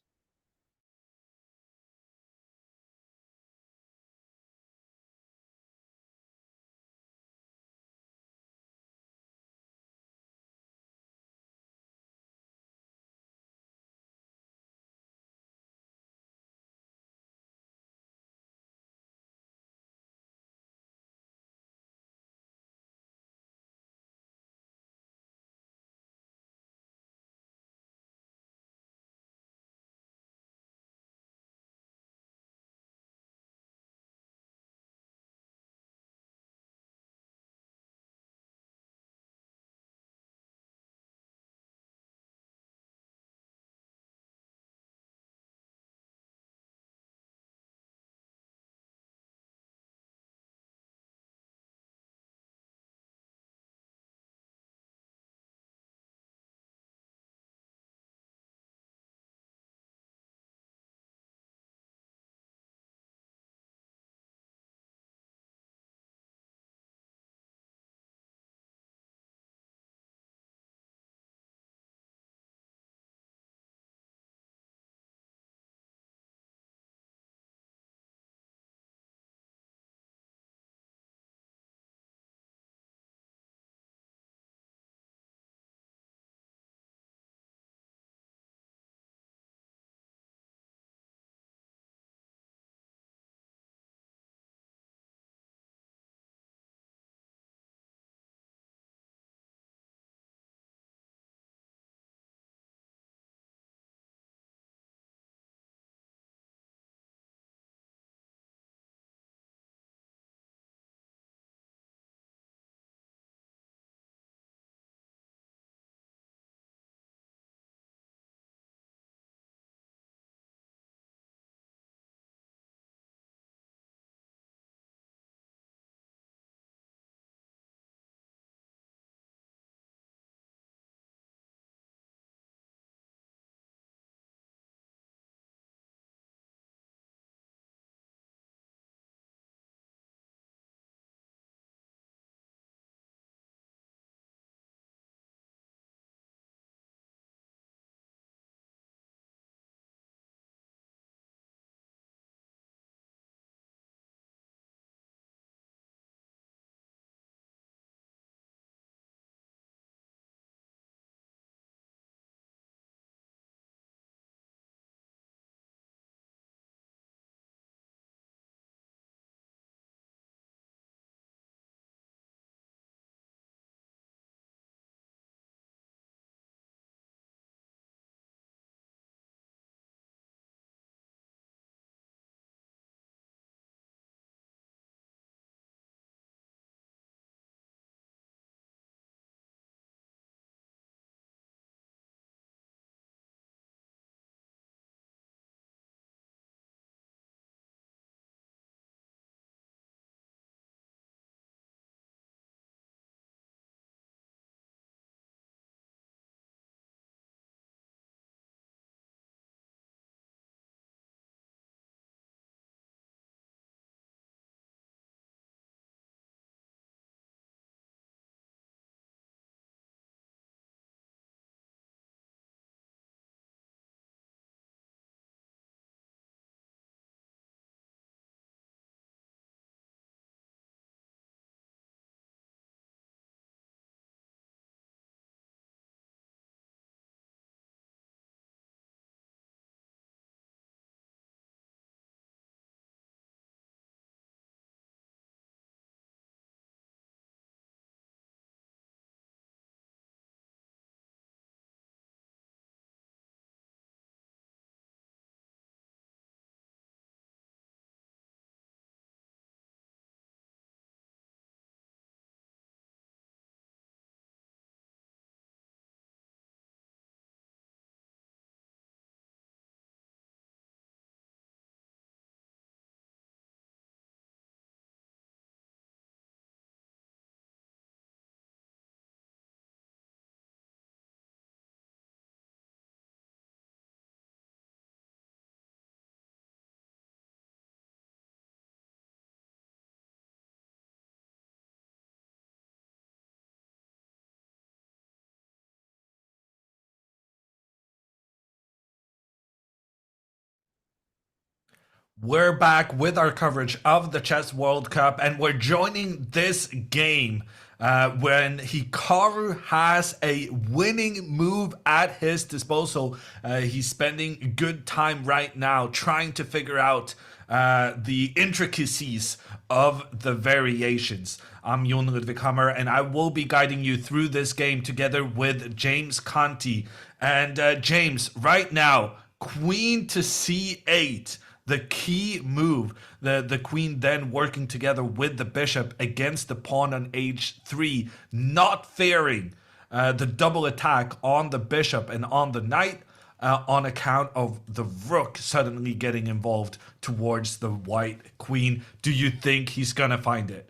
We're back with our coverage of the Chess World Cup, and we're joining this game when Hikaru has a winning move at his disposal. He's spending good time right now trying to figure out the intricacies of the variations. I'm Jon Ludvig Hammer, and I will be guiding you through this game together with James Conti. And James, right now, Queen to C8, the key move, the queen then working together with the bishop against the pawn on h3, not fearing the double attack on the bishop and on the knight, on account of the rook suddenly getting involved towards the white queen. Do you think he's gonna find it?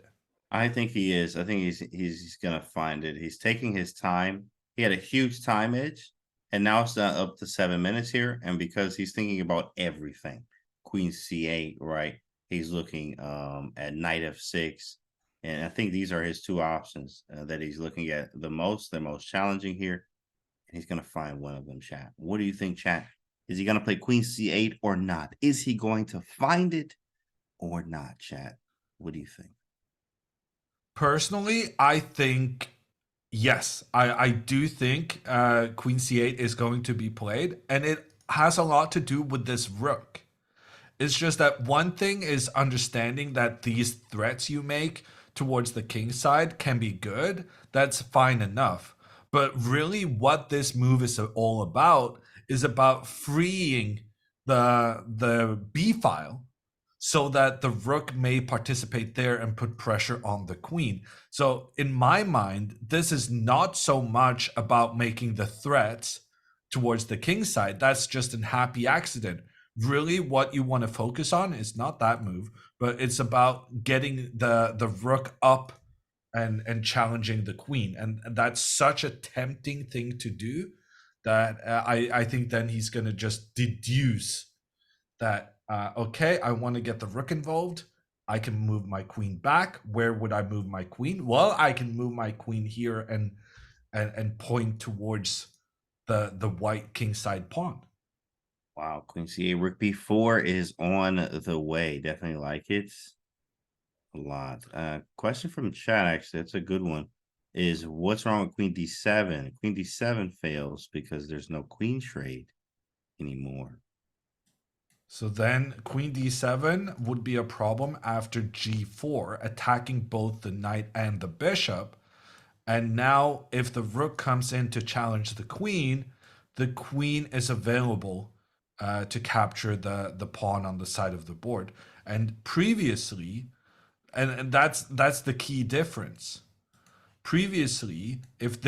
I think he is. I think he's gonna find it. He's taking his time. He had a huge time edge, and now it's up to 7 minutes here. And because he's thinking about everything, Queen C8, right? He's looking at Knight F6, and I think these are his two options that he's looking at the most. They're most challenging here, and he's gonna find one of them. Chat. What do you think, chat? Is he gonna play Queen C8 or not? Is he going to find it or not, chat? What do you think? Personally, I think yes. I do think Queen C8 is going to be played, and it has a lot to do with this rook. It's just that one thing is understanding that these threats you make towards the king side can be good. That's fine enough. But really, what this move is all about is about freeing the b file so that the rook may participate there and put pressure on the queen. So, in my mind, this is not so much about making the threats towards the king side. That's just an happy accident. Really, what you want to focus on is not that move, but it's about getting the rook up and challenging the queen. And that's such a tempting thing to do that I think then he's going to just deduce that okay, I want to get the rook involved. I can move my queen back. Where would I move my queen? Well, I can move my queen here and point towards the white kingside pawn. Wow, Queen C8, Rook B4 is on the way. Definitely like it a lot. Question from chat, actually, that's a good one. Is what's wrong with Queen D7? Queen D7 fails because there's no queen trade anymore. So then queen d7 would be a problem after g4, attacking both the knight and the bishop. And now if the rook comes in to challenge the queen is available to capture the pawn on the side of the board. And previously, and that's the key difference. Previously, if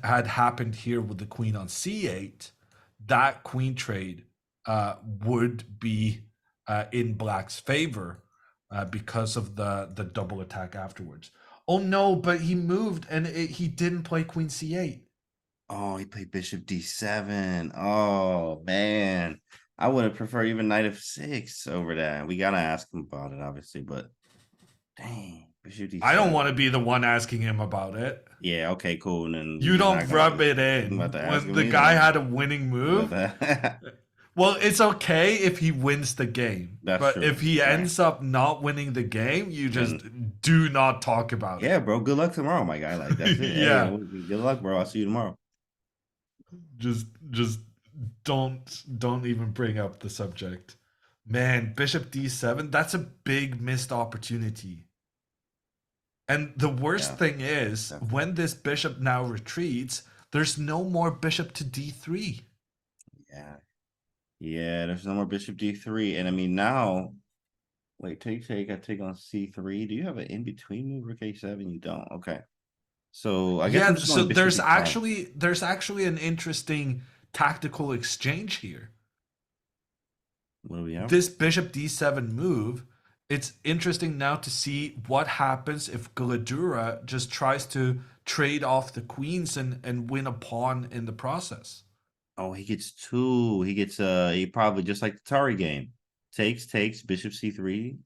had happened here with the queen on c8, that queen trade would be in black's favor because of the double attack afterwards. Oh no, but he moved and he didn't play queen c8. Oh, he played Bishop D7. Oh man. I would have preferred even Knight F6 over that. We gotta ask him about it, obviously, but dang, Bishop D7. I don't want to be the one asking him about it. Yeah, okay, cool. And then You don't rub it in when the guy had a winning move. Well, it's okay if he wins the game. That's but true. if he ends up not winning the game, you just do not talk about it. Yeah, bro. Good luck tomorrow, my guy. Like that's it. Yeah. Hey, good luck, bro. I'll see you tomorrow. Just don't even bring up the subject. Man, Bishop D7, that's a big missed opportunity. And the worst thing is, when this bishop now retreats, there's no more bishop to D3. Yeah. Yeah, there's no more bishop D3. And I mean now, wait, I take on C3. Do you have an in-between move, Rook A7? You don't. Okay. So I guess so there's actually an interesting tactical exchange here. What do we have? This bishop d7 move, it's interesting now to see what happens if Gledura just tries to trade off the queens and win a pawn in the process. Oh, he gets two. He gets he probably just like the Tari game. Takes, bishop C3,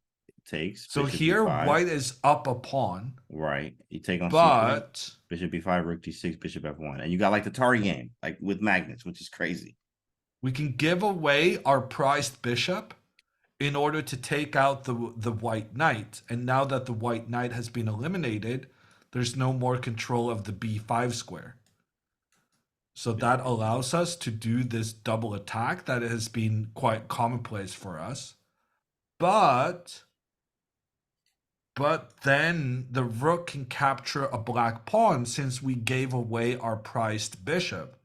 takes. So bishop here B5. white is up a pawn. Right. You take on but C3, bishop B5, rook D6, bishop F1. And you got like the Tari game, like with Magnus, which is crazy. we can give away our prized bishop in order to take out the white knight. And now that the white knight has been eliminated, there's no more control of the b5 square. So that allows us to do this double attack that has been quite commonplace for us. But then the rook can capture a black pawn since we gave away our prized bishop.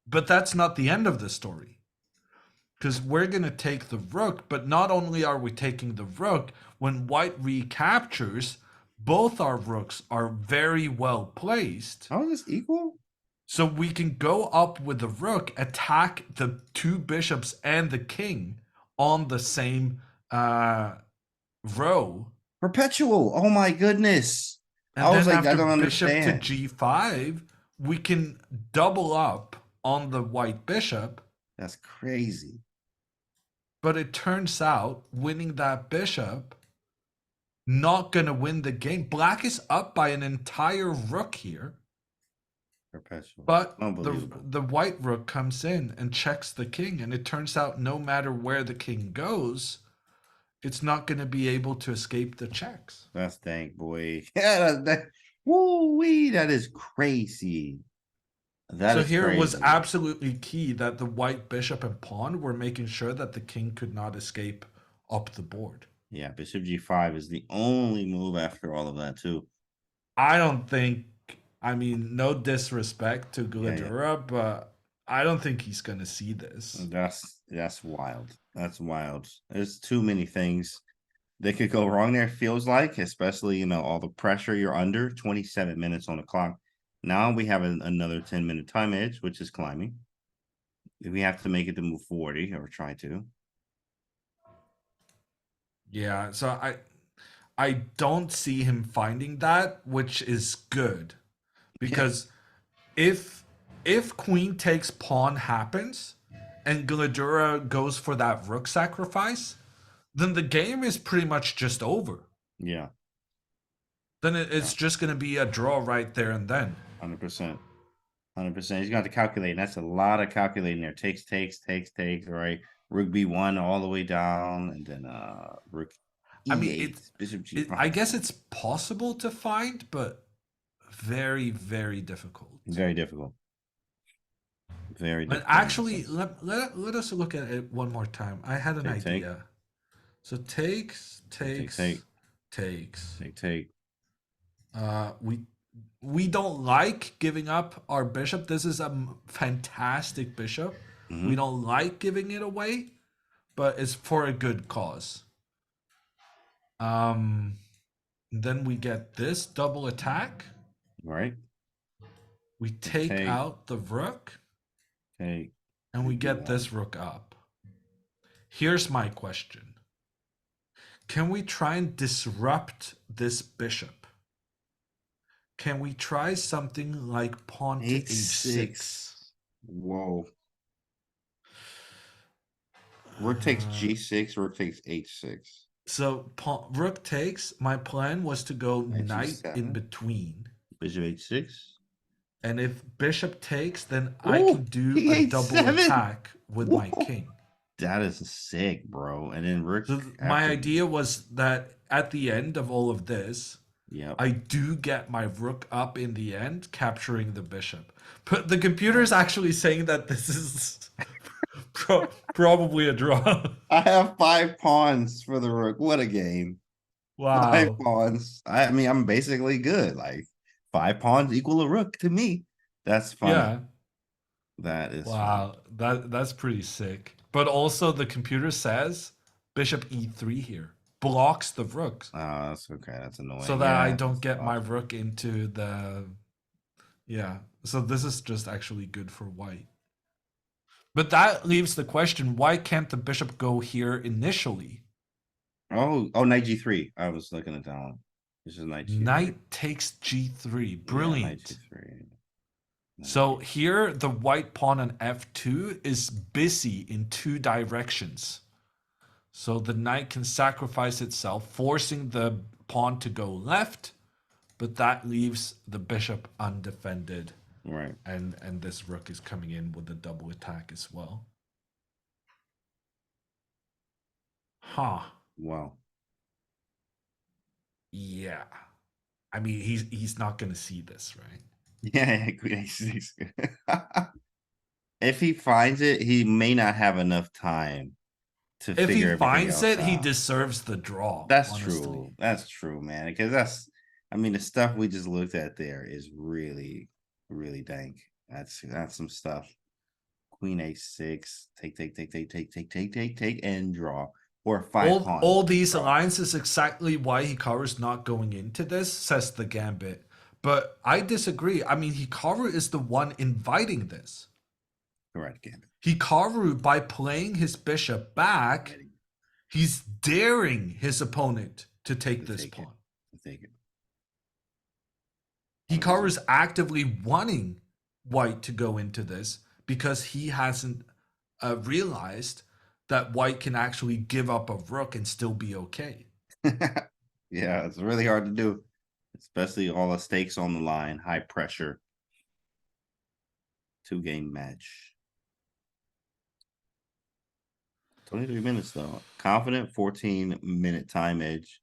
But that's not the end of the story. Because we're going to take the rook, but not only are we taking the rook, when white recaptures, both our rooks are very well placed. How is this equal? So we can go up with the rook, attack the two bishops and the king on the same row. Perpetual. Oh my goodness. And I was then like, I after don't bishop understand. to g5, we can double up on the white bishop. That's crazy. But it turns out winning that bishop, not going to win the game. Black is up by an entire rook here. Perpetual. But Unbelievable. the white rook comes in and checks the king. And it turns out no matter where the king goes, it's not going to be able to escape the checks. That's dang, boy. Yeah, woo-wee, that is crazy. So here it was absolutely key that the white bishop and pawn were making sure that the king could not escape up the board. Yeah, bishop g5 is the only move after all of that, too. I don't think, I mean, no disrespect to Gledura, but I don't think he's going to see this. That's wild. That's wild. There's too many things that could go wrong there, feels like, especially, all the pressure you're under. 27 minutes on the clock. Now we have another 10-minute time edge, which is climbing. We have to make it to move 40 or try to. Yeah, so I don't see him finding that, which is good. Because if queen takes pawn happens and Gledura goes for that rook sacrifice, then the game is pretty much just over. Yeah. Then it's just going to be a draw right there and then. 100%. 100%. He's going to have to calculate. That's a lot of calculating there. Takes, right? Rook b1 all the way down, and then rook e8. I mean, bishop g5. I guess it's possible to find, but very, very difficult. Very difficult. Very difficult. But actually, let us look at it one more time. I had an idea. So takes. Take. We don't like giving up our bishop. This is a fantastic bishop. We don't like giving it away, but it's for a good cause. Then we get this double attack. Right. We take out the rook. Okay. And we get this rook up. Here's my question. Can we try and disrupt this bishop? Can we try something like pawn to h6? Whoa. Rook takes g6, rook takes h6. So rook takes, my plan was to go knight in between. Bishop h6. And if bishop takes, then I can do a double attack with my king. That is sick, bro. And then rook. So my idea was that at the end of all of this, I do get my rook up in the end, capturing the bishop. But the computer is actually saying that this is probably a draw. I have 5 pawns for the rook. What a game. Wow. 5 pawns. I mean, I'm basically good. Like 5 pawns equal a rook to me. That's fun. Yeah. That is wow. That's pretty sick. But also the computer says bishop e3 here. Blocks the rooks. Oh, that's okay. That's annoying. So that I don't get my rook into the... Yeah. So this is just actually good for white. But that leaves the question, why can't the bishop go here initially? Oh, knight g3. I was looking at that one. This is knight g3. Knight takes g3. Brilliant. Yeah, knight g3. So here the white pawn on f2 is busy in 2 directions. So the knight can sacrifice itself, forcing the pawn to go left, but that leaves the bishop undefended. Right. And this rook is coming in with a double attack as well. Huh. Wow. Yeah. I mean, he's not gonna see this, right? Yeah, queen a6. If he finds it, he may not have enough time to If he figure everything finds else it, he out. deserves the draw, That's honestly. true. That's true, man. Because I mean, the stuff we just looked at there is really, really dank. That's some stuff. Queen a6, take, and draw. Or five All pawns, these draw. alliances exactly why Hikaru's not going into this, says the Gambit. But I disagree. I mean, Hikaru is the one inviting this. Correct, Gambit. Hikaru, by playing his bishop back, Ready he's daring his opponent to take to this take it. pawn. To take it. Hikaru is actively wanting white to go into this because he hasn't realized that white can actually give up a rook and still be okay. Yeah, it's really hard to do, especially all the stakes on the line, high pressure. 2-game match. 23 minutes though. Confident 14-minute time edge.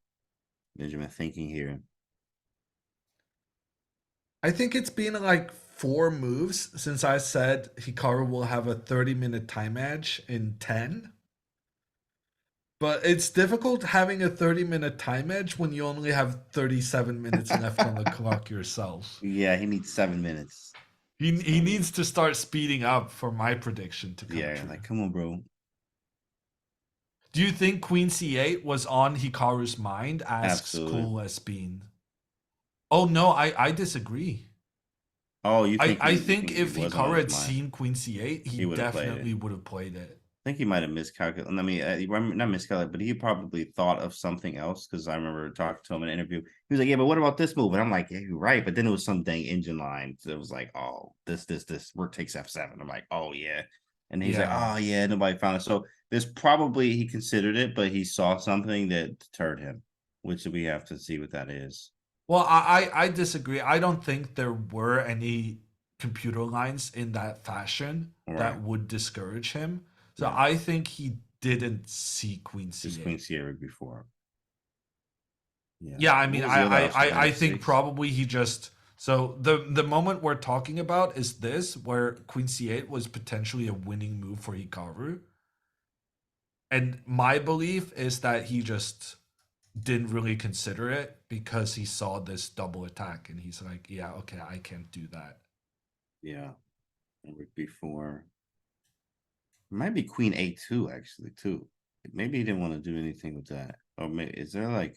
Benjamin thinking here. I think it's been like 4 moves since I said Hikaru will have a 30-minute time edge in 10. But it's difficult having a 30-minute time edge when you only have 37 minutes left on the clock yourself. Yeah, he needs 7 minutes. He needs to start speeding up for my prediction to come Yeah, true. like come on, bro. Do you think Queen C8 was on Hikaru's mind? Asks Absolutely. Cool as Bean. Oh no, I disagree. Oh, you think I you think think it if was on Hikaru his had mind? seen Queen C8, he He would have played it. definitely would have played it. I think he might have miscalculated. I mean, not miscalculated, but he probably thought of something else because I remember talking to him in an interview. He was like, "Yeah, but what about this move?" And I'm like, "Yeah, you're right." But then it was some dang engine line. So it was like, "Oh, this rook takes f7." I'm like, "Oh yeah," and he's like, Yeah. "Oh yeah, nobody found it." So there's probably he considered it, but he saw something that deterred him, which we have to see what that is. Well, I disagree. I don't think there were any computer lines in that fashion All right, that would discourage him. So right. I think he didn't see Queen This Queen C8. Sierra before. Yeah. Yeah, I What mean, was the other option? I Knight think f6. probably he just so the moment we're talking about is this, where Queen C8 was potentially a winning move for Hikaru, and my belief is that he just didn't really consider it because he saw this double attack and he's like, yeah, okay, I can't do that. Yeah. Before. It might be Queen A2 actually too. Maybe he didn't want to do anything with that. Or is there like,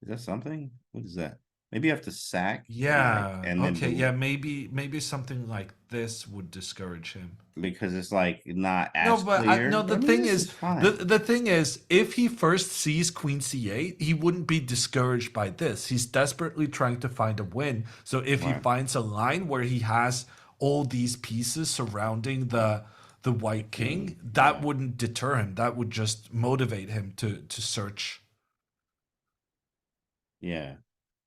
is that something? What is that? Maybe you have to sack Yeah. and then Okay. move Yeah. Maybe something like this would discourage him. because it's like not No, as but clear. no. But The I mean, thing this is, is fine. the thing is, if he first sees Queen C8, he wouldn't be discouraged by this. He's desperately trying to find a win. So if he Right. finds a line where he has all these pieces surrounding the White King, that Yeah. wouldn't deter him. That would just motivate him to search. Yeah.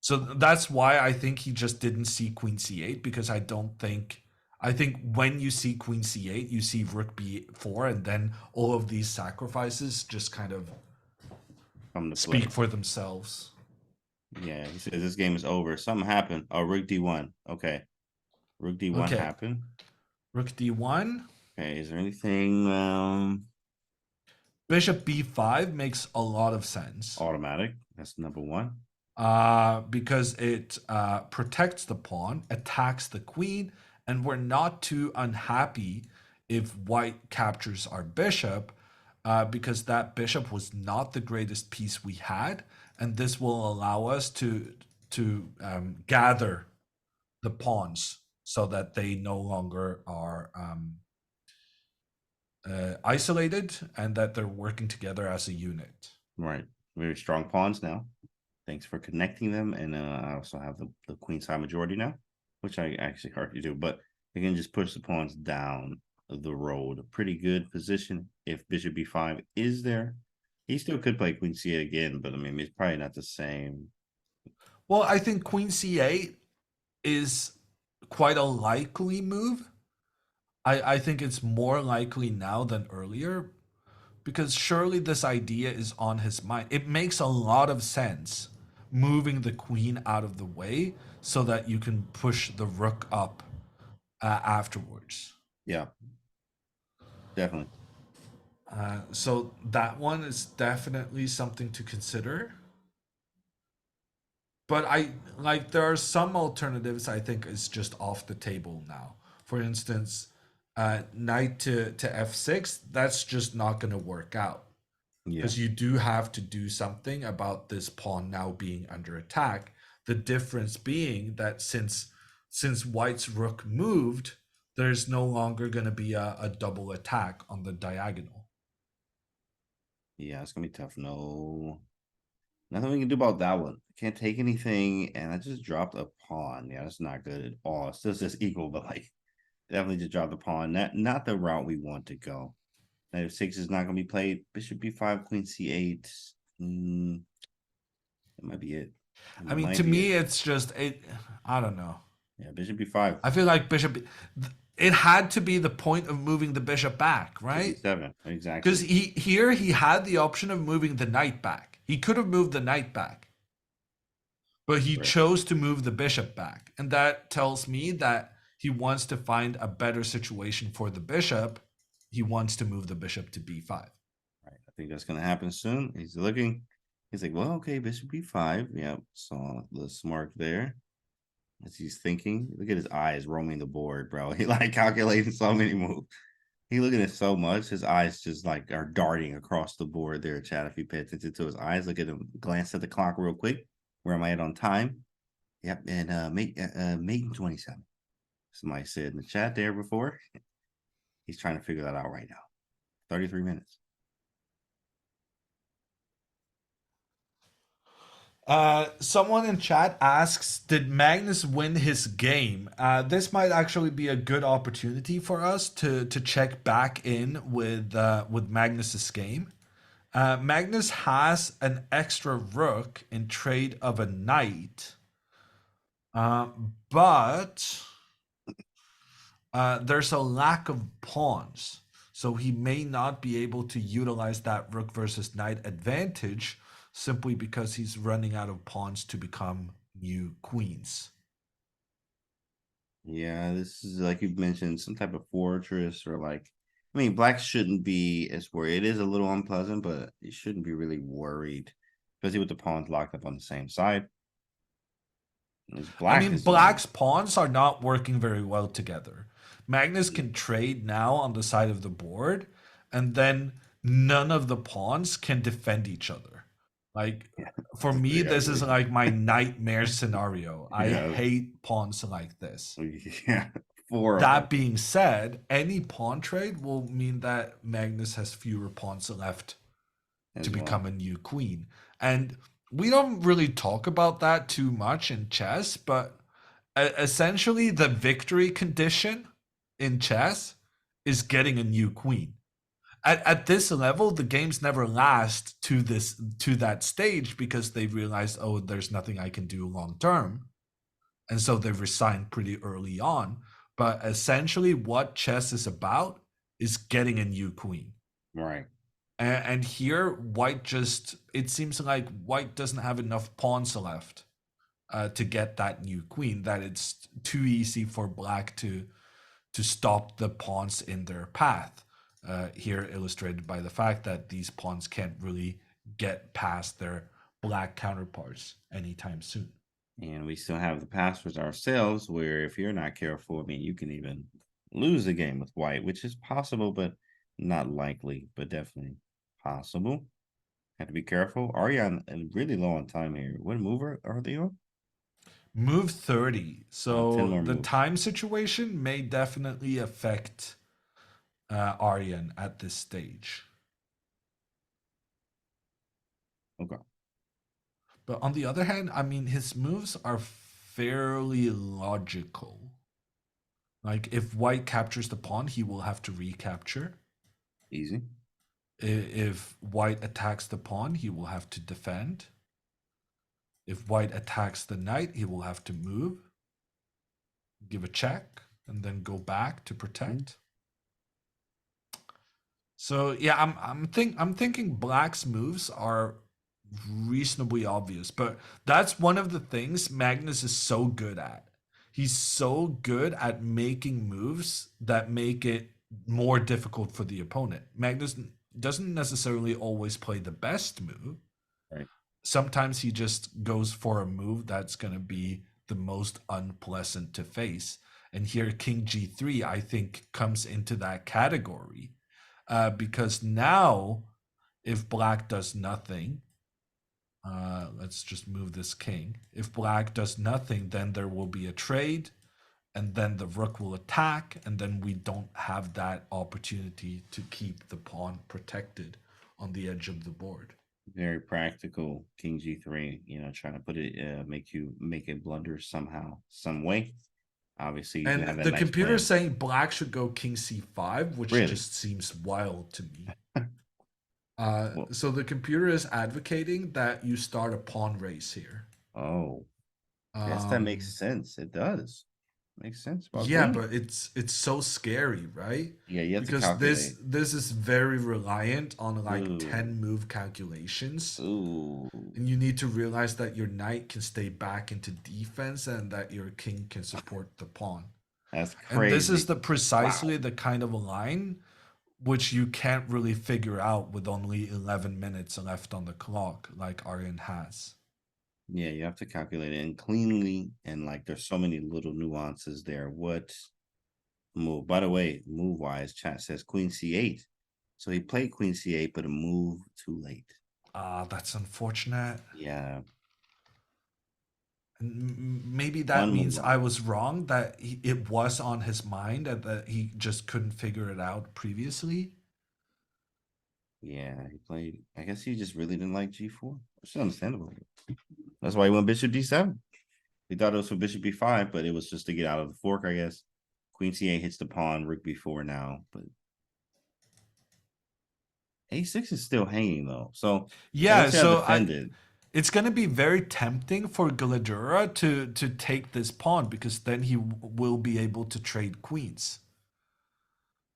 So that's why I think he just didn't see Queen C8 because I think when you see Queen C8, you see Rook B4, and then all of these sacrifices just kind of Come to speak play. for themselves. Yeah. He says this game is over. Something happened. Oh, Rook D1. Okay. Rook D1 Okay, happened. Rook D1, Okay. Is there anything Bishop B5 makes a lot of sense. automatic? That's number one. Because it protects the pawn, attacks the queen, and we're not too unhappy if white captures our bishop, because that bishop was not the greatest piece we had, and this will allow us to gather the pawns so that they no longer are isolated and that they're working together as a unit. Right. Very strong pawns now. Thanks for connecting them. And I also have the queen side majority now, which I actually hardly do. But you can just push the pawns down the road. A pretty good position if bishop b5 is there. He still could play queen c8 again, but I mean, it's probably not the same. Well, I think Queen C8 is quite a likely move. I think it's more likely now than earlier because surely this idea is on his mind. It makes a lot of sense moving the queen out of the way so that you can push the rook up afterwards. Yeah, definitely. So that one is definitely something to consider. But I like there are some alternatives I think is just off the table now. For instance, knight to f6, that's just not going to work out Yeah, because you do have to do something about this pawn now being under attack. The difference being that since white's rook moved, there's no longer going to be a double attack on the diagonal. yeah, it's gonna be tough. No, nothing we can do about that one. Can't take anything, and I just dropped a pawn. Yeah, that's not good at all. It's still just equal, but like definitely just dropped the pawn. Not the route we want to go. Knight f6 is not gonna be played. Bishop b5, queen c8. Mm, that might be it. That I mean, might to be me, it. it's just it. I don't know. Yeah, bishop b5, I feel like bishop. It had to be the point of moving the bishop back, to right? b7. Because Exactly. he had the option of moving the knight back. He could have moved the knight back, but he Right. chose to move the bishop back, and that tells me that he wants to find a better situation for the bishop. He wants to move the bishop to b5. Right. I think that's gonna happen soon. He's looking. He's like, well, okay, bishop b5. Yep. Saw the smart there. As he's thinking. Look at his eyes roaming the board, bro. He like calculating so many moves. He looking at so much. His eyes just like are darting across the board there, chat. If you pay attention to his eyes, look at him. Glance at the clock real quick. Where am I at on time? Yep, and mate in 27. Somebody said in the chat there before. He's trying to figure that out right now. 33 minutes. Someone in chat asks, "Did Magnus win his game?" This might actually be a good opportunity for us to check back in with Magnus's game. Magnus has an extra rook in trade of a knight, but there's a lack of pawns, so he may not be able to utilize that rook versus knight advantage simply because he's running out of pawns to become new queens. Yeah, this is like you mentioned, some type of fortress or like I mean, black shouldn't be as worried. It is a little unpleasant, but you shouldn't be really worried, especially with the pawns locked up on the same side. As I black mean, is in, black's pawns are not working very well together. Magnus can trade now on the side of the board, and then none of the pawns can defend each other. Like, yeah, for it's me, pretty this is ugly. like my nightmare scenario. I Yeah, hate pawns like this. yeah, four of them That being said, any pawn trade will mean that Magnus has fewer pawns left to as become well. a new queen. And we don't really talk about that too much in chess, but essentially the victory condition in chess is getting a new queen. At this level, the games never last to that stage because they realize, oh, there's nothing I can do long term, and so they resigned pretty early on. But essentially, what chess is about is getting a new queen. Right. And here, white just, it seems like white doesn't have enough pawns left to get that new queen, that it's too easy for black to stop the pawns in their path. Here, illustrated by the fact that these pawns can't really get past their black counterparts anytime soon. And we still have the passwords ourselves, where if you're not careful, I mean, you can even lose the game with white, which is possible, but not likely, but definitely possible. Have to be careful. Arya really low on time here. What mover are they on? Move 30. 10 So more the moves. time situation may definitely affect Aryan at this stage. Okay. But on the other hand, I mean, his moves are fairly logical. Like, if white captures the pawn, he will have to recapture. Easy. If white attacks the pawn, he will have to defend. If white attacks the knight, he will have to move, give a check, and then go back to Hmm. protect. So yeah, I'm thinking Black's moves are reasonably obvious, but that's one of the things Magnus is so good at. He's so good at making moves that make it more difficult for the opponent. Magnus doesn't necessarily always play the best move. Right. Sometimes he just goes for a move that's going to be the most unpleasant to face. And here, King G3, I think, comes into that category because now, if Black does nothing, let's just move this king. If Black does nothing, then there will be a trade, and then the rook will attack, and then we don't have that opportunity to keep the pawn protected on the edge of the board. Very practical. King G3, trying to put it, make it blunder somehow, some way. Obviously, you do have And that the nice computer is plan. saying Black should go King C5, which Really? just seems wild to me. Well, So the computer is advocating that you start a pawn race here. oh, guess that Um, makes sense. It does. Makes sense about Yeah, queen. but it's so scary, right? Yeah, you have to Because this calculate. this is very reliant on like Ooh, 10 move calculations. ooh, And you need to realize that your knight can stay back into defense and that your king can support the pawn. that's And this is crazy. the Wow. precisely the kind of line which you can't really figure out with only 11 minutes left on the clock like Aryan has. Yeah, you have to calculate it and cleanly, and like there's so many little nuances there. What move? By the way, move wise, chat says Queen C8. So he played Queen C8, but a move too late. Ah, that's unfortunate. Yeah, Maybe that one move means I wrong. was wrong that it was on his mind and that he just couldn't figure it out previously. Yeah, he played. I guess he just really didn't like G4, which is understandable. That's why he went Bishop D7. He thought it was for Bishop B5, but it was just to get out of the fork, I guess. Queen C8 hits the pawn, Rook B4 now, but A6 is still hanging though. So Yeah, unless you have so defended, it's going to be very tempting for Gledura to take this pawn because then he will be able to trade queens.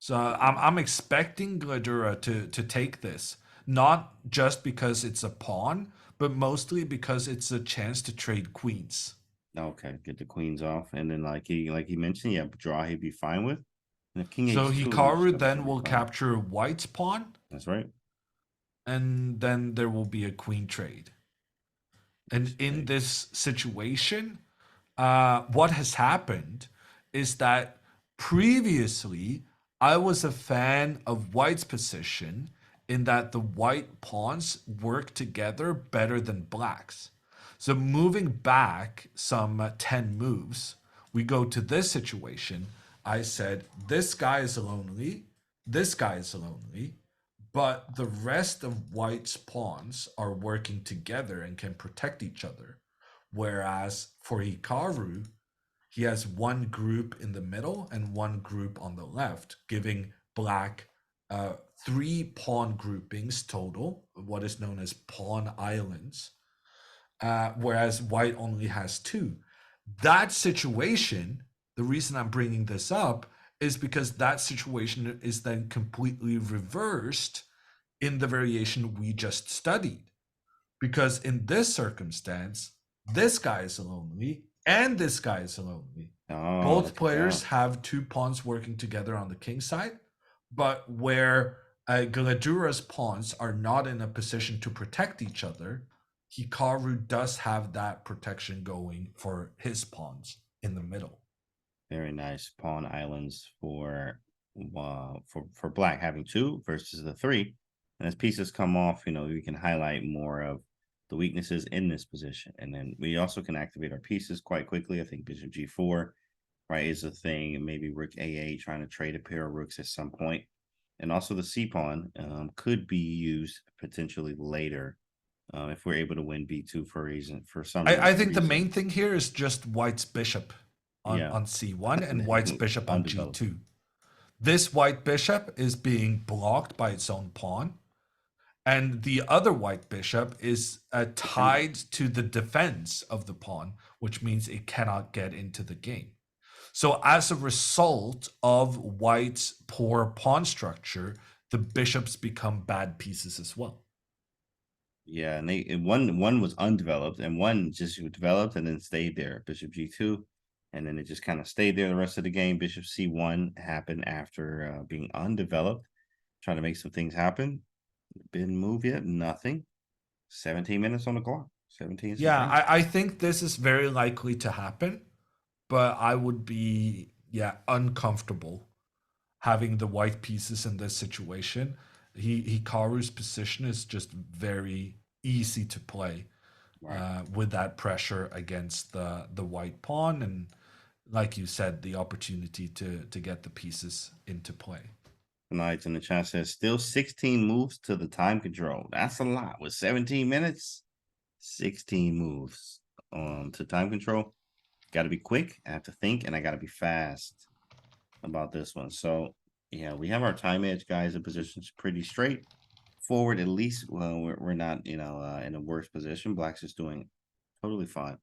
So I'm expecting Gledura to take this, not just because it's a pawn, but mostly because it's a chance to trade queens. okay, get the queens off, and then like he mentioned, yeah, draw he'd be fine with. And if King So H2, he's Hikaru also then be will fine. capture White's pawn, That's right. and then there will be a queen trade. And in Okay. this situation, what has happened is that previously I was a fan of White's position in that the white pawns work together better than Black's. So moving back some 10 moves, we go to this situation. I said, this guy is lonely, this guy is lonely, but the rest of White's pawns are working together and can protect each other. Whereas for Hikaru, he has one group in the middle and one group on the left, giving Black uh, three pawn groupings total, what is known as pawn islands, whereas White only has two. That situation, the reason I'm bringing this up is because that situation is then completely reversed in the variation we just studied. Because in this circumstance, this guy is lonely and this guy is lonely. Oh, Both look at players that. have two pawns working together on the king side, but where Gledura's pawns are not in a position to protect each other, Hikaru does have that protection going for his pawns in the middle. Very nice pawn islands for Black having two versus the three. And as pieces come off, we can highlight more of the weaknesses in this position. And then we also can activate our pieces quite quickly. I think Bishop G4, right, is a thing, and maybe Rook A8 trying to trade a pair of rooks at some point. And also the C pawn could be used potentially later if we're able to win B2 for some I think the reason. main thing here is just White's bishop Yeah, on c1 and White's bishop on undeveloped. g2. This white bishop is being blocked by its own pawn, and the other white bishop is Defending. tied to the defense of the pawn, which means it cannot get into the game. So, as a result of white's poor pawn structure, the bishops become bad pieces as well. Yeah, and one was undeveloped, and one just developed and then stayed there. Bishop G2, and then it just kind of stayed there the rest of the game. Bishop C1 happened after being undeveloped, trying to make some things happen. Been moved yet? Nothing. 17 minutes on the clock. 17 some Yeah, change. I think this is very likely to happen, but I would be, yeah, uncomfortable having the white pieces in this situation. Hikaru's position is just very easy to play Right. with that pressure against the white pawn, and like you said, the opportunity to get the pieces into play. Tonight's in the chat says still 16 moves to the time control. That's a lot with 17 minutes. 16 moves to time control. Got to be quick. I have to think, and I got to be fast about this one. So yeah, we have our time edge guys in positions pretty straight forward. At least, well, we're not in a worse position. Black's is doing totally fine.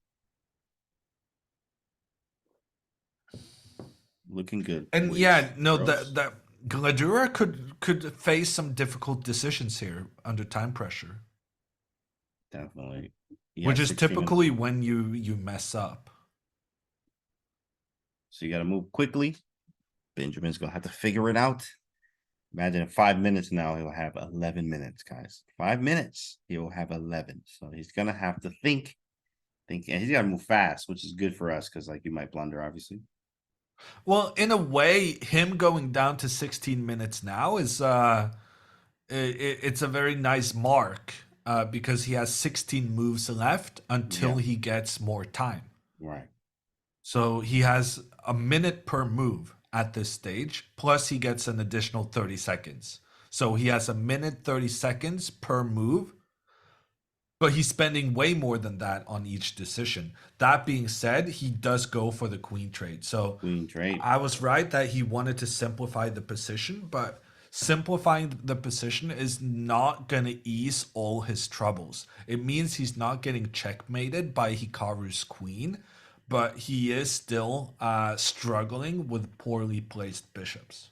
Looking good. And Boys, yeah, no, girls. the Gledura could face some difficult decisions here under time pressure, Definitely. Yeah, which is 16 minutes. typically when you mess up. So you got to move quickly. Benjamin's gonna have to figure it out. Imagine in 5 minutes now he'll have 11 minutes, guys. 5 minutes he will have 11. So he's gonna have to think, and he's got to move fast, which is good for us because like you might blunder, obviously. Well, in a way, him going down to 16 minutes now is it's a very nice mark because he has 16 moves left until Yeah. he gets more time. Right. So he has a minute per move at this stage, plus he gets an additional 30 seconds. So he has a minute 30 seconds per move, but he's spending way more than that on each decision. That being said, he does go for the queen trade. So Queen trade. I was right that he wanted to simplify the position, but simplifying the position is not going to ease all his troubles. It means he's not getting checkmated by Hikaru's queen, but he is still struggling with poorly placed bishops.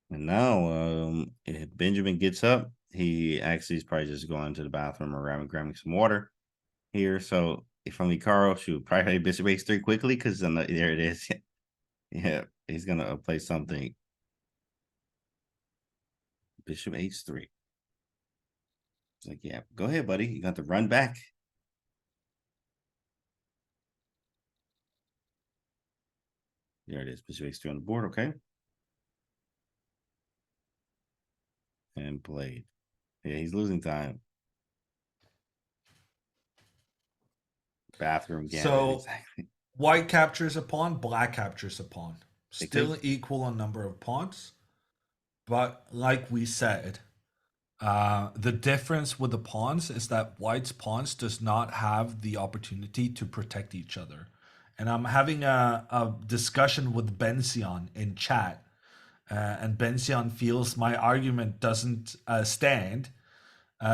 And now if Benjamin gets up, he actually is probably just going to the bathroom or grabbing some water here. So if I'm Hikaru, shoot, probably Bishop H3 quickly because there it is. Yeah, he's gonna play something. Bishop H3. It's like, yeah, go ahead, buddy. You got to run back. There it is. Bishop H3 on the board. Okay. And played. Yeah, he's losing time. Bathroom gambit, So exactly. white captures a pawn, black captures a pawn. They could. Still equal on number of pawns, but like we said, the difference with the pawns is that white's pawns does not have the opportunity to protect each other. And I'm having a discussion with Benzion in chat, and Benzion feels my argument doesn't stand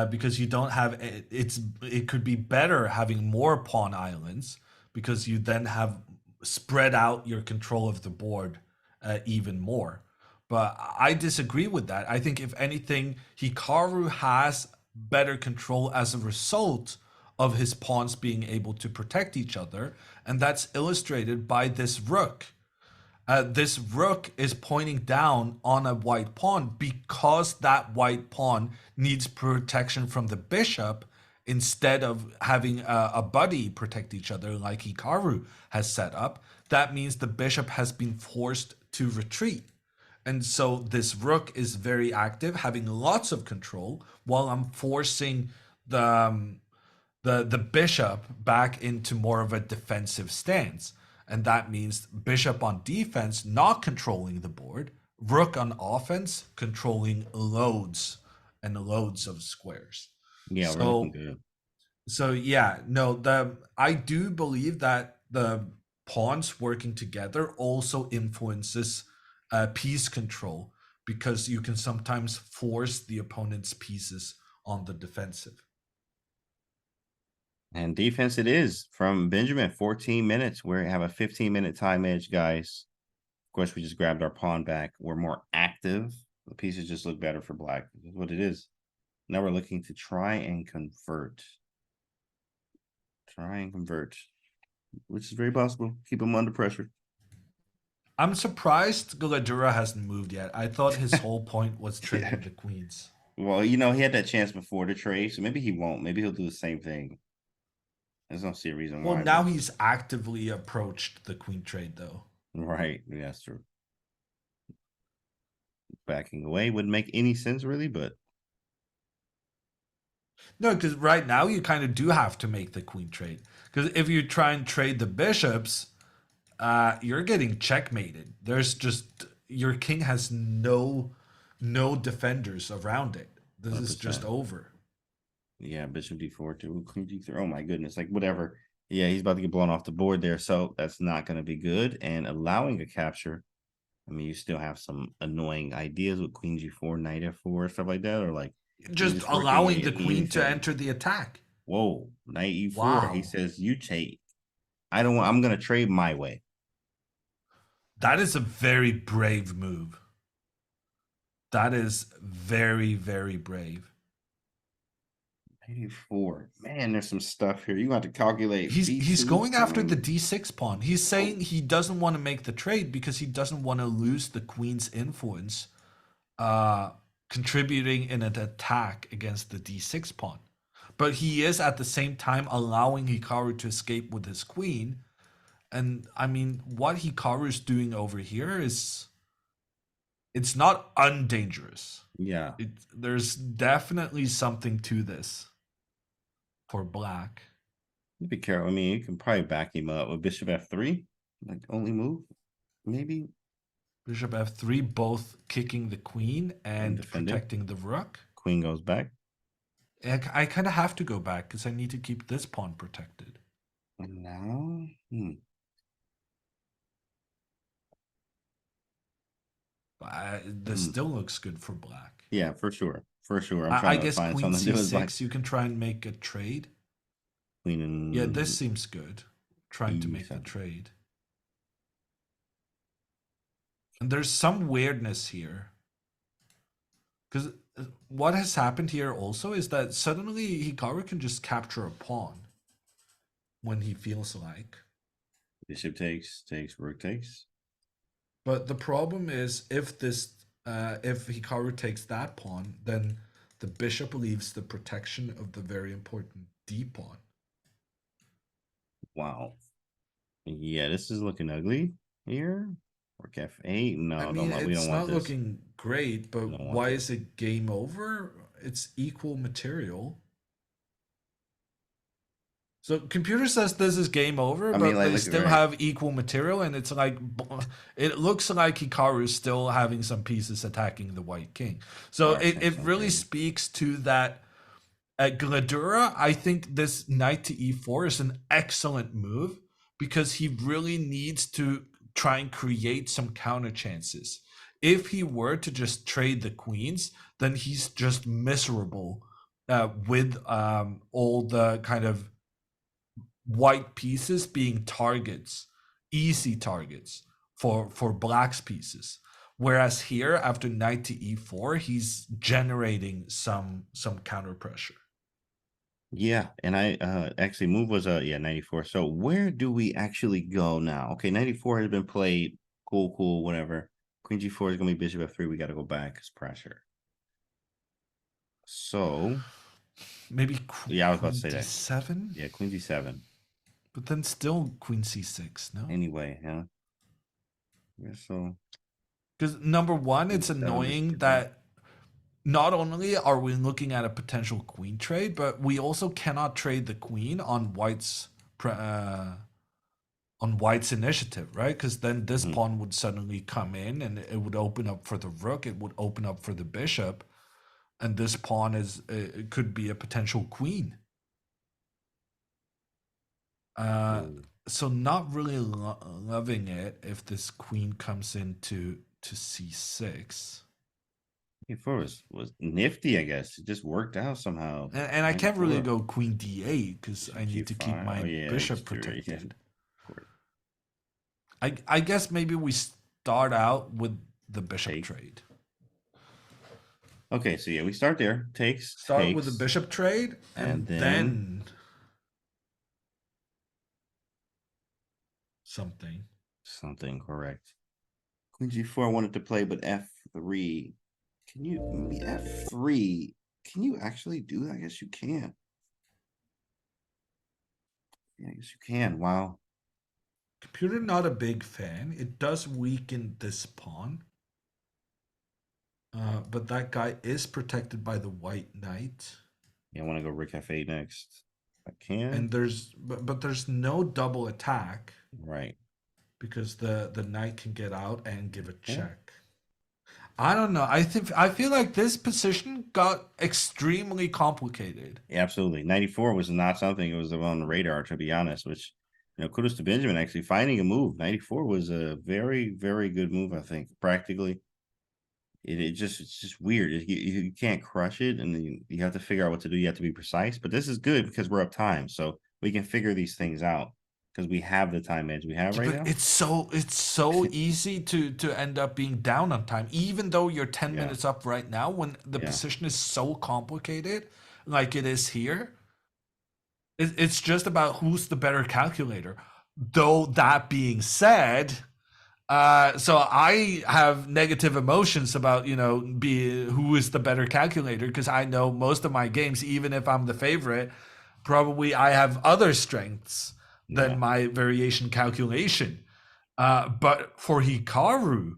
because you don't have it could be better having more pawn islands because you then have spread out your control of the board even more. But I disagree with that. I think if anything, Hikaru has better control as a result of his pawns being able to protect each other, and that's illustrated by this rook. This rook is pointing down on a white pawn because that white pawn needs protection from the bishop instead of having a buddy protect each other like Hikaru has set up. That means the bishop has been forced to retreat. And so this rook is very active, having lots of control, while I'm forcing the bishop back into more of a defensive stance. And that means bishop on defense not controlling the board, rook on offense controlling loads and loads of squares. Yeah, we're looking So good. so yeah, no, the I do believe that the pawns working together also influences piece control because you can sometimes force the opponent's pieces on the defensive. And defense it is from Benjamin, 14 minutes. We have a 15-minute time edge, guys. Of course, we just grabbed our pawn back. We're more active The pieces just look better for black. This is what it is. Now we're looking to try and convert. Try and convert, which is very possible. Keep him under pressure. I'm surprised Gledura hasn't moved yet. I thought his whole point was Yeah. trading the queens. Well, you know, he had that chance before the trade, so maybe he won't. Maybe he'll do the same thing. There's no see a reason Well, why. now But he's actively approached the queen trade, though. right, yeah, that's true. Backing away wouldn't make any sense, really, but No, because right now you kind of do have to make the queen trade. Because if you try and trade the bishops, you're getting checkmated. There's just your king has no defenders around it. This is just 100%. over. Yeah, bishop d4 to queen d3. Oh my goodness, like whatever. Yeah, he's about to get blown off the board there, so that's not going to be good. And allowing a capture, I mean, you still have some annoying ideas with queen g4, knight f4, stuff like that, or like is Just this working allowing the queen to anything? enter the attack. Whoa, knight e4. He Wow. says you take. I don't want. I'm going to trade my way. That is a very brave move. That is very, very brave. 84. Man, there's some stuff here. You have to calculate He's b2 going after the d6 pawn. He's saying he doesn't want to make the trade because he doesn't want to lose the queen's influence, contributing in an attack against the d6 pawn. But he is at the same time allowing Hikaru to escape with his queen. And I mean, what Hikaru is doing over here is it's not undangerous. Yeah. There's definitely something to this for black. Be careful. I mean, you can probably back him up with bishop f3, like only move, maybe. Bishop f3, both kicking the queen and defending. protecting the rook. Queen goes back. I kind of have to go back because I need to keep this pawn protected. And now, This still looks good for black. Yeah, for sure. For sure. I'm I trying to guess find queen something to do c6, like you can try and make a trade. queen and Yeah, this seems good. Trying to make the E7. trade. And there's some weirdness here. Because what has happened here also is that suddenly Hikaru can just capture a pawn when he feels like. Bishop takes, rook takes. But the problem is if Hikaru takes that pawn, then the bishop leaves the protection of the very important d pawn. Wow. Yeah, this is looking ugly here. Rook f8. No, I mean, we it's don't not want this. looking great, but why is it game over? It's equal material. So computer says this is game over, but like, they still have equal material, and it's like it looks like Hikaru is still having some pieces attacking the white king. So it really speaks to that. At Gledura, I think this knight to e4 is an excellent move because he really needs to try and create some counter chances. If he were to just trade the queens, then he's just miserable with all the kind of white pieces being targets, easy targets for black's pieces. Whereas here, after knight to e4, he's generating some counter pressure. Yeah, and I actually move was 94. So where do we actually go now? Okay, 94 has been played. Cool, whatever. Queen g4 is gonna be bishop f3. We got to go back. It's pressure. So maybe I was about to say d7? Yeah, queen d7. But then still queen c6, no? Anyway, yeah. So because number one, it's annoying that not only are we looking at a potential queen trade, but we also cannot trade the queen on white's initiative, right? Because then this pawn would suddenly come in and it would open up for the rook, it would open up for the bishop, and this pawn it could be a potential queen. So not really loving it if this queen comes into c6. e4 was nifty, I guess. It just worked out somehow. And I can't really go queen d8 because I need to keep my bishop protected. I guess maybe we start out with the bishop trade. Okay, so yeah, we start there. Start with the Takes, bishop trade, and and then then something. something correct. Queen G4 I wanted to play, but F3. Can you maybe F3? Can you actually do that? I guess you can. Yeah, I guess you can. Wow. Computer not a big fan. It does weaken this pawn. But that guy is protected by the white knight. Yeah, I want to go Rook F8 next. I can. And but there's no double attack Right. because the knight can get out and give a Yeah. check. I don't know. I feel like this position got extremely complicated. Yeah, absolutely. 94 was not something that was on the radar, to be honest, which, kudos to Benjamin actually finding a move. 94 was a very, very good move, I think. Practically, it's just weird. You can't crush it, and then you have to figure out what to do. You have to be precise, but this is good because we're up time, so we can figure these things out because we have the time edge we have Yeah, right but now. it's so easy to end up being down on time, even though you're 10 Yeah, minutes up right now when the yeah, position is so complicated like it is here. It's just about who's the better calculator. Though that being said, so I have negative emotions about be who is the better calculator because I know most of my games, even if I'm the favorite, probably I have other strengths than yeah. my variation calculation. But for Hikaru,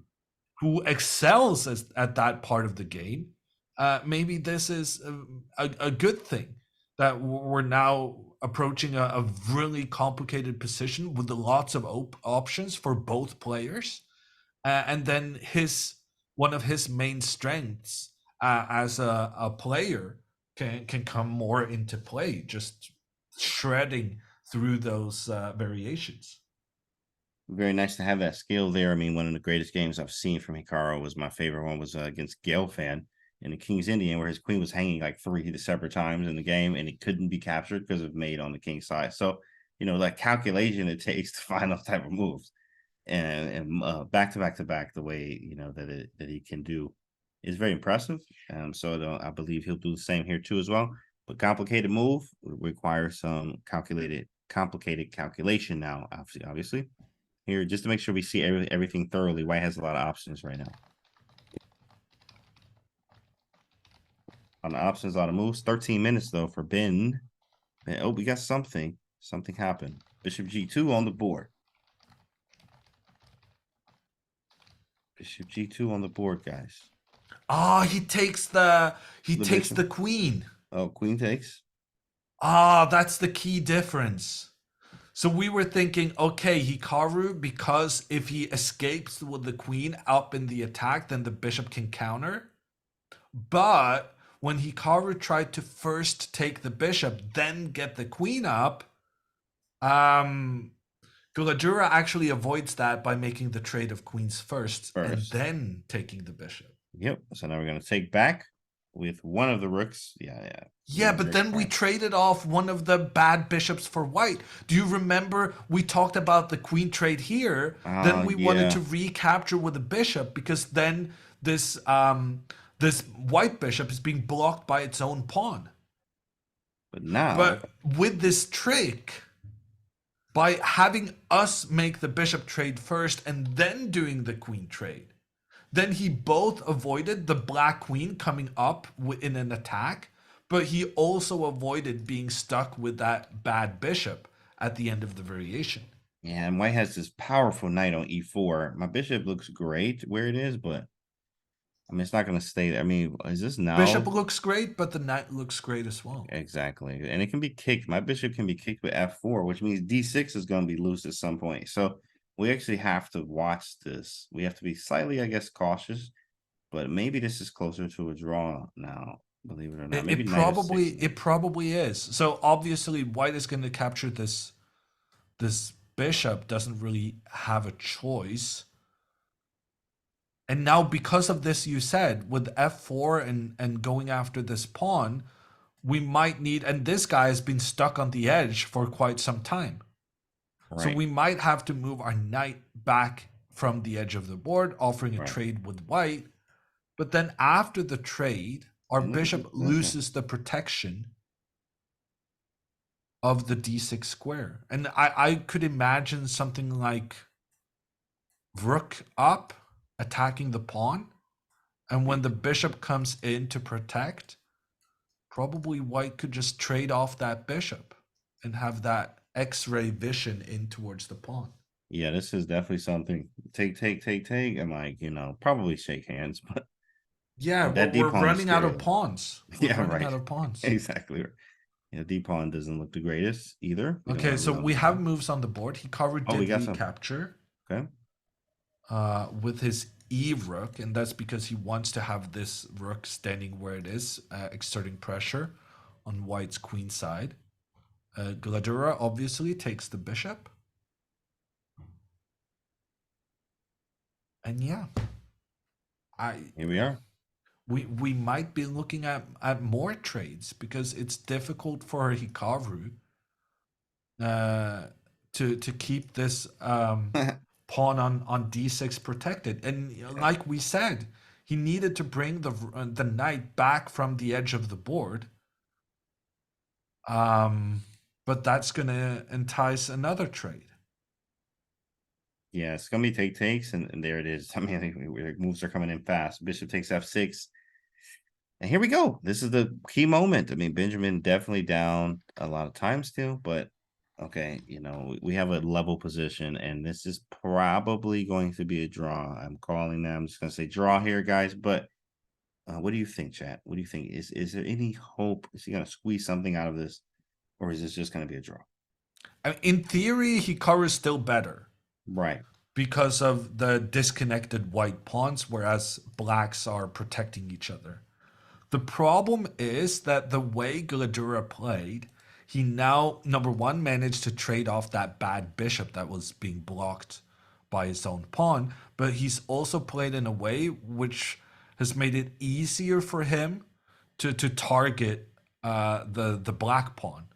who excels at that part of the game, maybe this is a good thing that we're now approaching a really complicated position with lots of options for both players. And then one of his main strengths as a player can come more into play, just shredding through those variations. Very nice to have that skill there. I mean, one of the greatest games I've seen from Hikaru was my favorite one was against Gelfand in the King's Indian, where his queen was hanging like three separate times in the game, and it couldn't be captured because of mate on the king's side. So, that calculation it takes to find those type of moves, and back to back to back, the way that he can do is very impressive. So I believe he'll do the same here too as well. But complicated move requires some complicated calculation now. Obviously here just to make sure we see everything thoroughly. White has a lot of options right now. On the options, a lot of moves. 13 minutes though for Ben. Oh, we got something. Something happened. Bishop G2 on the board. Bishop G2 on the board, guys. Ah, he The takes bishop. the queen. Oh, queen takes. Ah, that's the key difference. So we were thinking, okay, Hikaru, because if he escapes with the queen up in the attack, then the bishop can counter. But when Hikaru tried to first take the bishop, then get the queen up, um, Gledura actually avoids that by making the trade of queens first and First. then taking the bishop. Yep. So now we're gonna take back with one of the rooks. Yeah, yeah. Yeah, but Very then we smart. traded off one of the bad bishops for white. Do you remember we talked about the queen trade here? Then we wanted to Yeah. recapture with a bishop because then this white bishop is being blocked by its own pawn. But now, But with this trick, by having us make the bishop trade first and then doing the queen trade, then he both avoided the black queen coming up in an attack, but he also avoided being stuck with that bad bishop at the end of the variation. yeah, and white has this powerful knight on e4. My bishop looks great where it is, but I mean, it's not going to stay there. I mean, is this Bishop now? looks great, but the knight looks great as well. Exactly. And it can be kicked. My bishop can be kicked with f4, which means d6 is going to be loose at some point. So we actually have to watch this. We have to be slightly, I guess, cautious, but maybe this is closer to a draw now, believe it or not. It, Maybe it knight probably f6 now. it probably is. So obviously white is going to capture this bishop doesn't really have a choice. And now because of this you said with f4 and going after this pawn, we might need, and this guy has been stuck on the edge for quite some time. So Right, we might have to move our knight back from the edge of the board, offering a right. trade with white. But then after the trade, our And look at this bishop position. loses the protection of the d6 square. And I could imagine something like rook up attacking the pawn. And when the bishop comes in to protect, probably white could just trade off that bishop and have that X-ray vision in towards the pawn. Yeah, this is definitely something. Take. I'm like, probably shake hands, but Yeah, that D we're pawn is running out of scary. pawns. We're Yeah, running right. out of pawns. Exactly. Yeah, D pawn doesn't look the greatest either. We don't Okay, want to so reveal we his have hand. moves on the board. Hikaru Oh, we did got some. recapture Okay. with his E rook, and that's because he wants to have this rook standing where it is, exerting pressure on white's queen side. Gledura obviously takes the bishop. And yeah, Here we are. we might be looking at more trades because it's difficult for Hikaru to keep this pawn on d6 protected. And like we said, he needed to bring the knight back from the edge of the board. But that's going to entice another trade. Yeah, it's gonna be takes, and there it is. I mean, moves are coming in fast. Bishop takes f6. And here we go. This is the key moment. I mean, Benjamin definitely down a lot of time still, but okay, we have a level position, and this is probably going to be a draw. I'm calling that. I'm just gonna say draw here, guys. But what do you think, chat? What do you think? Is there any hope? Is he gonna squeeze something out of this, or is this just gonna be a draw? I mean, in theory, Hikaru is still better Right. because of the disconnected white pawns, whereas blacks are protecting each other. The problem is that the way Gledura played, he now, number one, managed to trade off that bad bishop that was being blocked by his own pawn, but he's also played in a way which has made it easier for him to target the black pawn.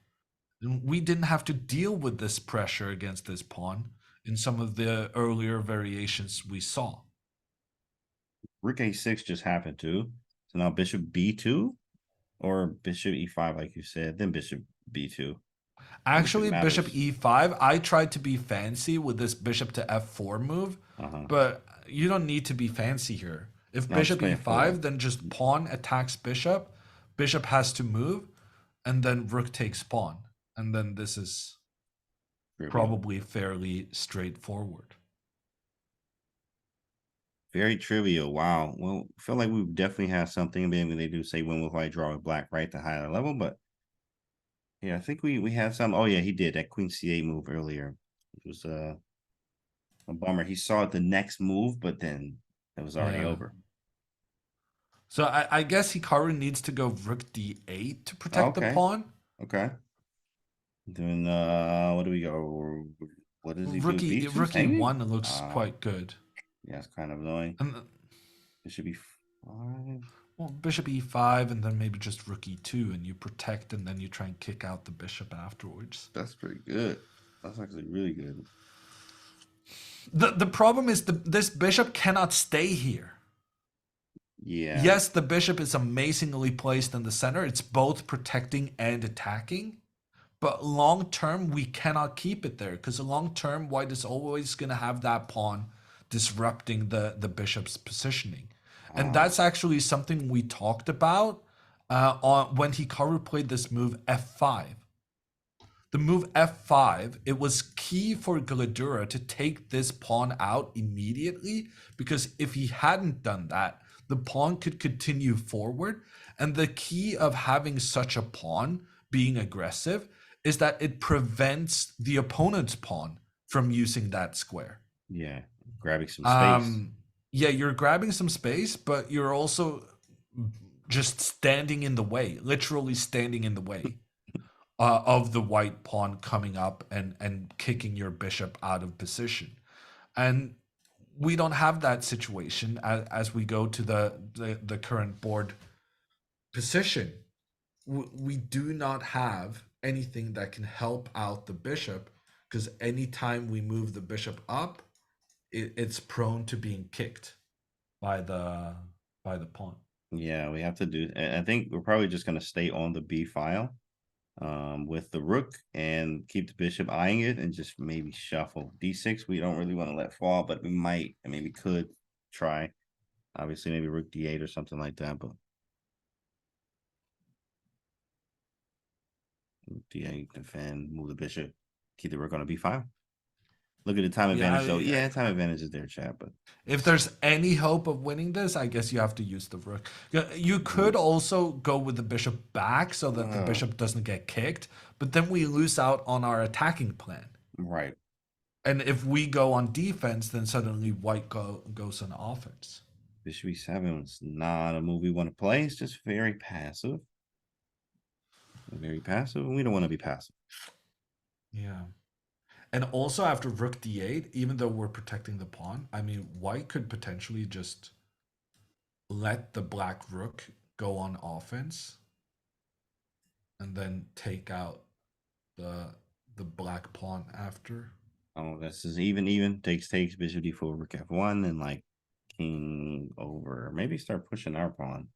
And we didn't have to deal with this pressure against this pawn in some of the earlier variations we saw. Rook a6 just happened too. So now bishop b2 or bishop e5, like you said, then bishop b2. I don't think it Actually, bishop matters. e5, I tried to be fancy with this bishop to f4 move, Uh-huh. but you don't need to be fancy here. If No, I'm just bishop playing full. e5, then just pawn attacks bishop, bishop has to move, and then rook takes pawn. And then this is Trivial. probably fairly straightforward. Very trivial. Wow. Well, I feel like we definitely have something. Maybe they do say win with white, draw with black, right? The higher level, but yeah, I think we have some. Oh yeah, he did that queen c8 move earlier. It was a bummer. He saw it the next move, but then it was already Yeah. over. So I guess Hikaru needs to go rook d8 to protect the Okay. pawn. Okay. Then what do we go? What does he do? B2 's Rook hanging? e1 looks quite good. Yeah, it's kind of annoying. And It should be 5. well, bishop e5 and then maybe just rook e2 and you protect and then you try and kick out the bishop afterwards. That's pretty good. That's actually really good. The problem is this bishop cannot stay here. Yeah. Yes, the bishop is amazingly placed in the center. It's both protecting and attacking. But long term, we cannot keep it there because long term, white is always going to have that pawn disrupting the bishop's positioning. And that's actually something we talked about when Hikaru played this move f5. The move f5, it was key for Gledura to take this pawn out immediately because if he hadn't done that, the pawn could continue forward. And the key of having such a pawn being aggressive is that it prevents the opponent's pawn from using that square. Yeah. Grabbing some space. Yeah, you're grabbing some space, but you're also just standing in the way, literally standing in the way of the white pawn coming up and kicking your bishop out of position. And we don't have that situation as we go to the current board position. We do not have anything that can help out the bishop because anytime we move the bishop up, it's prone to being kicked by the by the pawn. Yeah, we have to do. I think we're probably just gonna stay on the B file, with the rook and keep the bishop eyeing it, and just maybe shuffle D6. We don't really want to let fall, but we might. I mean, we could try. Obviously, maybe rook D8 or something like that. But rook D8, defend, move the bishop, keep the rook on a B file. Look at the time Yeah, advantage, though. Yeah, time advantage is there, chat. But if there's any hope of winning this, I guess you have to use the rook. You could also go with the bishop back so that the bishop doesn't get kicked, but then we lose out on our attacking plan. right, And if we go on defense, then suddenly white goes on offense. bishop E7 is not a move we want to play. It's just very passive. Very passive, and we don't want to be passive. Yeah. And also after rook d8, even though we're protecting the pawn, I mean, white could potentially just let the black rook go on offense and then take out the black pawn after. Oh, this is even. Takes, bishop D4, rook F1, and like king over. Maybe start pushing our pawn.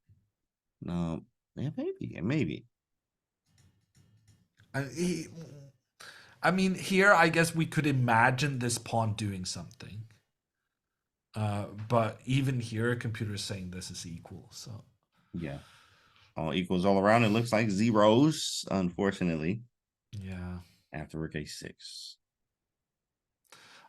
No, yeah, maybe. And I mean, here I guess we could imagine this pawn doing something. But even here, a computer is saying this is equal. So Yeah, all equals all around. It looks like zeros, unfortunately. yeah. After rook A6.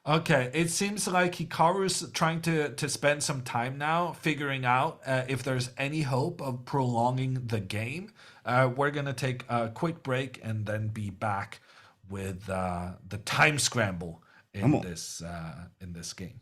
Okay, it seems like Hikaru's trying to spend some time now figuring out if there's any hope of prolonging the game. We're gonna take a quick break and then be back with the time scramble Come on. in this game.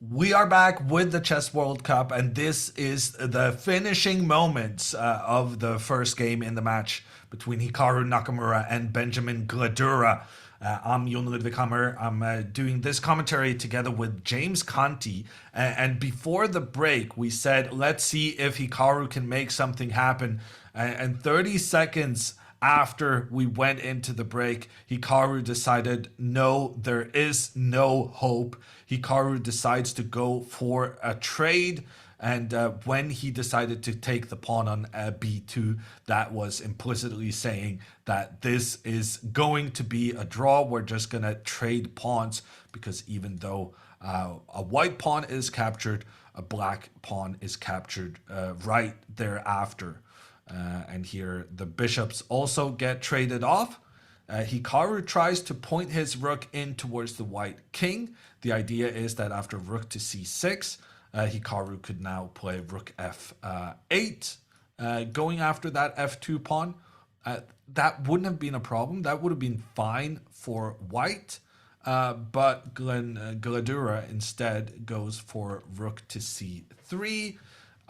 We are back with the Chess World Cup, and this is the finishing moments of the first game in the match between Hikaru Nakamura and Benjamin Gledura. I'm Jon Ludvig Hammer. I'm doing this commentary together with James Conti. And before the break, we said, let's see if Hikaru can make something happen. And 30 seconds after we went into the break, Hikaru decided, no, there is no hope. Hikaru decides to go for a trade. And when he decided to take the pawn on b2, that was implicitly saying that this is going to be a draw. We're just going to trade pawns because even though a white pawn is captured, a black pawn is captured right thereafter. And here the bishops also get traded off. Hikaru tries to point his rook in towards the white king. The idea is that after rook to c6, Hikaru could now play rook f8, going after that f2 pawn. That wouldn't have been a problem. That would have been fine for white. But Gledura instead goes for rook to c3.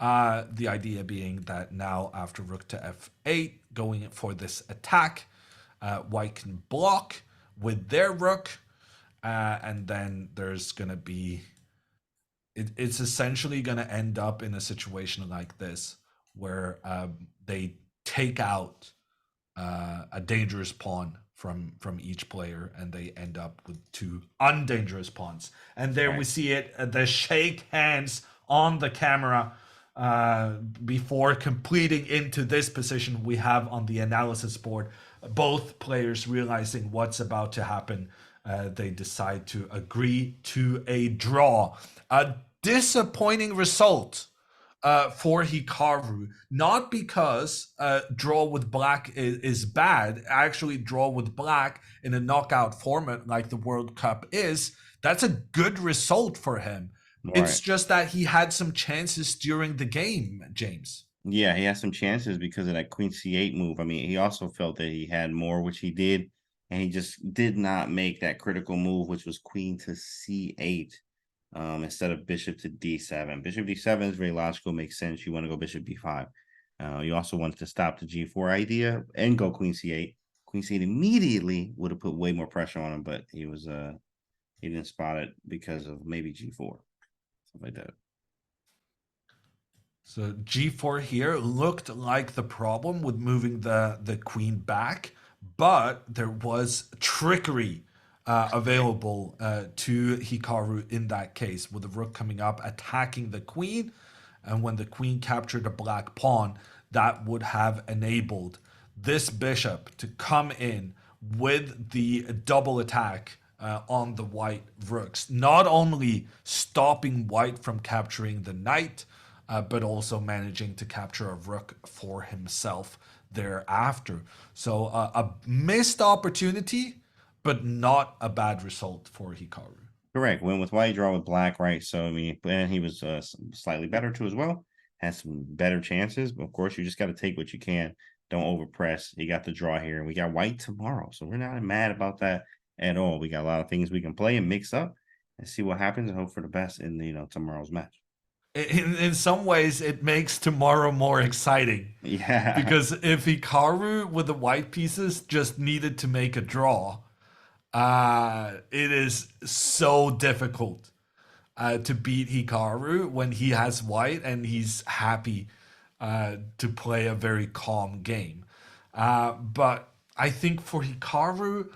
The idea being that now after rook to f8, going for this attack, white can block with their rook, and then there's going to be... It's essentially going to end up in a situation like this, where they take out a dangerous pawn from each player, and they end up with two undangerous pawns. And there we see it, the shake hands on the camera before completing into this position we have on the analysis board. Both players realizing what's about to happen, they decide to agree to a draw. A disappointing result for Hikaru, not because draw with black is bad. Actually, draw with black in a knockout format like the World Cup is, that's a good result for him. It's just that he had some chances during the game, James. Yeah, he had some chances because of that queen c8 move. I mean, he also felt that he had more, which he did, and he just did not make that critical move, which was queen to c8 instead of bishop to d7. Bishop d7 is very logical, makes sense. You want to go bishop b5. You also wanted to stop the g4 idea and go queen c8. Queen c8 immediately would have put way more pressure on him, but he didn't spot it because of maybe g4, something like that. So g4 here looked like the problem with moving the queen back, but there was trickery available to Hikaru in that case, with the rook coming up, attacking the queen. And when the queen captured a black pawn, that would have enabled this bishop to come in with the double attack on the white rooks, not only stopping white from capturing the knight, but also managing to capture a rook for himself thereafter. So a missed opportunity, but not a bad result for Hikaru. Correct. Went with white, draw with black, right? So, I mean, and he was slightly better too as well. Had some better chances, but of course, you just got to take what you can. Don't overpress. You got the draw here, and we got white tomorrow. So, we're not mad about that at all. We got a lot of things we can play and mix up and see what happens and hope for the best in, tomorrow's match. In some ways, it makes tomorrow more exciting. Yeah. Because if Hikaru with the white pieces just needed to make a draw, it is so difficult to beat Hikaru when he has white and he's happy to play a very calm game. But I think for Hikaru,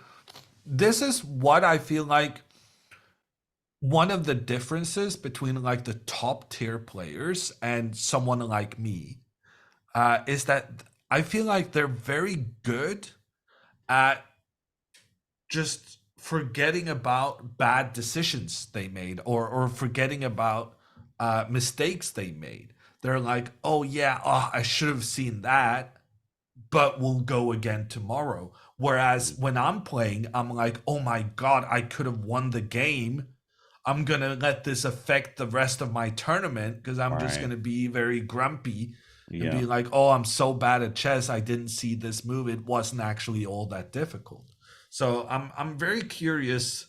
this is what I feel like one of the differences between like the top tier players and someone like me is that I feel like they're very good at just forgetting about bad decisions they made, or forgetting about mistakes they made. They're like, oh yeah, I should have seen that, but we'll go again tomorrow. Whereas when I'm playing, I'm like, oh my God, I could have won the game. I'm going to let this affect the rest of my tournament because I'm just going to be very grumpy and be like, oh, I'm so bad at chess. I didn't see this move. It wasn't actually all that difficult. So I'm very curious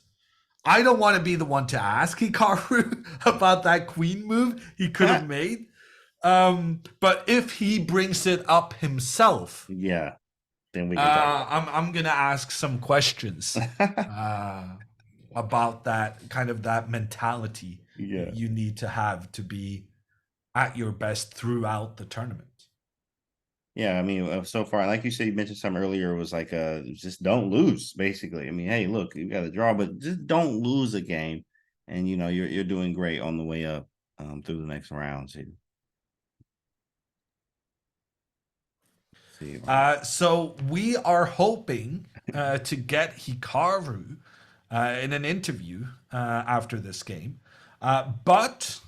I don't want to be the one to ask Hikaru about that queen move he could have made. But if he brings it up himself, Yeah, then we can talk about I'm gonna ask some questions it. about that kind of that mentality Yeah. you need to have to be at your best throughout the tournament. Yeah, I mean, so far, like you said, you mentioned something earlier, it was like just don't lose, basically. I mean, hey, look, you got to draw, but just don't lose a game. And you're doing great on the way up through the next rounds here. See, So we are hoping to get Hikaru in an interview after this game. But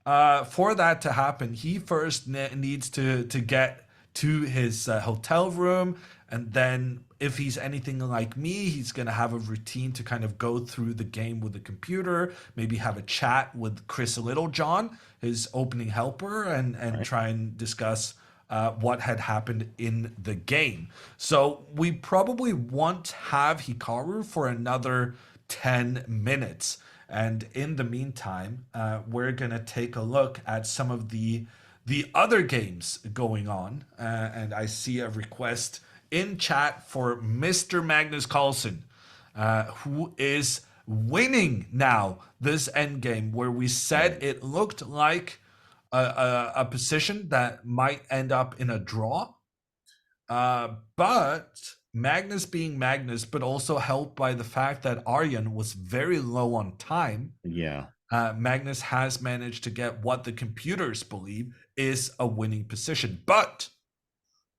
for that to happen, he first needs to get to his hotel room. And then, if he's anything like me, he's going to have a routine to kind of go through the game with the computer, maybe have a chat with Chris Littlejohn, his opening helper, and right? try and discuss what had happened in the game. So we probably won't have Hikaru for another 10 minutes. And in the meantime, we're going to take a look at some of the other games going on. And I see a request in chat for Mr. Magnus Carlsen, who is winning now this endgame, where we said it looked like a position that might end up in a draw. But Magnus being Magnus, but also helped by the fact that Aryan was very low on time, Yeah, Magnus has managed to get what the computers believe is a winning position. But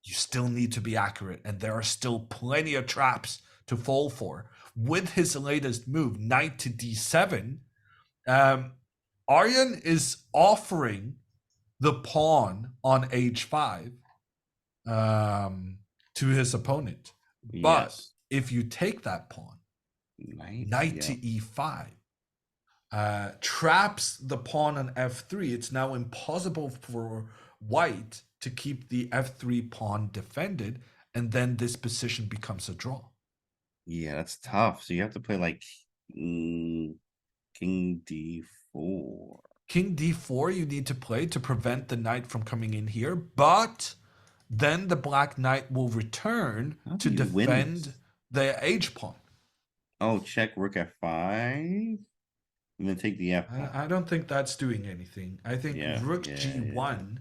you still need to be accurate, and there are still plenty of traps to fall for. With his latest move, knight to d7, Aryan is offering the pawn on h5 to his opponent. But yes, if you take that pawn, nice, knight yeah, to e5, traps the pawn on f3. It's now impossible for white to keep the f3 pawn defended, and then this position becomes a draw. yeah. That's tough. So you have to play like King D4. King d4 you need to play to prevent the knight from coming in here, but then the black knight will return How do to you win defend this? the h pawn. Oh, check rook F5, and then take the F pawn. I don't think that's doing anything. I think Yeah, rook yeah, yeah. g1,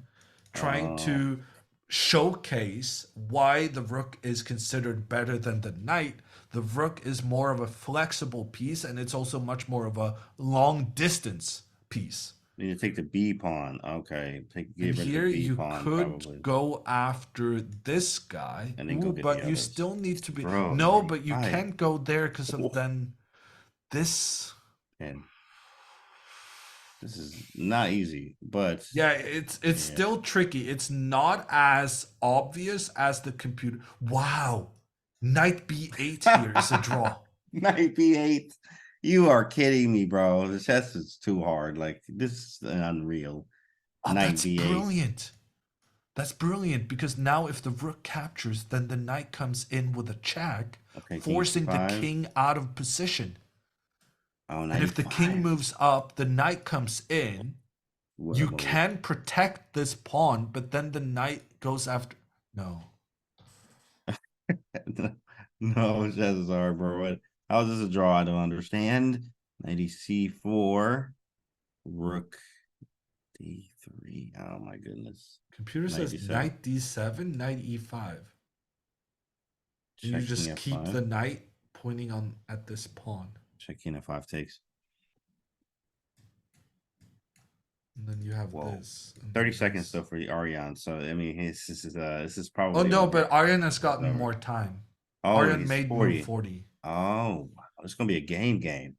trying Oh, to showcase why the rook is considered better than the knight. The rook is more of a flexible piece, and it's also much more of a long distance piece. need to take the B pawn. Okay, And get rid of the here B you pawn could probably, go after this guy. and then go Ooh, get the but you others. still need to be. Bro, No, knight but you five. can't go there because of Oh, then this. and this is not easy, but Yeah, it's yeah. still tricky. It's not as obvious as the computer. Wow. Knight b8 here is a draw. Knight B8. You are kidding me, bro. The chess is too hard. Like this is unreal. Oh, Knight that's B8. brilliant. That's brilliant because now if the rook captures, then the knight comes in with a check, Okay, King forcing the C5. king out of position. Oh, And knight if the king E5. moves up, the knight comes in. What a You move. can protect this pawn, but then the knight goes after. No. No, chess is hard, bro. What? How is this a draw? I don't understand. Knight C4. Rook D3. Oh my goodness. Computer Knight says D7. knight d7, knight e5. And you Check King just keep F5. the knight pointing on at this pawn. Check King F5 takes. And then you have Whoa. this. And 30 then seconds this. though for the Ariane. So I mean this is Oh probably no, over. but Aryan has It's gotten over. more time. Oh, Aryan he's made move 40. 40. Oh, it's gonna be a game.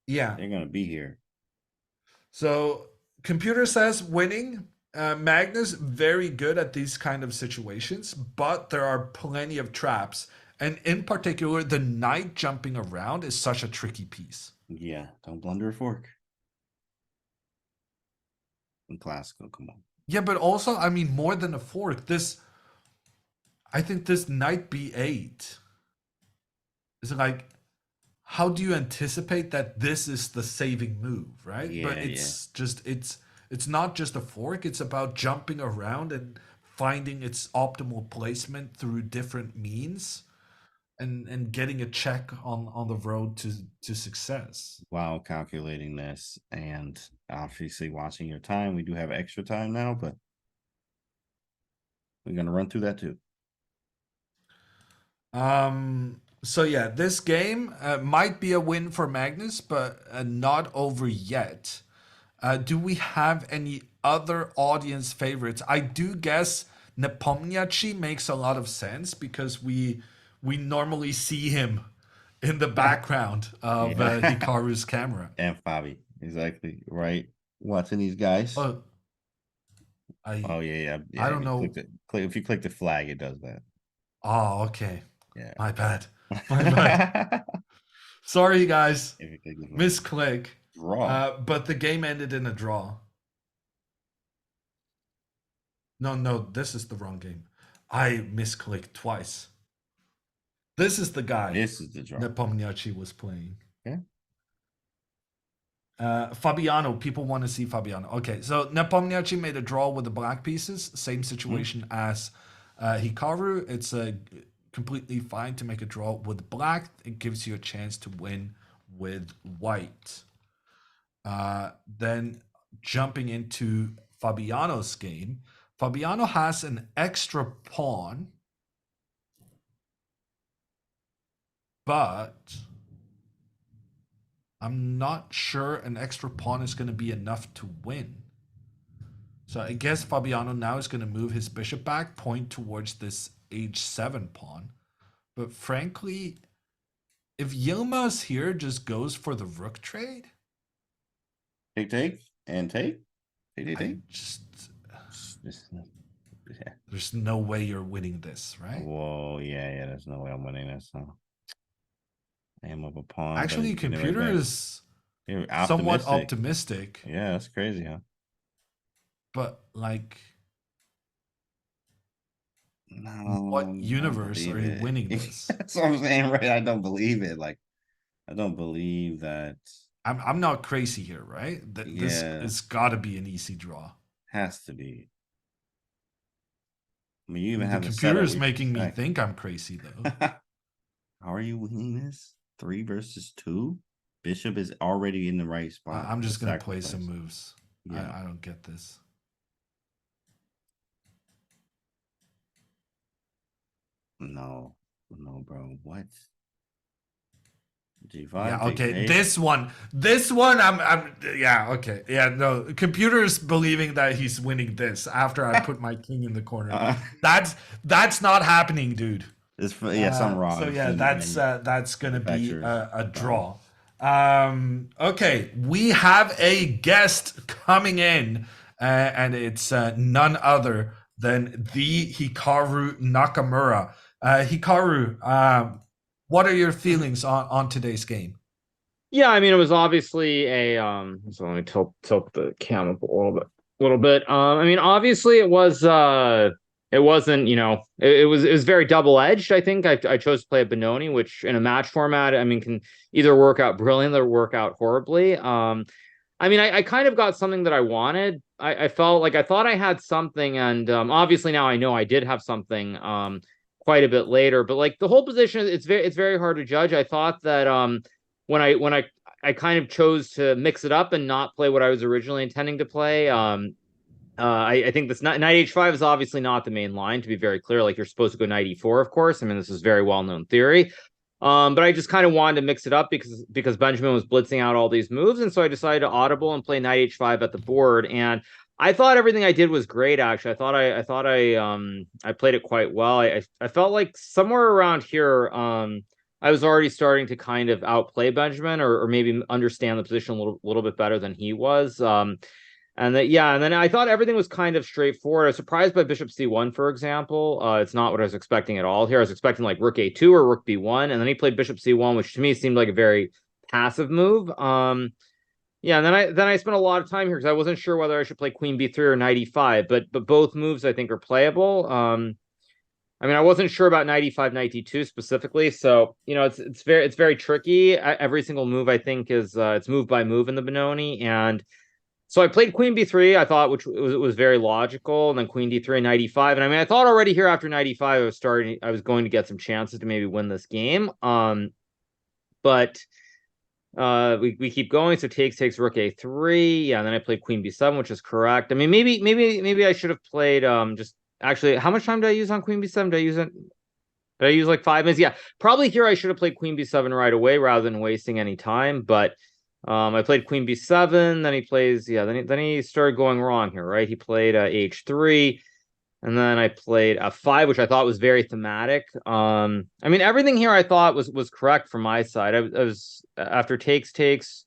Yeah. They're gonna be here. So computer says winning. Magnus very good at these kind of situations, but there are plenty of traps. And in particular, the knight jumping around is such a tricky piece. Yeah, don't blunder a fork. In classical, come on. Yeah, but also, I mean, more than a fork. I think this knight b8 is like how do you anticipate that this is the saving move, right? But Yeah, yeah. it's not just a fork, it's about jumping around and finding its optimal placement through different means and getting a check on the road to success. While calculating this and obviously watching your time, we do have extra time now, but we're gonna run through that too. So yeah, this game might be a win for Magnus, but not over yet. Do we have any other audience favorites? I do guess Nepomniachtchi makes a lot of sense because we normally see him in the background of Yeah. Hikaru's camera. And Fabi, exactly right. Watching these guys. Oh, I Oh yeah, yeah, I yeah. don't If you click know. the click, if you click the flag, it does that. Oh, okay. Yeah. My bad. My bad. Sorry, guys. If you click the flag. Misclick. Draw. But the game ended in a draw. No, no, this is the wrong game. I misclicked twice. This is the guy This is the draw. Nepomniachtchi was playing. Yeah. Fabiano, people want to see Fabiano. Okay, so Nepomniachtchi made a draw with the black pieces. Same Hmm. situation as Hikaru. It's completely fine to make a draw with black. It gives you a chance to win with white. Then jumping into Fabiano's game, Fabiano has an extra pawn, but I'm not sure an extra pawn is going to be enough to win. So I guess Fabiano now is going to move his bishop back, point towards this h7 pawn. But frankly, if Yilmaz here just goes for the rook trade, Take and take. Take. I just Just, yeah. there's no way you're winning this, right? Whoa, yeah. There's no way I'm winning this. So I am up a pawn. Actually, computer is You're somewhat optimistic. optimistic, Yeah, that's crazy, huh? but like, No, what I don't universe believe are you it. winning this? That's what I'm saying, right? I don't believe it. Like, I don't believe that. I'm not crazy here, right? This Yeah, has got to be an easy draw. has to be. I mean, you I even mean, the have the computer setup is we making me expect. think I'm crazy though. How are you winning this? 3 versus 2? Bishop is already in the right spot. I'm to just gonna play sacrifice. some moves. Yeah. I don't get this. No, bro. What? Yeah, G5, okay. take. This one, yeah, okay. Yeah, no. Computer's believing that he's winning this after I put my king in the corner. Uh, That's not happening, dude. yeah, something wrong. So yeah, that's gonna be Manufacturer's a problem. draw. Okay, we have a guest coming in, and it's none other than the Hikaru Nakamura. Hikaru, what are your feelings on today's game? Yeah, I mean, it was obviously a so let me tilt the camera up a little bit. I mean, obviously it wasn't, it was very double-edged. I think I chose to play a Benoni, which in a match format, I mean, can either work out brilliantly or work out horribly. I mean, I kind of got something that I wanted. I felt like I thought I had something, and obviously now I know I did have something quite a bit later. But like the whole position, it's very hard to judge. I thought that when I kind of chose to mix it up and not play what I was originally intending to play. I think this knight h5 is obviously not the main line, to be very clear. Like you're supposed to go knight e4, of course. I mean, this is very well known theory. But I just kind of wanted to mix it up because Benjamin was blitzing out all these moves, and so I decided to audible and play knight h5 at the board. And I thought everything I did was great. Actually, I played it quite well. I felt like somewhere around here, I was already starting to kind of outplay Benjamin, or maybe understand the position a little bit better than he was. And then I thought everything was kind of straightforward. I was surprised by Bishop C1, for example. It's not what I was expecting at all here. I was expecting like Rook A2 or Rook B1, and then he played Bishop C1, which to me seemed like a very passive move. Yeah, and then I spent a lot of time here because I wasn't sure whether I should play Queen B3 or Knight E5, but both moves I think are playable. I mean, I wasn't sure about 95, 92 specifically, so you know, it's very tricky. Every single move I think is it's move by move in the Benoni, and so I played Queen B3. I thought, which was very logical, and then Queen D3 95. And I mean, I thought already here after 95, I was going to get some chances to maybe win this game. But we keep going. So takes Rook A3. Yeah, and then I played Queen B7, which is correct. I mean, maybe I should have played just actually. How much time did I use on Queen B7? Did I use it? Did I use like 5 minutes? Yeah, probably here I should have played Queen B7 right away rather than wasting any time. But I played Queen B7. Then he plays. Yeah, then he started going wrong here, right? He played H3. And then I played F5, which I thought was very thematic. I mean, everything here I thought was correct from my side. I was after takes.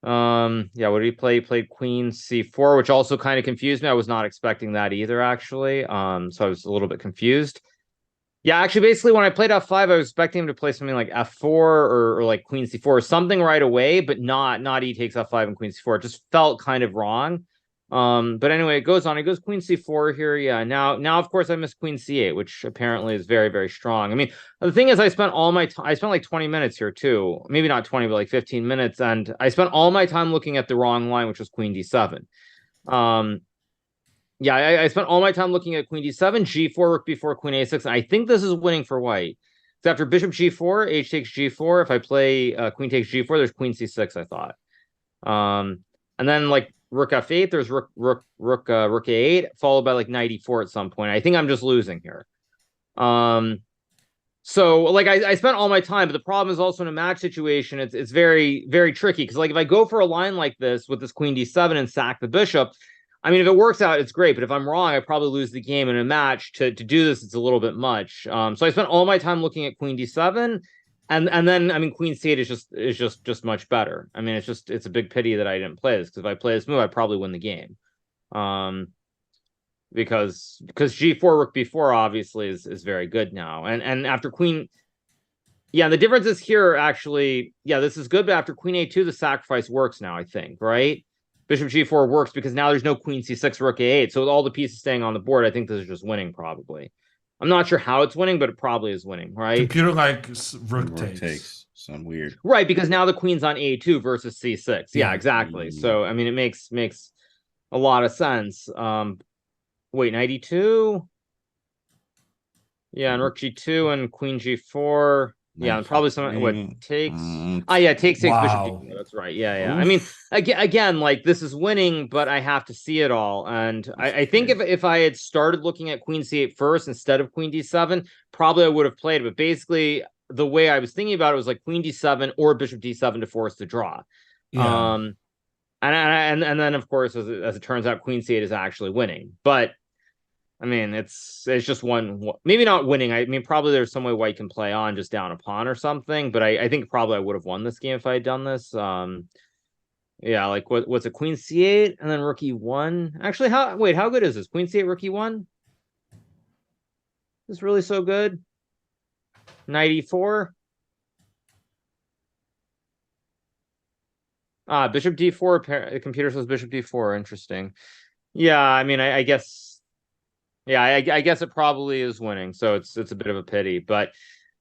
Yeah, what did he play? He played Queen C4, which also kind of confused me. I was not expecting that either, actually. So I was a little bit confused. Yeah, actually, basically, when I played F5, I was expecting him to play something like F4 or like Queen C4 or something right away, but not E takes F5 and Queen C4. It just felt kind of wrong. But anyway, it goes on. It goes Queen C4 here. Yeah. Now, of course, I missed Queen C8, which apparently is very, very strong. I mean, the thing is, I spent like 20 minutes here too. Maybe not 20, but like 15 minutes, and I spent all my time looking at the wrong line, which was Queen D7. Yeah, I spent all my time looking at Queen D7, G4, Rook B4, Queen A6, and I think this is winning for White. So after Bishop G4, H takes G4. If I play Queen takes G4, there's Queen C6. I thought. And then like Rook F8, there's Rook A8, followed by like 94 at some point. I think I'm just losing here. So like I spent all my time, but the problem is also in a match situation, it's very, very tricky. Because like if I go for a line like this with this Queen D7 and sack the bishop, I mean, if it works out, it's great. But if I'm wrong, I probably lose the game in a match. To do this, it's a little bit much. So I spent all my time looking at Queen D7. And then I mean Queen C8 is just much better. I mean it's a big pity that I didn't play this, because if I play this move, I'd probably win the game. Because G4 Rook B4 obviously is very good now. And after Queen, yeah, the difference is here actually, yeah, this is good, but after Queen A2, the sacrifice works now, I think, right? Bishop G4 works because now there's no Queen C6, Rook A8. So with all the pieces staying on the board, I think this is just winning probably. I'm not sure how it's winning, but it probably is winning, right? Computer like Rook takes. Some weird. Right, because now the queen's on A2 versus C6. Yeah, exactly. So I mean, it makes a lot of sense. Wait, 92? Yeah, and Rook G2 and Queen G4. Yeah, and probably some what takes. Yeah, takes Wow. Bishop G4. That's right. Yeah. I mean, again, like this is winning, but I have to see it all. And I think if I had started looking at Queen C8 first instead of Queen D7, probably I would have played it. But basically, the way I was thinking about it was like Queen D7 or Bishop D7 to force the draw. Yeah. And then of course, as it turns out, Queen C8 is actually winning. But I mean, it's just one, maybe not winning. I mean, probably there's some way White can play on just down a pawn or something. But I think probably I would have won this game if I had done this. Yeah, like what's a Queen C8 and then Rook E1? Actually, how good is this? Queen C8, Rook E1? Is this really so good? 94. Bishop D4. The computer says Bishop D4. Interesting. Yeah, I mean, I guess. Yeah, I guess it probably is winning, so it's a bit of a pity. But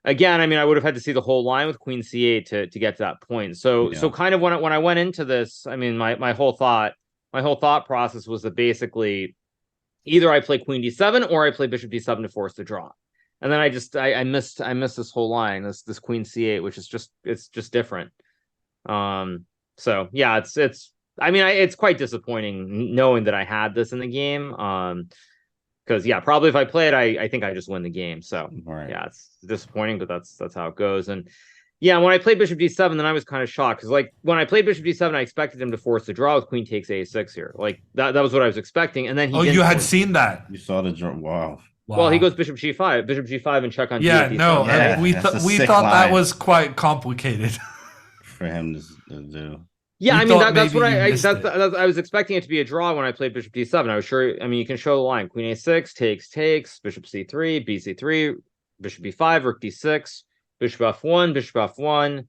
again, I mean, I would have had to see the whole line with Queen C8 to get to that point. So kind of when I went into this, I mean, my whole thought process was that basically either I play Queen D7 or I play Bishop D7 to force the draw. And then I missed this whole line, this Queen C8, which is just different. So yeah, it's I mean, it's quite disappointing knowing that I had this in the game. Because yeah, probably if I play it, I think I just win the game. So yeah, it's disappointing, but that's how it goes. And yeah, when I played Bishop D7, then I was kind of shocked because like when I played Bishop D7, I expected him to force the draw with Queen takes A6 here. Like that was what I was expecting. And then you had seen that. You saw the draw. Wow. Well, he goes Bishop G5, and check on yeah, D8. No, right? we thought that was quite complicated for him to do. Yeah, I mean that's what I was expecting it to be a draw when I played Bishop D7. I was sure. I mean, you can show the line: Queen A6 takes, Bishop C3, BC3, Bishop B5, Rook D6, Bishop F1, Bishop F1,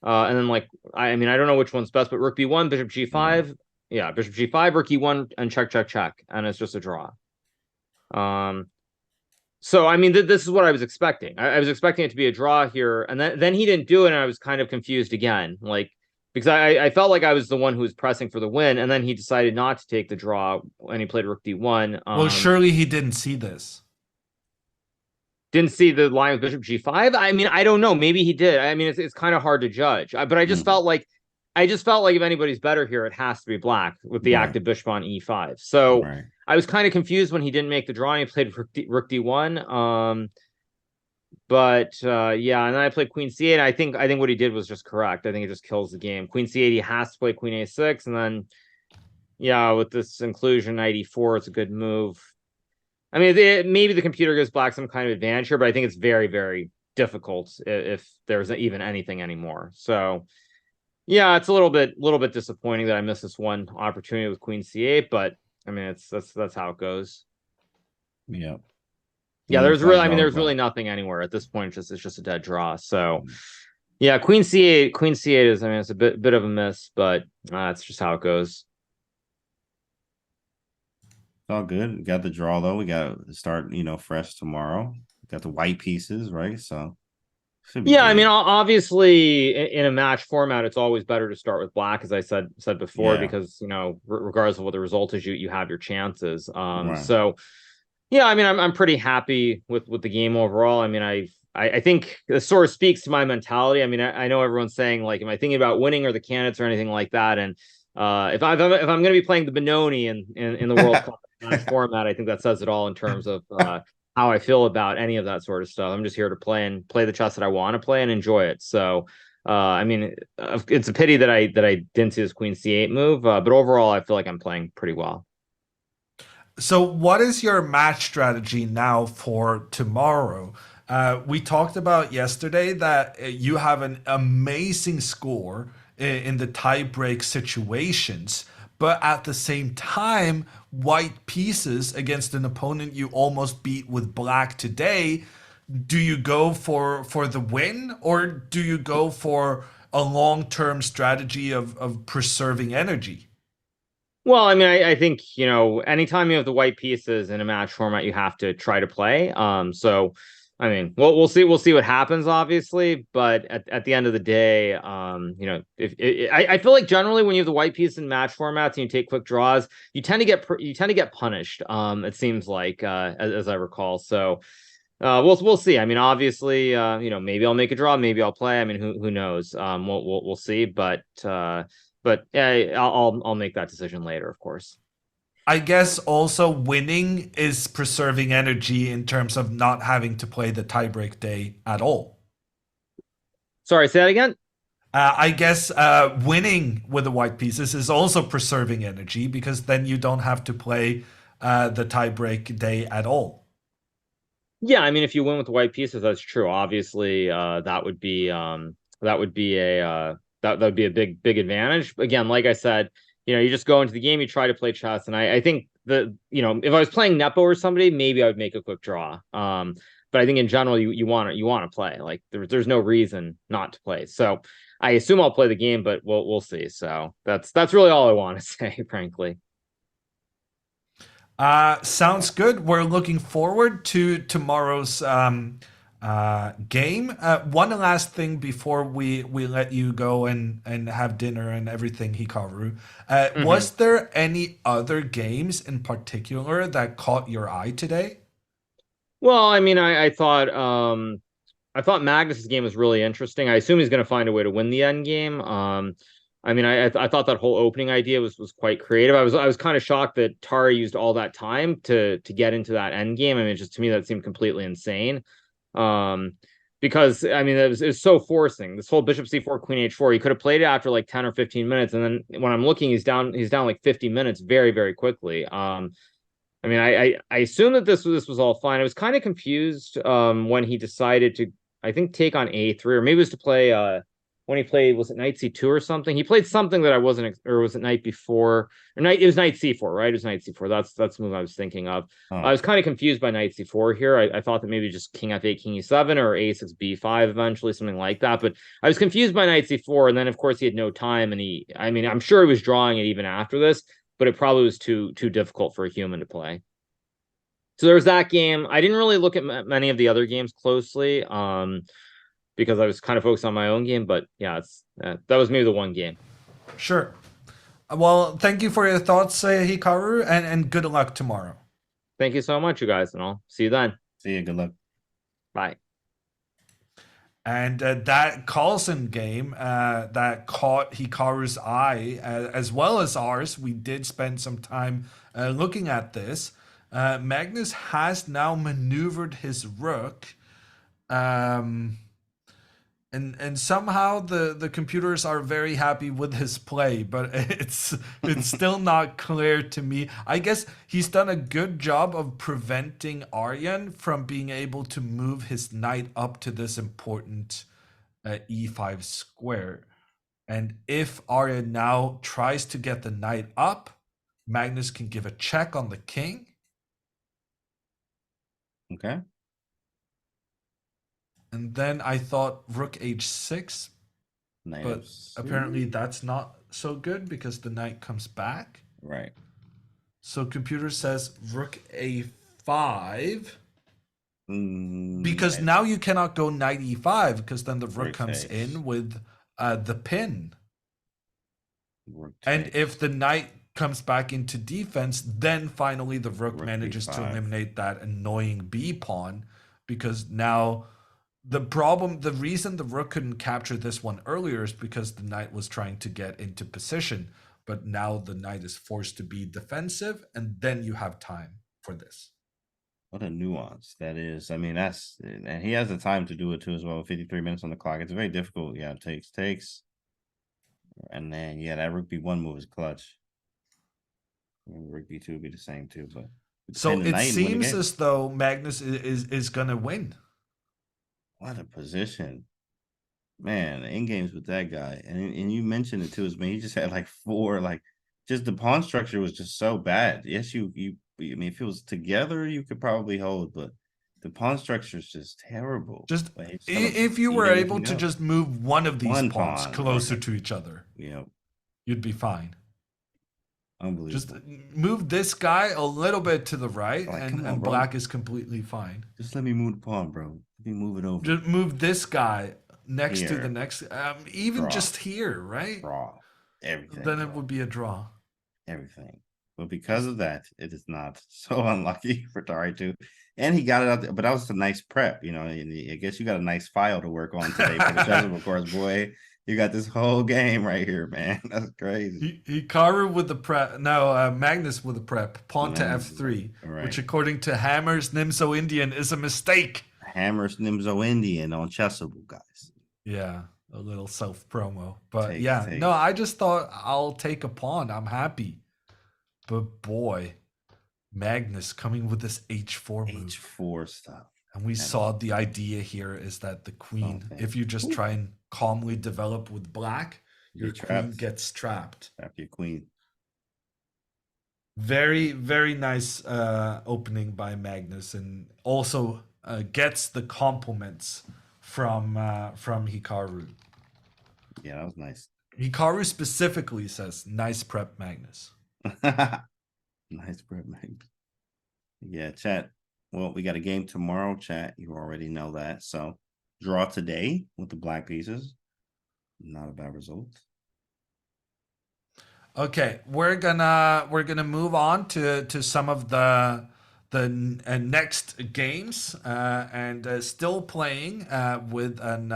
and then like I mean I don't know which one's best, but Rook B1, Bishop G5, yeah, Bishop G5, Rook E1, and check, and it's just a draw. So I mean, this is what I was expecting. I was expecting it to be a draw here, and then he didn't do it, and I was kind of confused again, like because I felt like I was the one who was pressing for the win, and then he decided not to take the draw, and he played Rook D1. Well, surely he didn't see this. Didn't see the line with Bishop G5. I mean, I don't know. Maybe he did. I mean, it's kind of hard to judge. But I just felt like if anybody's better here, it has to be black with the active bishop on E5. So I was kind of confused when he didn't make the draw and he played Rook D1. Yeah, and then I played Queen C8. I think what he did was just correct. I think it just kills the game. Queen C8, he has to play Queen A6, and then yeah, with this inclusion, Knight E4, it's a good move. I mean, maybe the computer gives black some kind of advantage here, but I think it's very, very difficult if there's even anything anymore. So, yeah, it's a little bit disappointing that I missed this one opportunity with Queen C8, but I mean, that's how it goes. Yeah. Yeah, there's really nothing anywhere at this point. It's just a dead draw. So, yeah, Queen C8 is, I mean, it's a bit of a miss, but it's just how it goes. All good. We got the draw though. We got to start, fresh tomorrow. We got the white pieces, right? So yeah, I mean, obviously in a match format, it's always better to start with black, as I said before, because regardless of what the result is, you have your chances. So yeah, I mean, I'm pretty happy with the game overall. I mean, I think this sort of speaks to my mentality. I mean, I know everyone's saying like, am I thinking about winning or the candidates or anything like that? And if I'm going to be playing the Benoni in the World Cup format, I think that says it all in terms of how I feel about any of that sort of stuff. I'm just here to play the chess that I want to play and enjoy it. So I mean, it's a pity that I didn't see this Queen C8 move, but overall, I feel like I'm playing pretty well. So, what is your match strategy now for tomorrow? We talked about yesterday that you have an amazing score in the tiebreak situations, but at the same time, white pieces against an opponent you almost beat with black today. Do you go for the win, or do you go for a long-term strategy of preserving energy? Well, I mean, I think, anytime you have the white pieces in a match format, you have to try to play. So, I mean, we'll see what happens, obviously. But at the end of the day, I feel like generally when you have the white piece in match formats and you take quick draws, you tend to get punished. It seems like, as I recall. So, we'll see. I mean, obviously, maybe I'll make a draw, maybe I'll play. I mean, who knows? We'll see. But yeah, I'll make that decision later, of course. I guess also winning is preserving energy in terms of not having to play the tiebreak day at all. Sorry, say that again? I guess winning with the white pieces is also preserving energy, because then you don't have to play the tiebreak day at all. Yeah, I mean, if you win with the white pieces, that's true. Obviously, that would be a that would be a big advantage. Again, like I said, you just go into the game, you try to play chess, and I think that if I was playing Nepo or somebody, maybe I would make a quick draw. But I think in general, you want to play. Like there's no reason not to play. So I assume I'll play the game, but we'll see. So that's really all I want to say, frankly. Sounds good. We're looking forward to tomorrow's game. One last thing before we let you go and have dinner and everything, Hikaru. Was there any other games in particular that caught your eye today? Well, I mean, I thought Magnus's game was really interesting. I assume he's going to find a way to win the end game. I mean, I thought that whole opening idea was quite creative. I was kind of shocked that Tara used all that time to get into that end game. I mean, just to me that seemed completely insane. Because I mean, it was so forcing. This whole Bishop C4, Queen H4. He could have played it after like 10 or 15 minutes, and then when I'm looking, he's down like 50 minutes very, very quickly. I mean, I assume that this was all fine. I was kind of confused when he decided to, I think, take on A3, or maybe it was to play when he played, was it Knight C2 or something? He played something that I wasn't, or was it Knight before? Or Knight, it was Knight C4, right? It was Knight C4. That's the move I was thinking of. I was kind of confused by Knight C4 here. I thought that maybe just King F8, King E7, or A6, B5 eventually, something like that. But I was confused by Knight C4, and then of course he had no time, and I mean, I'm sure he was drawing it even after this, but it probably was too difficult for a human to play. So there was that game. I didn't really look at many of the other games closely, because I was kind of focused on my own game. But yeah, it's that was maybe the one game. Sure. Well, thank you for your thoughts, Hikaru, and good luck tomorrow. Thank you so much, you guys, and I'll see you then. See you. Good luck. Bye. And that Carlsen game that caught Hikaru's eye, as well as ours, we did spend some time looking at this. Magnus has now maneuvered his rook. And somehow the computers are very happy with his play, but it's still not clear to me. I guess he's done a good job of preventing Aryan from being able to move his knight up to this important e5 square. And if Aryan now tries to get the knight up, Magnus can give a check on the king. Okay. And then I thought rook h6, Knight but F6. apparently that's not so good because the knight comes back. Right. So computer says rook a5 because now you cannot go knight e5 because then the rook comes in with the pin. And if the knight comes back into defense, then finally the rook manages to eliminate that annoying b pawn, because now the reason the rook couldn't capture this one earlier is because the knight was trying to get into position, but now the knight is forced to be defensive, and then you have time for this. What a nuance that is. I mean, and he has the time to do it too as well. 53 minutes on the clock. It's very difficult. Yeah, takes. And then, yeah, that rook b1 move is clutch. And rook b2 would be the same too, but so it seems as though Magnus is gonna win. What a position. Man, in games with that guy. And you mentioned it too, is man, he just had like 4, like just the pawn structure was just so bad. Yes, I mean, if it was together, you could probably hold, but the pawn structure is just terrible. Just if you were able to just move one of these pawns closer to each other, you'd be fine. Unbelievable. Just move this guy a little bit to the right, and black is completely fine. Just let me move the pawn, bro. Let me move it over. Just move this guy next to the next, even just here, right? Draw everything. Then it would be a draw. Everything. But because of that, it is not so unlucky for Tari too. And he got it out there, but that was a nice prep, and I guess you got a nice file to work on today for the chessable course, boy. You got this whole game right here, man. That's crazy. Hikaru with the prep. No, Magnus with the prep. Pawn to f3, which according to Hammers Nimzo Indian is a mistake. Hammers Nimzo Indian on Chessable, guys. Yeah, a little self promo. But no, I just thought I'll take a pawn. I'm happy. But boy, Magnus coming with this h4 move. H4 stuff. And we saw the idea here is that the queen, if you just try and calmly develop with black, your queen gets trapped. Trap your queen. Very, very nice opening by Magnus, and also gets the compliments from Hikaru. Yeah, that was nice. Hikaru specifically says, "Nice prep, Magnus." Nice prep, Magnus. Yeah, chat. Well, we got a game tomorrow, chat. You already know that. So draw today with the black pieces. Not a bad result. Okay, we're gonna move on to some of the next games, and still playing with an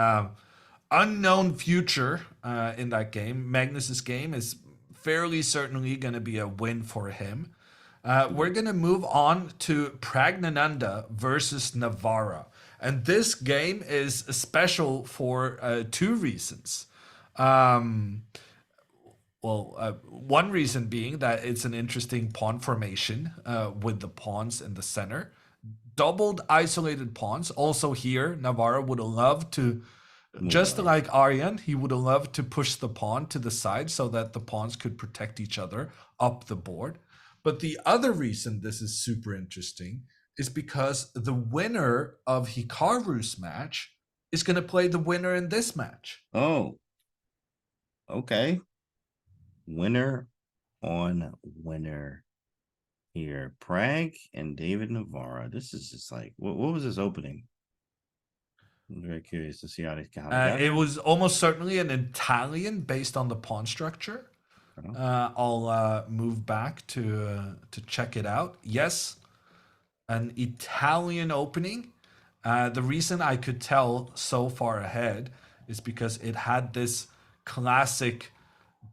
unknown future in that game. Magnus's game is fairly certainly going to be a win for him. We're going to move on to Pragnananda versus Navarra. And this game is special for 2 reasons. One reason being that it's an interesting pawn formation with the pawns in the center. Doubled isolated pawns. Also here, Navarra would have loved to, just like Aryan, he would have loved to push the pawn to the side so that the pawns could protect each other up the board. But the other reason this is super interesting is because the winner of Hikaru's match is going to play the winner in this match. Oh, okay. Winner on winner. here. Prague and David Navarra. This is just like, what was this opening? I'm very curious to see how they got It here. was almost certainly an Italian based on the pawn structure. Oh, I'll move back to check it out. Yes, an Italian opening. The reason I could tell so far ahead is because it had this classic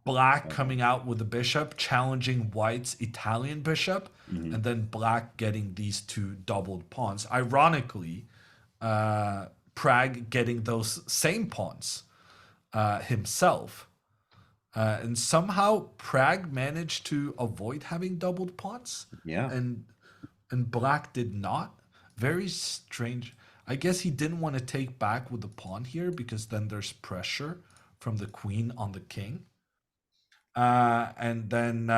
black coming out with the bishop, challenging white's Italian bishop, mhm. and then black getting these two doubled pawns. Ironically, Prague getting those same pawns himself. And somehow Prague managed to avoid having doubled pawns, Yeah. and black did not. Very strange. I guess he didn't want to take back with the pawn here because then there's pressure from the queen on the king. And then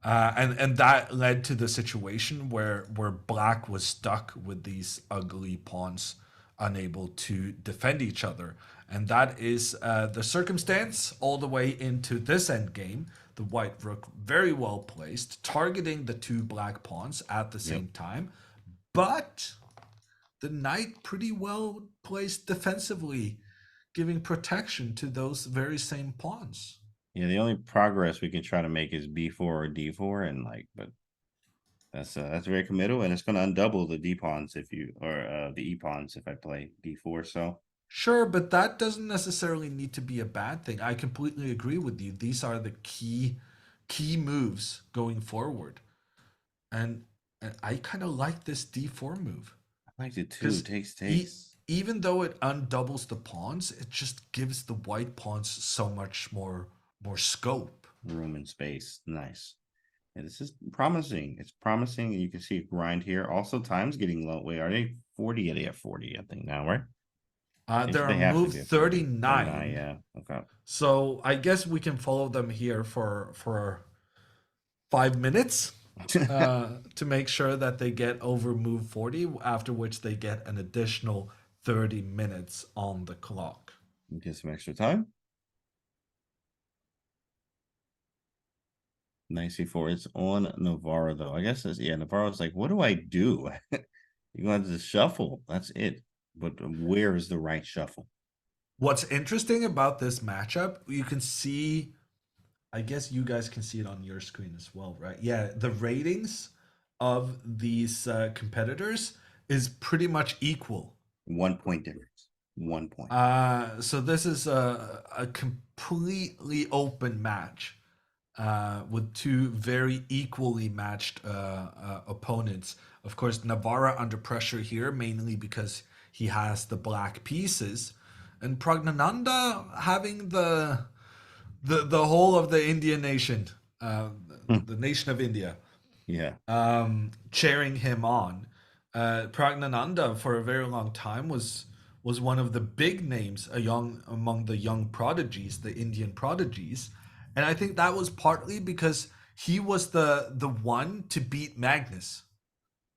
and that led to the situation where black was stuck with these ugly pawns, unable to defend each other. And that is the circumstance all the way into this endgame. The white rook very well placed, targeting the two black pawns at the same time, but the knight pretty well placed defensively, giving protection to those very same pawns. Yeah, the only progress we can try to make is b4 or d4, and like, but that's very committal, and it's going to undouble the d pawns if you or the e pawns if I play d4. So Sure, but that doesn't necessarily need to be a bad thing. I completely agree with you. These are the key moves going forward. And, and I kind of like this d4 move I liked it too. because Takes even though it undoubles the pawns, it just gives the white pawns so much more scope. room and space. Nice. Yeah, this is promising. It's promising. You can see it grind here. Also, time's getting low. Wait, are they 40? Yeah, they have 40, I think now, right? They're They on have to move be at 40. 39. Yeah. Okay. So I guess we can follow them here for 5 minutes to make sure that they get over move 40, after which they get an additional 30 minutes on the clock. Get some extra time. Nice C4. It's on Navarro though. I guess Navarro's like, what do I do? You're going to just shuffle. That's it. But where is the right shuffle? What's interesting about this matchup, you can see, I guess you guys can see it on your screen as well, right? Yeah, the ratings of these competitors is pretty much equal. 1 point difference. 1 point. So this is a completely open match with two very equally matched opponents. Of course, Navarra under pressure here, mainly because he has the black pieces, and Pragnananda having the whole of the Indian nation, the nation of India, Yeah. cheering him on. Pragnananda for a very long time was one of the big names among the young prodigies, the Indian prodigies, and I think that was partly because he was the one to beat Magnus.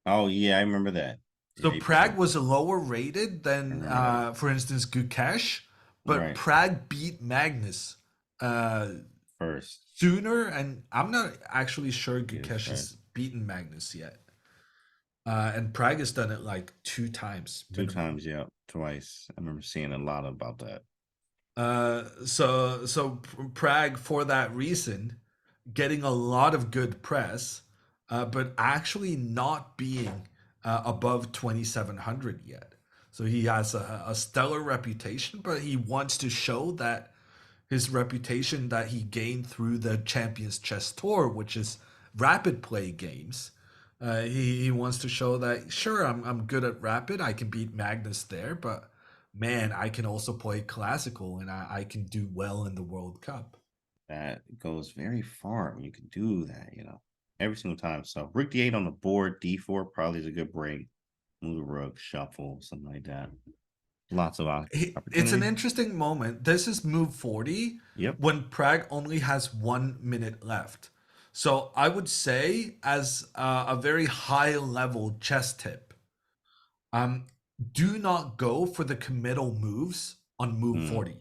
Oh, yeah, I remember that. So Yeah, Prague was lower rated than, remember that. for instance, Gukesh, but Right. Prague beat Magnus First. sooner, and I'm not actually sure Yes, Gukesh right. has beaten Magnus yet. And Prague has done it like 2 times. Two minimum. times, yeah. Twice. I remember seeing a lot about that. So Prague, for that reason, getting a lot of good press, but actually not being above 2,700 yet. So he has a stellar reputation, but he wants to show that his reputation that he gained through the Champions Chess Tour, which is rapid play games. He wants to show that, sure, I'm good at rapid. I can beat Magnus there, but man, I can also play classical, and I can do well in the World Cup. That goes very far when you can do that, every single time. So rook d8 on the board, d4 probably is a good break. Move the rook, shuffle, something like that. Lots of It's an opportunity. interesting moment. This is move 40 Yep. when Prague only has 1 minute left. So I would say, as a very high level chess tip, do not go for the committal moves on move 40.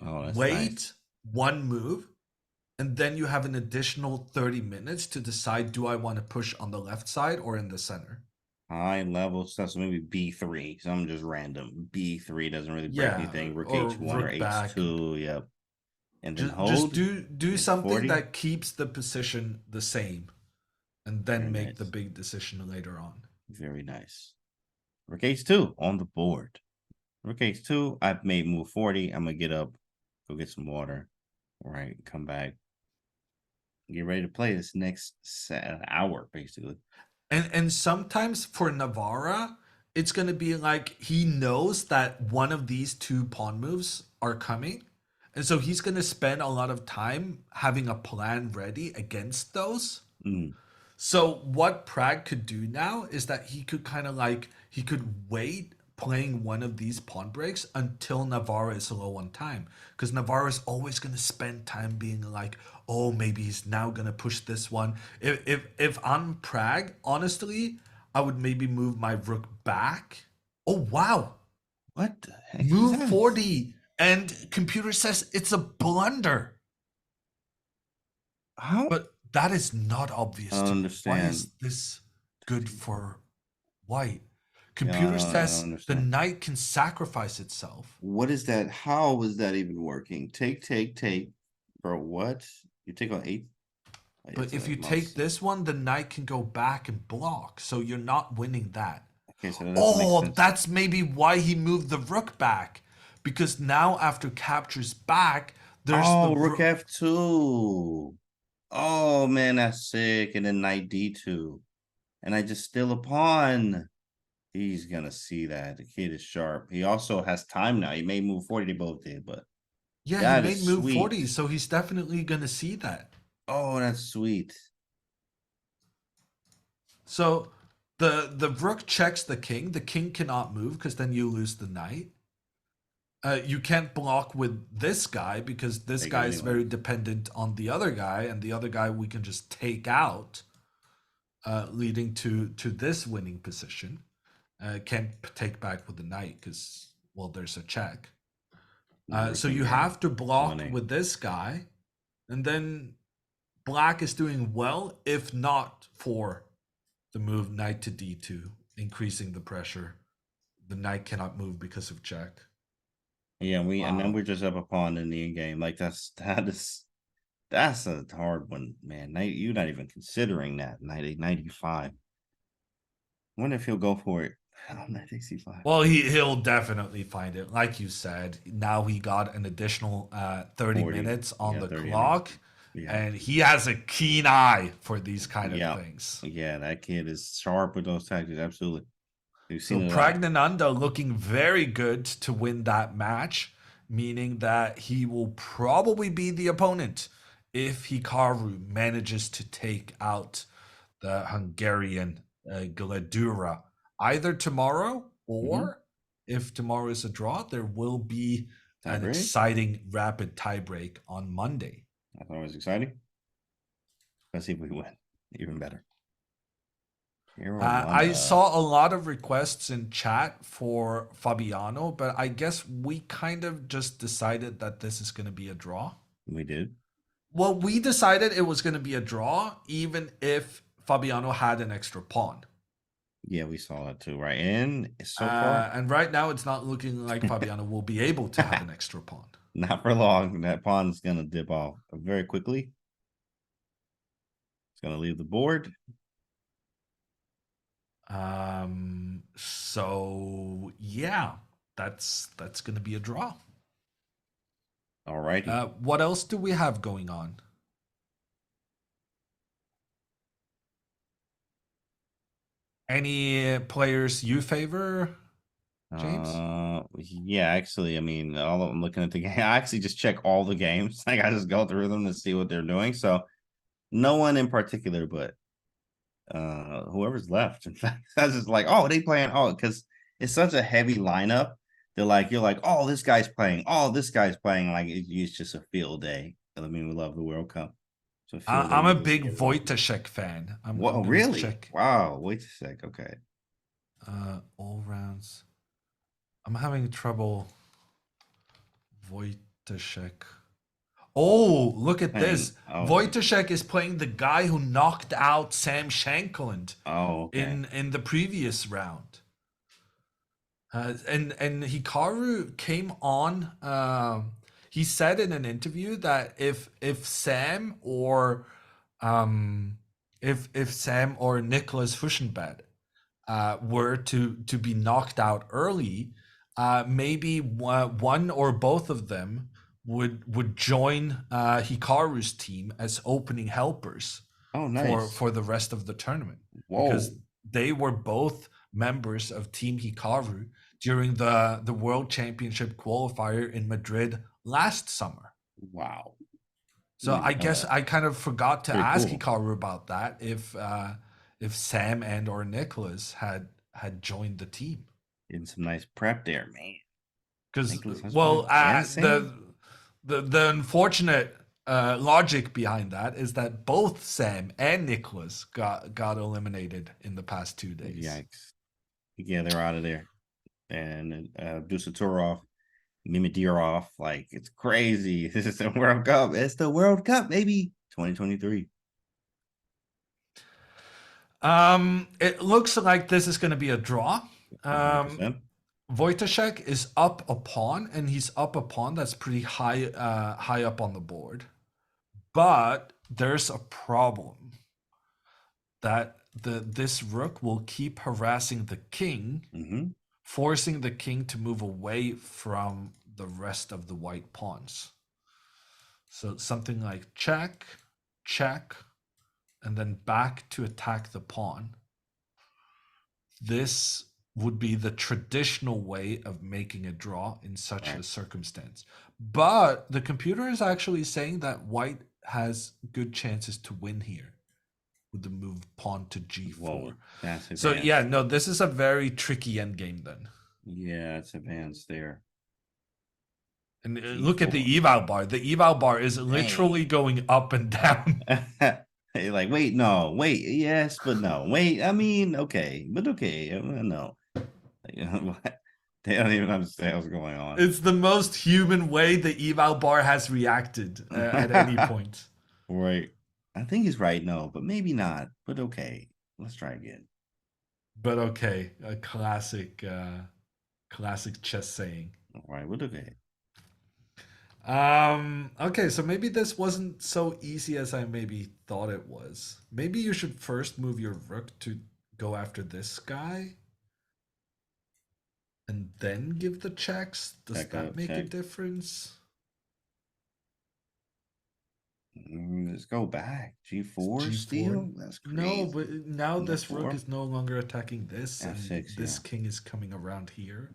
Oh, that's Wait nice. one move, and then you have an additional 30 minutes to decide, do I want to push on the left side or in the center? High level stuff, so maybe B3. Some just random. B3 doesn't really break Yeah, anything. Rook or H1 or rook back. H2. Yep. And then Just hold. do At something 40. that keeps the position the same, and then Very make the nice. big decision later on. Very nice. Rook H2 on the board. Rook H2. I've made move 40. I'm gonna get up, go get some water. All right, come back. Get ready to play this next hour, basically. And sometimes for Navarra, it's gonna be like he knows that one of these two pawn moves are coming. And so he's gonna spend a lot of time having a plan ready against those. Mm. So what Prague could do now is that he could kind of like he could wait playing one of these pawn breaks until Navarra is low on time, because Navarra is always going to spend time being like, oh, maybe he's now going to push this one. If I'm Prague, honestly, I would maybe move my rook back. Oh wow, What the heck is move that? 40, and computer says it's a blunder. How? But that is not obvious I don't to me. Why understand. is this good for white? Yeah, Computer I don't says the understand. knight can sacrifice itself. What is that? How is that even working? Take. Bro, what? You take on 8? But It's if a you take must. this one, the knight can go back and block. So you're not winning that. Okay, so that doesn't make Oh, sense. that's maybe why he moved the rook back. Because now after capture's back, there's the Oh, rook rook. F2. Oh man, that's sick. And then knight D2. And I just steal a pawn. He's gonna see that. The kid is sharp. He also has time now. He may move 40, they both did, but Yeah, he that made is move sweet. 40, so he's definitely going to see that. Oh, that's sweet. So the rook checks the king. The king cannot move because then you lose the knight. You can't block with this guy because this Take it guy is anyway. very dependent on the other guy, and the other guy we can just take out, leading to this winning position. Can't take back with the knight because, well, there's a check. The rook So can you get have to block winning. with this guy, and then black is doing well, if not for the move knight to d2, increasing the pressure. The knight cannot move because of check. Yeah, and then Wow. we're just up a pawn in the end game. Like that's a hard one, man. You're not even considering that. 95. Wonder if he'll go for it. Oh, knight takes c5. Well, he'll definitely find it. Like you said, now he got an additional 30 40. minutes on Yeah, the 30 clock, Yeah. and he has a keen eye for these kind of Yeah. things. Yeah, that kid is sharp with those tactics. Absolutely. We've So seen it a lot. Pragnananda looking very good to win that match, meaning that he will probably be the opponent if Hikaru manages to take out the Hungarian Gledura either tomorrow, or if tomorrow is a draw, there will be Tie an break. exciting rapid tiebreak on Monday. I thought it was exciting. Let's see if we win. Even better. I saw a lot of requests in chat for Fabiano, but I guess we kind of just decided that this is going to be a draw. We did. Well, we decided it was going to be a draw, even if Fabiano had an extra pawn. Yeah, we saw that too, right? And so far, And right now, it's not looking like Fabiano will be able to have an extra pawn. not for long. That pawn's gonna dip off very quickly. It's gonna leave the board. So yeah, that's going to be a draw. All righty. What else do we have going on? Any players you favor, James? Yeah, actually, I mean, all I'm looking at the game. I actually just check all the games. Like I just go through them to see what they're doing. So no one in particular, but whoever's left. In fact, I was just like, oh, they playing because it's such a heavy lineup. They're like, you're like, oh, this guy's playing, oh, this guy's playing. Like it's just a field day. I mean, we love the World Cup. So field day, I'm you a just big get it all. Wojciech fan. I'm What? gonna Really? check Wow. Wait a sec. Okay. all rounds. I'm having trouble. Wojciech. Oh, look at this. Playing. Oh, Wojciech is playing the guy who knocked out Sam Shankland oh, okay. in the previous round. And Hikaru came on. He said in an interview that if Sam or if Sam or Nicholas Fuschenbett were to be knocked out early, maybe one or both of them would join Hikaru's team as opening helpers Oh, nice. for the rest of the tournament, because Whoa. they were both members of Team Hikaru during the World Championship qualifier in Madrid last summer. Wow. So Didn't I even know guess that. I kind of forgot to Pretty ask cool. Hikaru about that, if Sam and or Nicholas had joined the team. Getting some nice prep there, man. Because Nicholas well, Husband and Sam? the unfortunate logic behind that is that both Sam and Nicholas got eliminated in the past 2 days. Yikes. Yeah, they're out of there. And Dusaturov, Mimidirov, like it's crazy. This is the World Cup. It's the World Cup, baby. 2023. It looks like this is going to be a draw. 100%. Wojciech is up a pawn, and he's up a pawn that's pretty high up on the board. But there's a problem that this rook will keep harassing the king, Mm-hmm. forcing the king to move away from the rest of the white pawns. So something like check, check, and then back to attack the pawn. This would be the traditional way of making a draw in such a circumstance. But the computer is actually saying that white has good chances to win here with the move pawn to g4. Whoa, that's So advanced. yeah, no, this is a very tricky endgame then. Yeah, it's advanced there. And look at the eval bar. The eval bar is Dang. literally going up and down. You're like, wait, no, wait, yes, but no, wait. I mean, okay, but okay, no. They don't even understand what's going on. It's the most human way the eval bar has reacted at any point. Right. I think he's right, no, but maybe not. But okay, let's try again. But okay, a classic chess saying. All right, but okay. Okay, so maybe this wasn't so easy as I maybe thought it was. Maybe you should first move your rook to go after this guy and then give the checks. Does Check that out, make a check. difference? Let's go back. G4 steal? That's crazy. No, but now And this rook F4? is no longer attacking this, and F6, this yeah. king is coming around here.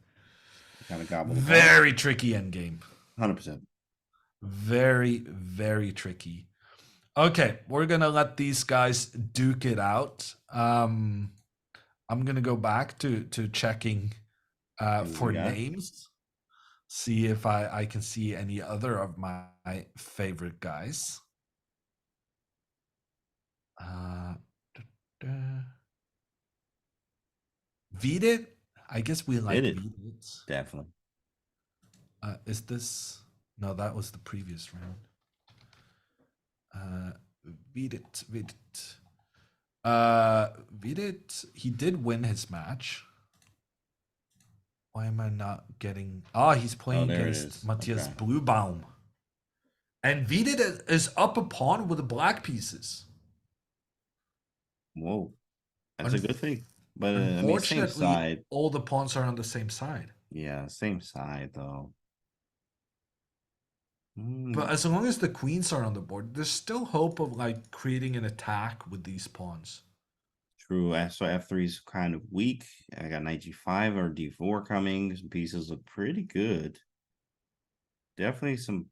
Kind of gobbled it up. Very tricky endgame. 100%. Very, very tricky. Okay, we're gonna let these guys duke it out. I'm gonna go back to checking for names. See if I can see any other of my favorite guys. Vidit? I guess we like Vidit. Definitely. Is this? No, that was the previous round. Vidit. Vidit, he did win his match. Why am I not getting... he's playing against Matthias Bluebaum. And Vidit is up a pawn with the black pieces. Whoa. That's a good thing. But I mean, same side. All the pawns are on the same side. Yeah, same side, though. But as long as the queens are on the board, there's still hope of like creating an attack with these pawns. True. So F3 is kind of weak. I got knight G5 or D4 coming. Some pieces look pretty good. Definitely some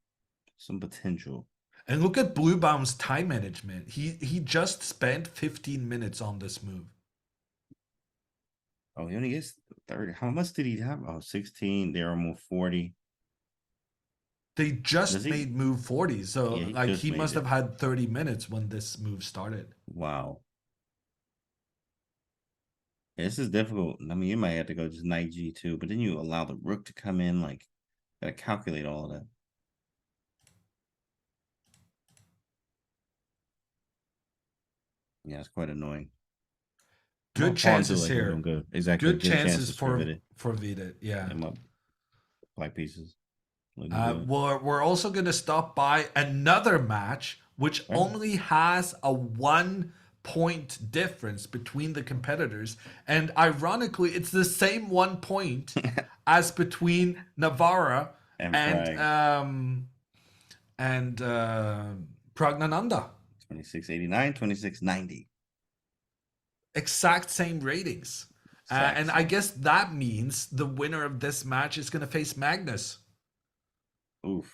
potential. And look at Bluebaum's time management. He just spent 15 minutes on this move. Oh, he only gets 30. How much did he have? Oh, 16. They're almost 40. They just made move 40. So yeah, he must have had 30 minutes when this move started. Wow. This is difficult. I mean, you might have to go just knight G2, but then you allow the rook to come in. Like, gotta calculate all of that. Yeah, it's quite annoying. Good chances Like we're here. doing good. Exactly. Good chances for Vidit. Vidit. Yeah. Him up. Black pieces. Looking good. We're also going to stop by another match, which Right. only has a 1 point difference between the competitors. And ironically, it's the same 1 point as between Navara And Pragnananda. 2689, 2690. Exact same ratings. And I guess that means the winner of this match is going to face Magnus. Oof.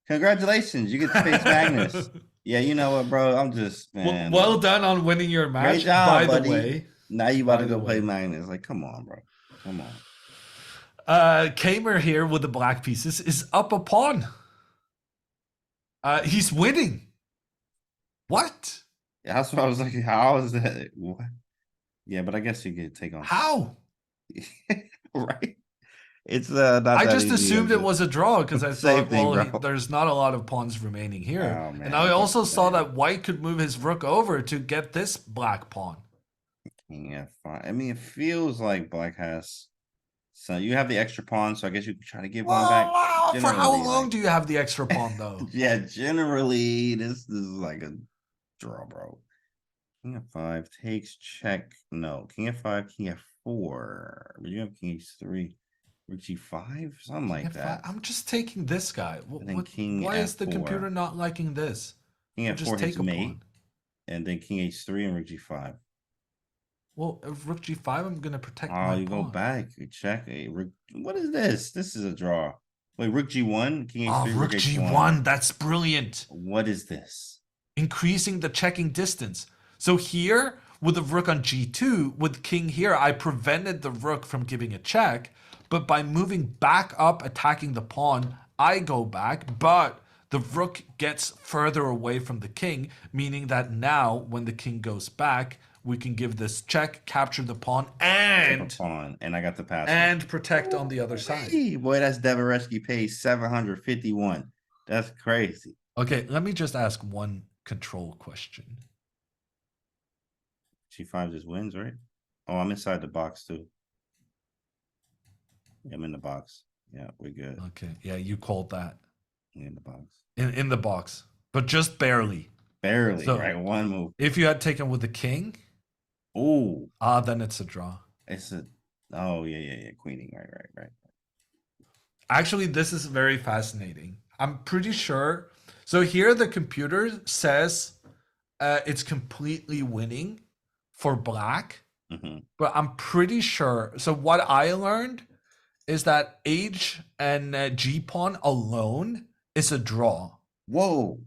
Congratulations. You get to face Magnus. Yeah, you know what, bro? I'm just, man. Well done on winning your match. Great job, by buddy. the way. Now you about to go play Magnus. Like, come on, bro. Come on. Kamer here with the black pieces is up a pawn. He's winning. What? Yeah, that's what I was like. How is that? What? Yeah, but I guess you could take on. How? Right. It's not. I that just easy, assumed it was a draw because I thought, thing, there's not a lot of pawns remaining here. Oh, man, and I also saw that white could move his rook over to get this black pawn. Yeah, fine. I mean, it feels like black has. So you have the extra pawn, so I guess you could try to give one back. For how long do you have the extra pawn, though? Yeah, generally, this is like a draw, bro. King f5 takes check. No, king f5, king f4. But you have king h3. Rook g5, something like that. I'm just taking this guy. Why is the computer not liking this? King f4 hits mate, and then king h3 and rook g5. Well, if rook g5, I'm gonna protect my pawn. pawn. You go back, you check. What is this? This is a draw. Wait, rook g1, king h3, rook g1. That's brilliant. What is this? Increasing the checking distance. So here, with the rook on g2, with king here, I prevented the rook from giving a check. But by moving back up, attacking the pawn, I go back. But the rook gets further away from the king, meaning that now, when the king goes back, we can give this check, capture the pawn, and I got the pass and protect on the other side. Boy, that's Devereski pays 751. That's crazy. Okay, let me just ask one control question. G5 just wins, right? Oh, I'm inside the box too. I'm in the box. Yeah, we're good. Okay, yeah, you called that. In the box. In the box, but just barely. Barely, so, right? One move. If you had taken with the king, then it's a draw. It's a queening, right. Actually, this is very fascinating. I'm pretty sure. So here the computer says it's completely winning for black, but I'm pretty sure. So what I learned is that H and G pawn alone is a draw. Whoa.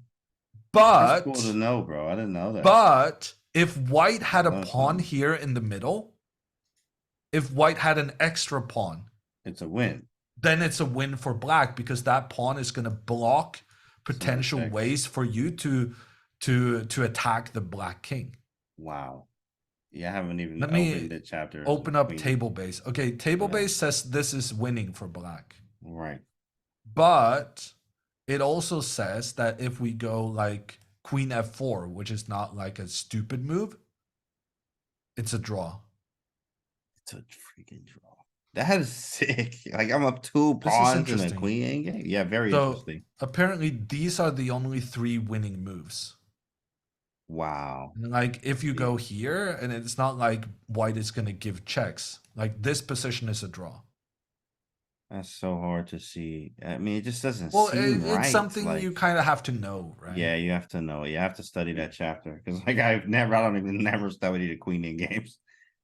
But that's cool to know, bro. I didn't know that. But if white had a pawn here in the middle, if white had an extra pawn, it's a win. Then it's a win for black because that pawn is going to block potential ways for you to attack the black king. Wow. Yeah, I haven't even opened the chapter. Open up table base. Okay, table base says this is winning for black. Right. But it also says that if we go like queen f4, which is not like a stupid move, it's a draw. It's a freaking draw. That is sick. Like I'm up 2 pawns in a queen endgame. Yeah, very interesting. Apparently these are the only 3 winning moves. Wow. Like if you go here, and it's not like white is going to give checks. Like this position is a draw. That's so hard to see. I mean, it just doesn't seem right. It's something you kind of have to know, right? Yeah, you have to know. You have to study that chapter because, like, I don't even studied a queen in games.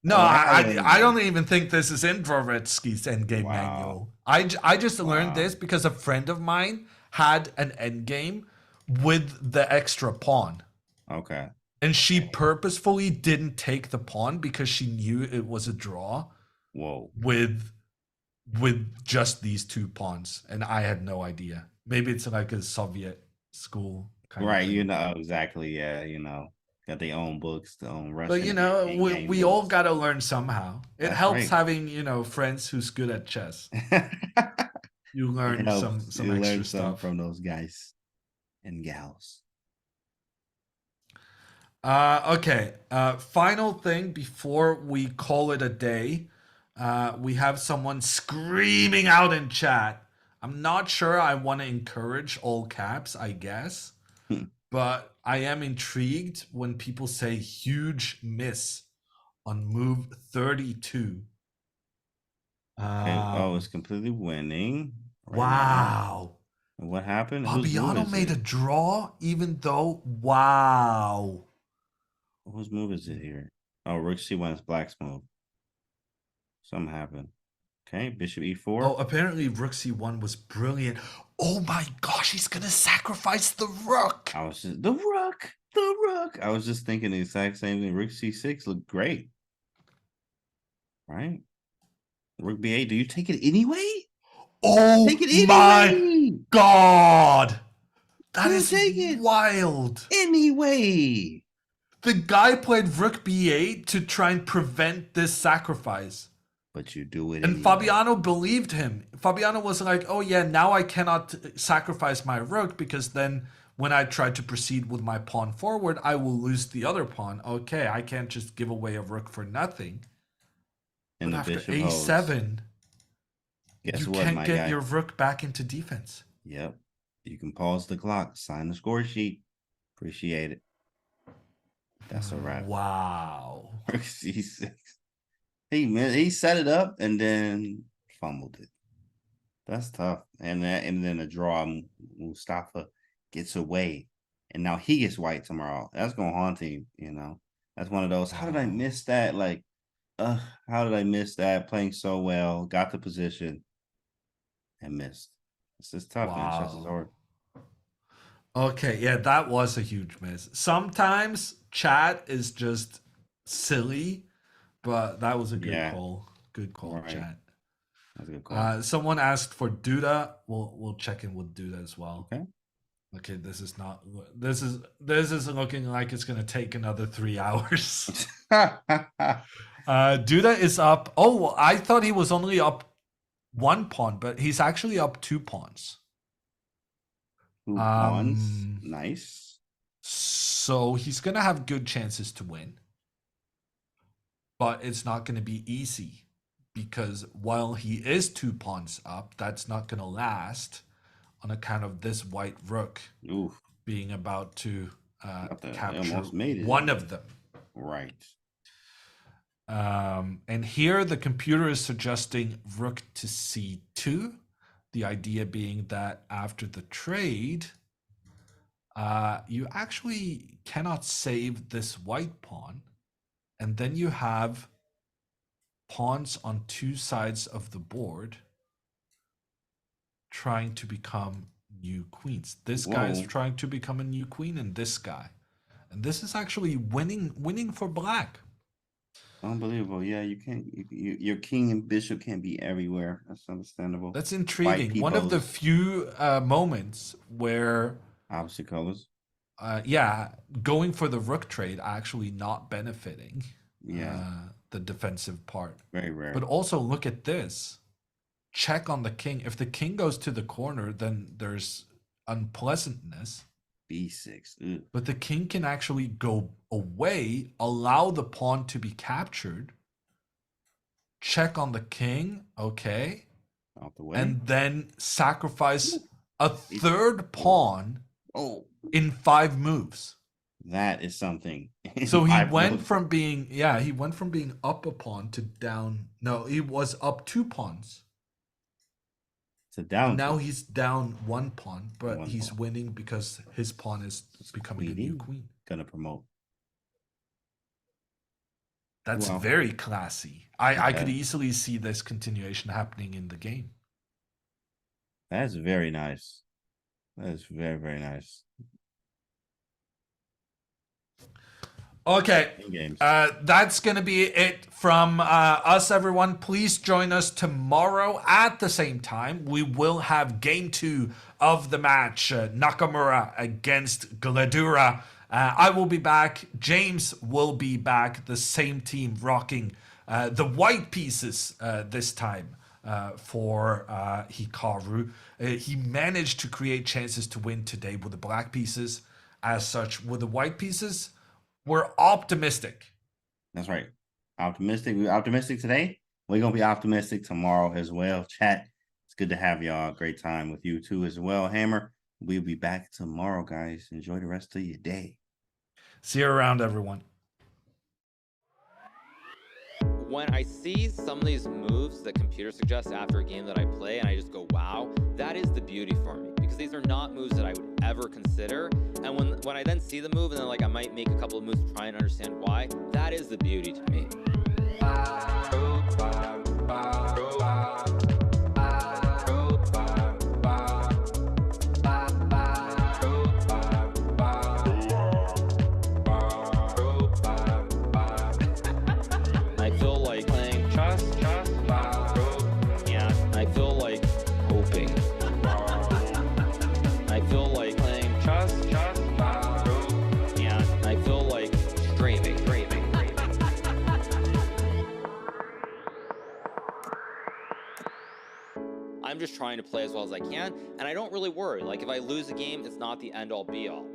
No, I don't even think this is in Dvoretsky's endgame manual. I just learned this because a friend of mine had an endgame with the extra pawn. Okay. And she purposefully didn't take the pawn because she knew it was a draw. Whoa. With just these 2 pawns, and I had no idea. Maybe it's like a Soviet school kind of thing. You know, exactly. Yeah, got their own books, their own Russian. But we all got to learn somehow. It helps having friends who's good at chess. You learn some extra stuff from those guys and gals. Okay. Final thing before we call it a day. We have someone screaming out in chat. I'm not sure I want to encourage all caps, I guess, but I am intrigued when people say huge miss on move 32. Oh, it's completely winning right now. Wow. And what happened? Whose move Fabiano is made a it? draw, even though, wow. Whose move is it here? Oh, Rook C1 is Black's move. Something happened. Okay, Bishop E4. Oh, apparently Rook C1 was brilliant. Oh my gosh, he's gonna sacrifice the rook. I was just the rook. I was just thinking the exact same thing. Rook C6 looked great, right? Rook B8. Do you take it anyway? Oh Take it my anyway. god. That You is take it wild. anyway. The guy played Rook B8 to try and prevent this sacrifice. But you do it And anyway. Fabiano believed him. Fabiano was like, oh yeah, now I cannot sacrifice my rook because then when I try to proceed with my pawn forward, I will lose the other pawn. Okay, I can't just give away a rook for nothing. And But the after bishop holds. A7, Guess you what, can't my get guy? your rook back into defense. Yep. You can pause the clock, sign the score sheet. Appreciate it. That's a wrap. Wow. Rook C6. He set it up and then fumbled it. That's tough. And then a draw, Mustafa gets away. And now he gets white tomorrow. That's gonna haunt him, you know. That's one of those. How did I miss that? Like, how did I miss that? Playing so well, got the position and missed. This is tough, man. Chess is Wow. hard. Okay, yeah, that was a huge miss. Sometimes chat is just silly, but that was a good Yeah. call. Good call, Right. chat. That's a good call. Someone asked for Duda. We'll check in with Duda as well. Okay. Okay, this is looking like it's gonna take another 3 hours. Duda is up. Oh, I thought he was only up 1 pawn, but he's actually up 2 pawns. 2 pawns. Nice. So he's gonna have good chances to win, but it's not gonna be easy because while he is 2 pawns up, that's not gonna last on account of this white rook Oof. being about to capture almost made it. one of them. Right. And here the computer is suggesting rook to c2. The idea being that after the trade, you actually cannot save this white pawn. And then you have pawns on 2 sides of the board trying to become new queens. This guy is trying to become a new queen, and this guy. And this is actually winning for black. Unbelievable. Yeah, you can't. Your king and bishop can't be everywhere. That's understandable. That's intriguing. One of the few moments where opposite colors. Going for the rook trade actually not benefiting. Yeah. The defensive part. Very rare. But also look at this. Check on the king. If the king goes to the corner, then there's unpleasantness. B6. Ugh. But the king can actually go away, allow the pawn to be captured. Check on the king, okay. Out the way. And then sacrifice a third pawn in 5 moves. That is something. So he went from being up a pawn to down. No, he was up 2 pawns. To down. Now he's down 1 pawn, but he's winning because his pawn is becoming a new queen. Gonna promote. That's very classy. I could easily see this continuation happening in the game. That's very nice. That is very, very nice. Okay, that's going to be it from us, everyone. Please join us tomorrow at the same time. We will have game 2 of the match, Nakamura against Gledura. I will be back. James will be back. The same team rocking the white pieces this time for Hikaru. He managed to create chances to win today with the black pieces. As such, with the white pieces, We're optimistic. That's right. Optimistic. We're optimistic today. We're gonna be optimistic tomorrow as well. Chat. It's good to have y'all. Great time with you too as well. Hammer. We'll be back tomorrow, guys. Enjoy the rest of your day. See you around, everyone. When I see some of these moves that computer suggests after a game that I play, and I just go, wow, that is the beauty for me, because these are not moves that I would ever consider. And when I then see the move and then like I might make a couple of moves to try and understand why, that is the beauty to me. I feel like playing chess. Yeah, I feel like hoping. I feel like playing chess. Yeah, I feel like streaming. I'm just trying to play as well as I can, and I don't really worry. Like, if I lose a game, it's not the end-all be-all.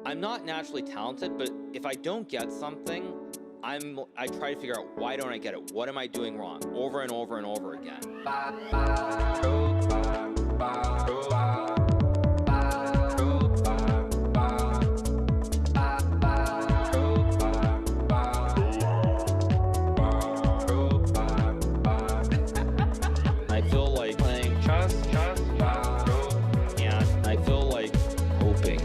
I'm not naturally talented, but if I don't get something, I try to figure out, why don't I get it? What am I doing wrong? Over and over and over again. I feel like playing chess. Yeah, I feel like hoping.